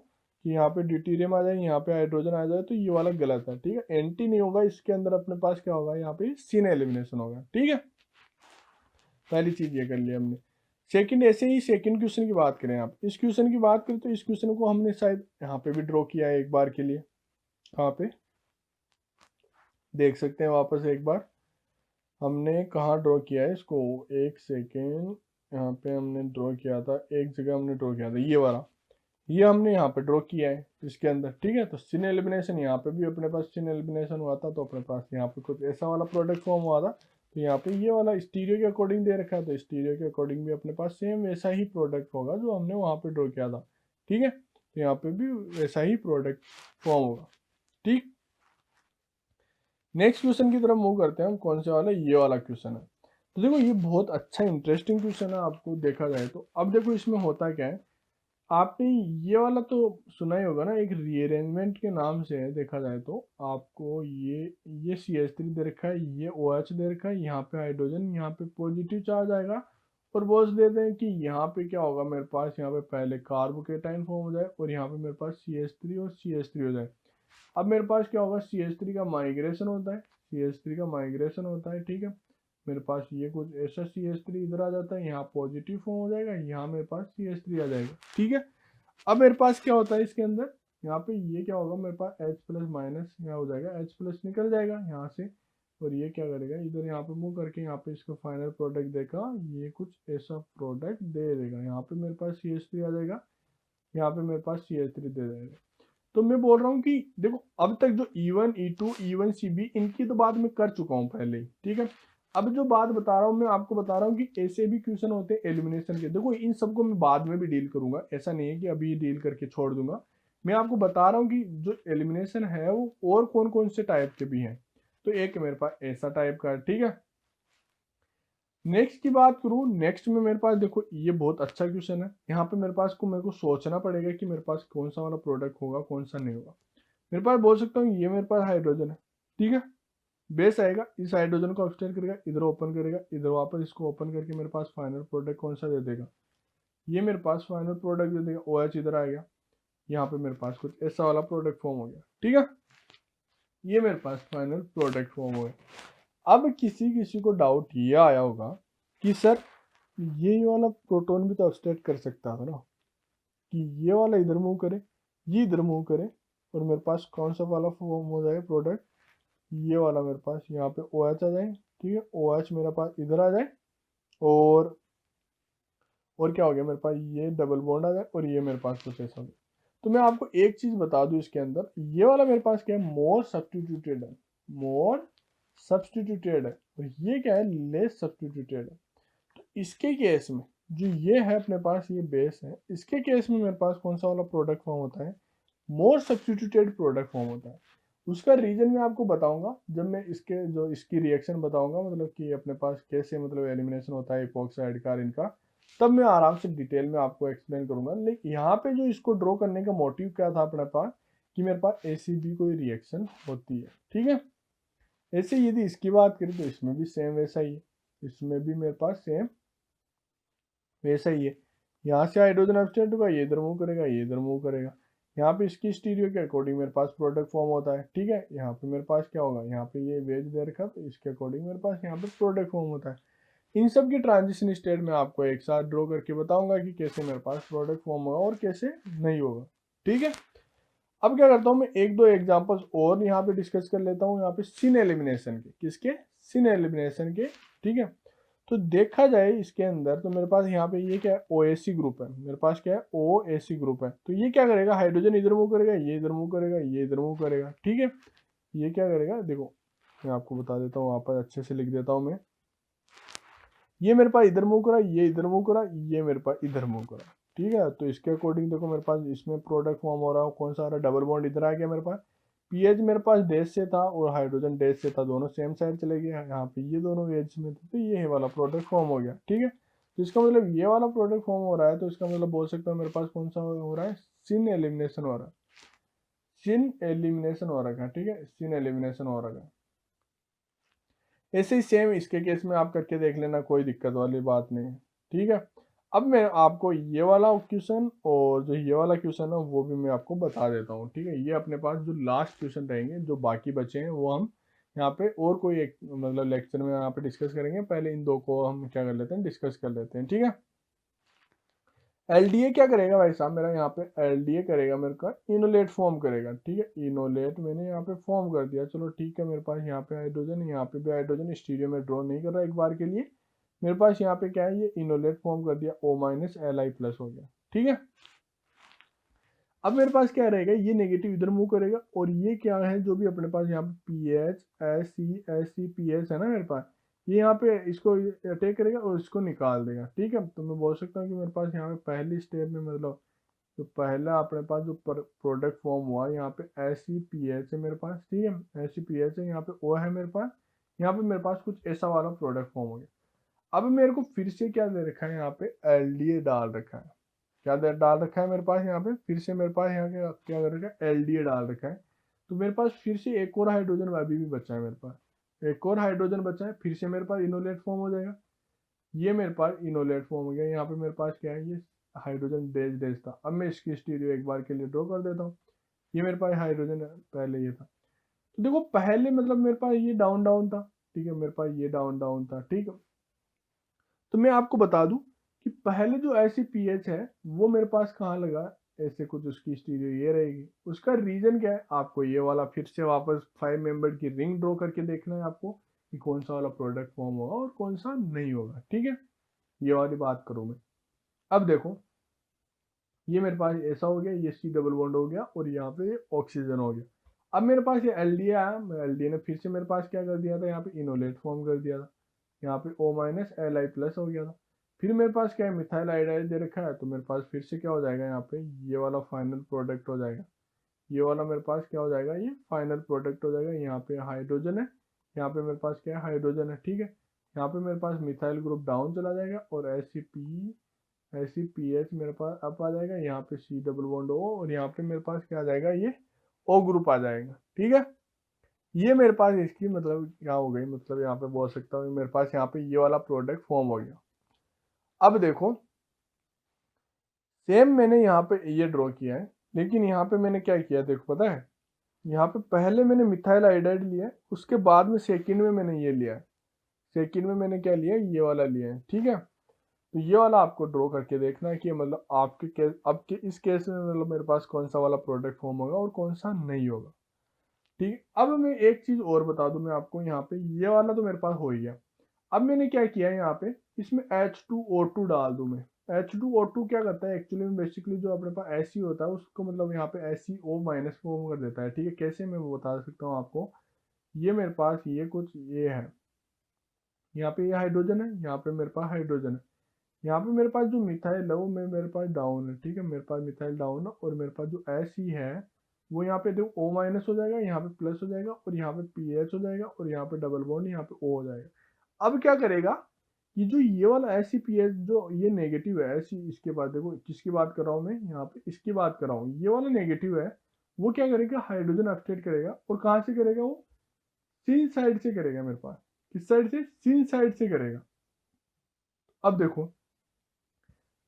कि यहाँ पे ड्यूटेरियम आ जाए, यहाँ पे हाइड्रोजन आ जाए, तो ये वाला गलत है, ठीक है। एंटी नहीं होगा इसके अंदर, अपने पास क्या होगा, यहाँ पे सिन एलिमिनेशन होगा, ठीक है। पहली चीज ये कर लिया हमने। सेकंड, ऐसे ही सेकंड क्वेश्चन की बात करें, आप इस क्वेश्चन की बात करें तो इस क्वेश्चन को हमने शायद यहाँ पे भी ड्रॉ किया है एक बार के लिए। कहाँ पे देख सकते हैं वापस एक बार, हमने कहाँ ड्रॉ किया है इसको, एक सेकेंड, यहाँ पे हमने ड्रॉ किया था, एक जगह हमने ड्रॉ किया था ये वाला, ये हमने यहाँ पे ड्रॉ किया है इसके अंदर, ठीक है। तो सिन एलिमिनेशन यहाँ पे भी अपने पास सिन एलिमिनेशन हुआ था, तो अपने पास यहाँ पे कुछ ऐसा वाला प्रोडक्ट फॉर्म हुआ था। तो यहाँ पे ये वाला स्टीरियो के अकॉर्डिंग दे रखा है, तो स्टीरियो के अकॉर्डिंग भी अपने पास सेम वैसा ही प्रोडक्ट होगा जो हमने वहाँ पे ड्रॉ किया था, ठीक है। तो यहाँ पे भी वैसा ही प्रोडक्ट फॉर्म होगा, ठीक। नेक्स्ट क्वेश्चन की तरफ मूव करते हैं हम। कौन सा वाला, ये वाला क्वेश्चन है। तो देखो ये बहुत अच्छा इंटरेस्टिंग क्वेश्चन है आपको देखा जाए तो। अब देखो इसमें होता क्या है, आपने ये वाला तो सुना ही होगा ना, एक रीअरेंजमेंट के नाम से है देखा जाए तो। आपको ये CH3 दे रखा है, ये OH दे रखा है, यहाँ पे हाइड्रोजन, यहाँ पे पॉजिटिव चार्ज आएगा, और बोस देते हैं कि यहाँ पे क्या होगा मेरे पास, यहाँ पे पहले कार्बोकेटाइन फॉर्म हो जाए और यहाँ पे मेरे पास CH3 और CH3 हो जाए। अब मेरे पास क्या होगा, CH3 का माइग्रेशन होता है, CH3 का माइग्रेशन होता है, ठीक है। मेरे पास ये कुछ ऐसा CH3 इधर आ जाता है, यहाँ पॉजिटिव फॉर्म हो जाएगा, यहाँ मेरे पास CH3 आ जाएगा, ठीक है। अब मेरे पास क्या होता है इसके अंदर, यहाँ पे ये क्या होगा मेरे पास H प्लस माइनस यहाँ हो जाएगा, H प्लस निकल जाएगा यहाँ से, और ये क्या करेगा इधर यहाँ पे मूव करके यहाँ पे इसका फाइनल प्रोडक्ट देगा, ये कुछ ऐसा प्रोडक्ट दे देगा। यहाँ पे मेरे पास CH3 आ जाएगा, यहाँ पे मेरे पास CH3 दे देगा। तो मैं बोल रहा हूँ कि देखो अब तक जो E1 E2 E1 CB इनकी तो बात मैं कर चुका हूँ पहले ही, ठीक है। अब जो बात बता रहा हूँ मैं आपको बता रहा हूँ कि ऐसे भी क्वेश्चन होते हैं एलिमिनेशन के। देखो इन सबको मैं बाद में भी डील करूंगा, ऐसा नहीं है कि अभी डील करके छोड़ दूंगा। मैं आपको बता रहा हूँ कि जो एलिमिनेशन है वो और कौन कौन से टाइप के भी हैं। तो एक मेरे पास ऐसा टाइप का, ठीक है। नेक्स्ट की बात करूँ, नेक्स्ट में मेरे पास देखो ये बहुत अच्छा क्वेश्चन है। यहाँ पे मेरे को सोचना पड़ेगा कि मेरे पास कौन सा वाला प्रोडक्ट होगा कौन सा नहीं होगा। मेरे पास बोल सकता हूँ ये मेरे पास हाइड्रोजन है, ठीक है। बेस आएगा, इस हाइड्रोजन को अपस्टेट करेगा, इधर ओपन करेगा, इधर वापस इसको ओपन करके मेरे पास फाइनल प्रोडक्ट कौन सा दे देगा, ये मेरे पास फाइनल प्रोडक्ट दे देगा। OH इधर आ गया, यहाँ पे मेरे पास कुछ ऐसा वाला प्रोडक्ट फॉर्म हो गया, ठीक है। ये मेरे पास फाइनल प्रोडक्ट फॉर्म हो गया। अब किसी किसी को डाउट ये आया होगा कि सर ये वाला प्रोटोन भी तो अपस्टेट कर सकता है ना, कि ये वाला इधर मूव करे, ये इधर मूव करे, और मेरे पास कौन सा वाला फॉर्म हो जाए प्रोडक्ट, ये वाला मेरे पास यहाँ पे OH आ जाए, ठीक है। OH मेरे पास इधर आ जाए, और क्या हो गया मेरे पास, ये डबल बॉन्ड आ जाए, और ये मेरे पास कुछ ऐसा हो गया। तो मैं आपको एक चीज बता दूं इसके अंदर, ये वाला मेरे पास क्या है, मोर सब्स्टिट्यूटेड है, मोर सब्स्टिट्यूटेड है, और ये क्या है, लेस सब्स्टिट्यूटेड है। तो इसके केस में जो ये है अपने पास, ये बेस है, इसके केस में मेरे पास कौन सा वाला प्रोडक्ट फॉर्म होता है, मोर सब्स्टिट्यूटेड प्रोडक्ट फॉर्म होता है। उसका रीजन मैं आपको बताऊंगा जब मैं इसकी रिएक्शन बताऊंगा, मतलब कि अपने पास कैसे मतलब एलिमिनेशन होता है इपॉक्साइड का इनका। तब मैं आराम से डिटेल में आपको एक्सप्लेन करूंगा। लेकिन यहाँ पे जो इसको ड्रॉ करने का मोटिव क्या था अपने पास, कि मेरे पास ACB कोई रिएक्शन होती है, ठीक है। ऐसे यदि इसकी बात करें तो इसमें भी सेम वैसा ही है, इसमें भी मेरे पास सेम वैसा ही है। यहाँ से हाइड्रोजन एब्स्टेंट होगा, ये इधर मूव करेगा, ये इधर मूव करेगा। यहाँ पे इसकी स्टीरियो के अकॉर्डिंग मेरे पास प्रोडक्ट फॉर्म होता है, ठीक है। यहाँ पे मेरे पास क्या होगा, यहाँ पे ये वेज दे रखा तो इसके अकॉर्डिंग मेरे पास यहाँ पे प्रोडक्ट फॉर्म होता है। इन सब की ट्रांजिशन स्टेट में आपको एक साथ ड्रॉ करके बताऊंगा कि कैसे मेरे पास प्रोडक्ट फॉर्म होगा और कैसे नहीं होगा, ठीक है। अब क्या करता हूँ मैं, एक दो एग्जांपल्स और यहाँ पे डिस्कस कर लेता हूँ, यहाँ पे सिन एलिमिनेशन के, किसके, सिन एलिमिनेशन के, ठीक है। तो देखा जाए इसके अंदर तो मेरे पास यहाँ पे ये क्या है, OAC ग्रुप है, मेरे पास क्या है, OAC ग्रुप है। तो ये क्या करेगा, हाइड्रोजन इधर मूव करेगा, ये इधर मूव करेगा, ये इधर मूव करेगा, ठीक है। ये क्या करेगा, देखो मैं आपको बता देता हूँ, वहाँ पर अच्छे से लिख देता हूँ मैं। ये मेरे पास इधर मूव करा, ये इधर मूव करा, ये मेरे पास इधर मूव करा, ठीक है। तो इसके अकॉर्डिंग देखो मेरे पास इसमें प्रोडक्ट फॉर्म हो रहा है, कौन सा आ रहा है, डबल बॉन्ड इधर आ गया मेरे पास। पीएच मेरे पास डैश से था और हाइड्रोजन डैश से था, दोनों सेम साइड चले गए। यहाँ पे ये दोनों वेज में थे, तो ये वाला प्रोडक्ट फॉर्म हो गया, ठीक है। तो इसका मतलब ये वाला प्रोडक्ट फॉर्म हो रहा है, तो इसका मतलब बोल सकता हूँ मेरे पास कौन सा हो रहा है, सिन एलिमिनेशन हो रहा है, सिन एलिमिनेशन हो रहा है, ठीक है, सिन एलिमिनेशन हो रहा है। ऐसे ही सेम इसके केस में आप करके देख लेना, कोई दिक्कत वाली बात नहीं है, ठीक है। अब मैं आपको ये वाला क्वेश्चन और जो ये वाला क्वेश्चन है वो भी मैं आपको बता देता हूँ, ठीक है। ये अपने पास जो लास्ट क्वेश्चन रहेंगे, जो बाकी बचे हैं वो हम यहाँ पे और कोई एक मतलब लेक्चर में यहाँ पे डिस्कस करेंगे। पहले इन दो को हम क्या कर लेते हैं, डिस्कस कर लेते हैं, ठीक है। LDA क्या करेगा भाई साहब, मेरा यहाँ पे LDA करेगा मेरे का इनोलेट फॉर्म करेगा, ठीक है। इनोलेट मैंने यहाँ पे फॉर्म कर दिया, चलो ठीक है। मेरे पास यहाँ पे हाइड्रोजन, यहाँ पे भी हाइड्रोजन, स्टीरियो में ड्रॉ नहीं कर रहा एक बार के लिए। मेरे पास यहाँ पे क्या है, ये इनोलेट फॉर्म कर दिया, O-Li+ हो गया, ठीक है। अब मेरे पास क्या रहेगा, ये नेगेटिव इधर मूव करेगा और ये क्या है, जो भी अपने पास यहाँ पे PH SC है ना मेरे पास, ये यहाँ पे इसको अटैक करेगा और इसको निकाल देगा, ठीक है। तो मैं बोल सकता हूँ कि मेरे पास यहाँ पे पहली स्टेप में मतलब तो पहला अपने पास जो प्रोडक्ट फॉर्म हुआ, यहाँ पे SCPH है मेरे पास, ठीक है। SCPH है, यहाँ पे O है मेरे पास, यहाँ पे मेरे पास कुछ ऐसा वाला प्रोडक्ट फॉर्म हो गया। अब मेरे को फिर से क्या दे रखा है, यहाँ पे LDA डाल रखा है, क्या डाल रखा है मेरे पास यहाँ पे, फिर से मेरे पास यहाँ क्या कर रखा है, LDA डाल रखा है। तो मेरे पास फिर से एक और हाइड्रोजन अभी भी बचा है, मेरे पास एक और हाइड्रोजन बचा है, फिर से मेरे पास इनोलेट फॉर्म हो जाएगा। ये मेरे पास इनोलेट फॉर्म हो गया, यहाँ पे मेरे पास क्या है, ये हाइड्रोजन डैश डैश था। अब मैं इसकी स्टीरियो एक बार के लिए ड्रॉ कर देता हूँ। ये मेरे पास हाइड्रोजन पहले ये था, तो देखो पहले मतलब मेरे पास ये डाउन डाउन था, ठीक है। मेरे पास ये डाउन डाउन था, ठीक है। तो मैं आपको बता दूं कि पहले जो ऐसी पीएच है वो मेरे पास कहाँ लगा, ऐसे कुछ उसकी स्टीरियो ये रहेगी। उसका रीजन क्या है, आपको ये वाला फिर से वापस 5 मेंबर की रिंग ड्रॉ करके देखना है आपको कि कौन सा वाला प्रोडक्ट फॉर्म होगा और कौन सा नहीं होगा, ठीक है। ये वाली बात करूं मैं। अब देखो ये मेरे पास ऐसा हो गया, ये C डबल बॉन्ड हो गया और यहाँ पे ऑक्सीजन हो गया। अब मेरे पास ये LDA आया, LDA ने फिर से मेरे पास क्या कर दिया था, यहाँ पे इनोलेट फॉर्म कर दिया था, यहाँ पे O-Li+ हो गया था। फिर मेरे पास क्या है, मिथाइल आयोडाइड दे रखा है, तो मेरे पास फिर से क्या हो जाएगा, यहाँ पे ये वाला फाइनल प्रोडक्ट हो जाएगा। ये वाला मेरे पास क्या हो जाएगा, ये फाइनल प्रोडक्ट हो जाएगा। यहाँ पे हाइड्रोजन है, यहाँ पे मेरे पास क्या है, हाइड्रोजन है, ठीक है। यहाँ पे मेरे पास मिथाइल ग्रुप डाउन चला जाएगा और SCPH मेरे पास अप आ जाएगा। यहाँ पे C डबल बॉन्ड O और यहाँ पे मेरे पास क्या आ जाएगा, ये O ग्रुप आ जाएगा, ठीक है। ये मेरे पास इसकी मतलब क्या हो गई, मतलब यहाँ पे बोल सकता हूँ मेरे पास यहाँ पे ये वाला प्रोडक्ट फॉर्म हो गया। अब देखो सेम मैंने यहाँ पे ये ड्रॉ किया है, लेकिन यहाँ पे मैंने क्या किया देखो, पता है, यहाँ पे पहले मैंने मिथाइल आयोडाइड लिया है, उसके बाद में सेकंड में मैंने ये लिया है। सेकंड में मैंने क्या लिया है, ये वाला लिया है, ठीक है। तो ये वाला आपको ड्रॉ करके देखना है कि मतलब आपके केस, आपके इस केस में मतलब मेरे पास कौन सा वाला प्रोडक्ट फॉर्म होगा और कौन सा नहीं होगा, ठीक। अब मैं एक चीज और बता दूं मैं आपको, यहाँ पे ये वाला तो मेरे पास हो ही गया। अब मैंने क्या किया है, यहाँ पे इसमें H2O2 डाल दूं मैं। H2O2 क्या करता है एक्चुअली में, बेसिकली जो अपने पास Ac होता है उसको मतलब यहाँ पे SeO- फॉर्म कर देता है, ठीक है। कैसे मैं वो बता सकता हूँ आपको, ये मेरे पास ये कुछ ये है, यहाँ पे ये हाइड्रोजन है, यहाँ पे मेरे पास हाइड्रोजन है। यहाँ पे मेरे पास जो मिथाइल है वो मेरे पास डाउन है, ठीक है। मेरे पास मिथाइल डाउन है और मेरे पास जो Ac है वो यहाँ पे देखो O- हो जाएगा, यहाँ पे प्लस हो जाएगा और यहाँ पे PH हो जाएगा और यहाँ पे डबल बॉन्ड यहाँ पे O हो जाएगा। अब क्या करेगा, कि जो ये वाला ACPH जो ये नेगेटिव है, ऐसी इसके बाद देखो किसकी बात कर रहा हूँ मैं यहाँ पे, इसकी बात कर रहा हूँ, ये वाला नेगेटिव है, वो क्या करेगा, हाइड्रोजन ऑक्साइड करेगा। और कहाँ से करेगा वो, सिन साइड से करेगा मेरे पास। किस साइड से, सिन साइड से करेगा। अब देखो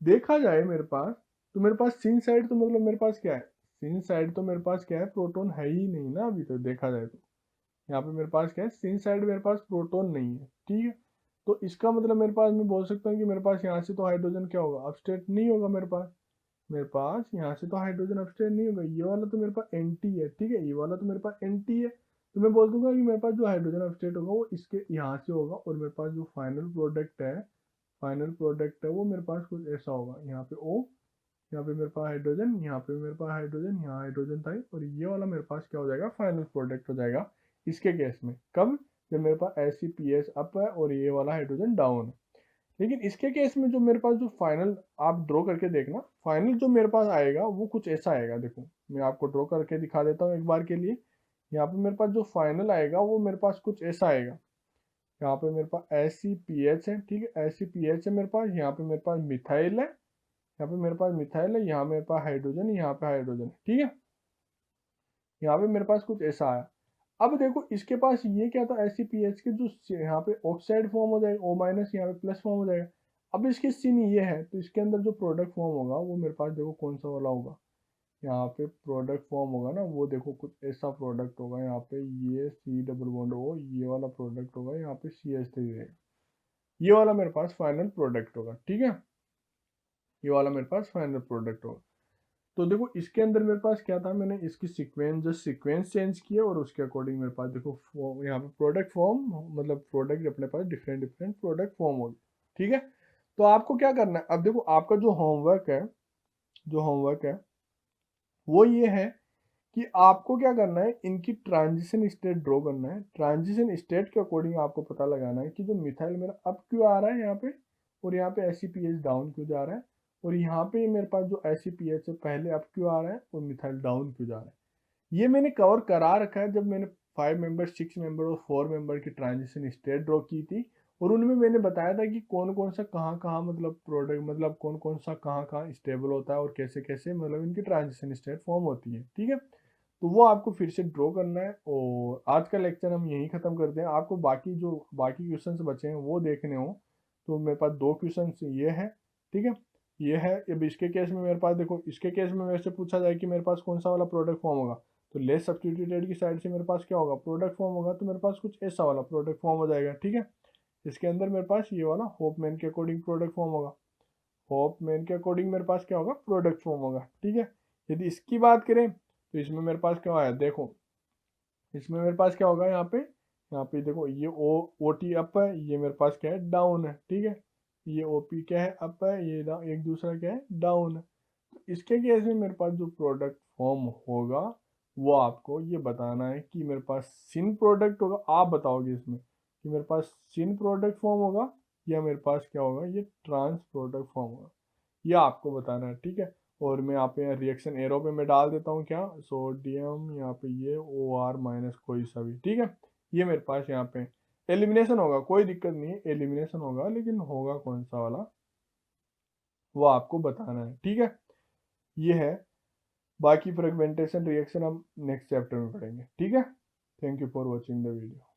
देखा जाए मेरे पास, तो मेरे पास सिन साइड तो मतलब मेरे पास क्या है, सिन साइड तो मेरे पास क्या है, प्रोटॉन है ही नहीं ना अभी तो, देखा जाए तो यहाँ पे मेरे पास क्या है, सिन साइड मेरे पास प्रोटॉन नहीं है, ठीक है। तो इसका मतलब मेरे पास, मैं बोल सकता हूँ कि मेरे पास यहाँ से तो हाइड्रोजन क्या होगा, अपस्टेट नहीं होगा मेरे पास यहाँ से तो हाइड्रोजन अपस्टेट नहीं होगा। ये वाला तो मेरे पास एंटी है, ठीक है, ये वाला तो मेरे पास एंटी है। तो मैं बोल दूंगा कि मेरे पास जो हाइड्रोजन अपस्टेट होगा वो इसके यहाँ से होगा, और मेरे पास जो फाइनल प्रोडक्ट है वो मेरे पास कुछ ऐसा होगा, यहाँ पे O, यहाँ पे मेरे पास हाइड्रोजन, यहाँ पे मेरे पास हाइड्रोजन, यहाँ हाइड्रोजन था, और ये वाला मेरे पास क्या हो जाएगा, फाइनल प्रोडक्ट हो जाएगा इसके केस में। कब, जब मेरे पास ACPH अप है और ये वाला हाइड्रोजन डाउन है। लेकिन इसके केस में जो मेरे पास जो फाइनल, आप ड्रॉ करके देखना, फाइनल जो मेरे पास आएगा वो कुछ ऐसा आएगा। देखो मैं आपको ड्रॉ करके दिखा देता हूँ एक बार के लिए। यहाँ पे मेरे पास जो फाइनल आएगा वो मेरे पास कुछ ऐसा आएगा। यहाँ पे मेरे पास ACPH है, ठीक है, ACPH है मेरे पास, यहाँ पे मेरे पास मिथाइल है, यहाँ पे मेरे पास मिथाइल है, यहाँ मेरे पास हाइड्रोजन, यहाँ पे हाइड्रोजन, ठीक है। यहाँ पे मेरे पास कुछ ऐसा आया। अब देखो इसके पास ये क्या था, ACPH के जो यहाँ पे ऑक्साइड फॉर्म हो जाएगा, O- यहाँ पे प्लस फॉर्म हो जाएगा। अब इसकी सीन ये है, तो इसके अंदर जो प्रोडक्ट फॉर्म होगा वो मेरे पास देखो कौन सा वाला होगा, यहाँ पे प्रोडक्ट फॉर्म होगा ना, वो देखो कुछ ऐसा प्रोडक्ट होगा। यहाँ पे ये C डबल बॉन्ड O, ये वाला प्रोडक्ट होगा, यहाँ पे CH3 रहेगा, ये वाला मेरे पास फाइनल प्रोडक्ट होगा, ठीक है, ये वाला मेरे पास फाइनल प्रोडक्ट होगा। तो देखो इसके अंदर मेरे पास क्या था, मैंने इसकी सीक्वेंस, जस्ट सीक्वेंस चेंज किया, और उसके अकॉर्डिंग मेरे पास देखो यहाँ पे प्रोडक्ट फॉर्म, मतलब प्रोडक्ट अपने पास डिफरेंट डिफरेंट प्रोडक्ट फॉर्म होगी, ठीक है। तो आपको क्या करना है, अब देखो आपका जो होमवर्क है वो ये है कि आपको क्या करना है, इनकी ट्रांजिशन स्टेट ड्रॉ करना है। ट्रांजिशन स्टेट के अकॉर्डिंग आपको पता लगाना है कि जो मिथाइल मेरा अप क्यों आ रहा है यहाँ पे, और यहाँ पे ACPH डाउन क्यों जा रहा है, और यहाँ पे मेरे पास जो ACPH है पहले अप क्यों आ रहा है और मिथाइल डाउन क्यों जा रहा है। ये मैंने कवर करा रखा है जब मैंने 5 मेंबर, 6 मेंबर और 4 मेंबर की ट्रांजिशन स्टेट ड्रॉ की थी, और उनमें मैंने बताया था कि कौन कौन सा कहाँ कहाँ मतलब प्रोडक्ट, मतलब कौन कौन सा कहाँ कहाँ स्टेबल होता है, और कैसे कैसे मतलब इनकी ट्रांजिशन स्टेट फॉर्म होती है, ठीक है। तो वो आपको फिर से ड्रॉ करना है, और आज का लेक्चर हम यहीं ख़त्म करते हैं। आपको बाकी क्वेश्चंस बचे हैं वो देखने हो तो मेरे पास 2 क्वेश्चंस ये है, ठीक है, ये है। अब इसके केस में मेरे पास देखो, इसके केस में मेरे से पूछा जाए कि मेरे पास कौन सा वाला प्रोडक्ट फॉर्म होगा, तो लेस सब्स्टिट्यूटेड की साइड से मेरे पास क्या होगा, प्रोडक्ट फॉर्म होगा, तो मेरे पास कुछ ऐसा वाला प्रोडक्ट फॉर्म हो जाएगा, ठीक है। इसके अंदर मेरे पास ये वाला होपमैन के अकॉर्डिंग प्रोडक्ट फॉर्म होगा, होपमैन के अकॉर्डिंग मेरे पास क्या होगा, प्रोडक्ट फॉर्म होगा, ठीक है। यदि इसकी बात करें तो इसमें मेरे पास क्या है, देखो इसमें मेरे पास क्या होगा, यहाँ पे देखो ये OT अप है, ये मेरे पास क्या है, डाउन है, ठीक है। ये OP क्या है, अप है, ये एक दूसरा क्या है, डाउन है। तो इसके केस में मेरे पास जो प्रोडक्ट फॉर्म होगा वो आपको ये बताना है कि मेरे पास सिन प्रोडक्ट होगा, आप बताओगे इसमें कि मेरे पास सिन प्रोडक्ट फॉर्म होगा या मेरे पास क्या होगा, ये ट्रांस प्रोडक्ट फॉर्म होगा, ये आपको बताना है, ठीक है। और मैं यहाँ पे रिएक्शन एरो पे मैं डाल देता हूँ क्या, सोडियम, यहाँ पे ये OR- कोई सा भी, ठीक है। ये मेरे पास यहाँ पे एलिमिनेशन होगा, कोई दिक्कत नहीं है, एलिमिनेशन होगा, लेकिन होगा कौन सा वाला वो आपको बताना है, ठीक है। ये है, बाकी फ्रेगमेंटेशन रिएक्शन हम नेक्स्ट चैप्टर में पढ़ेंगे, ठीक है। Thank you for watching the video.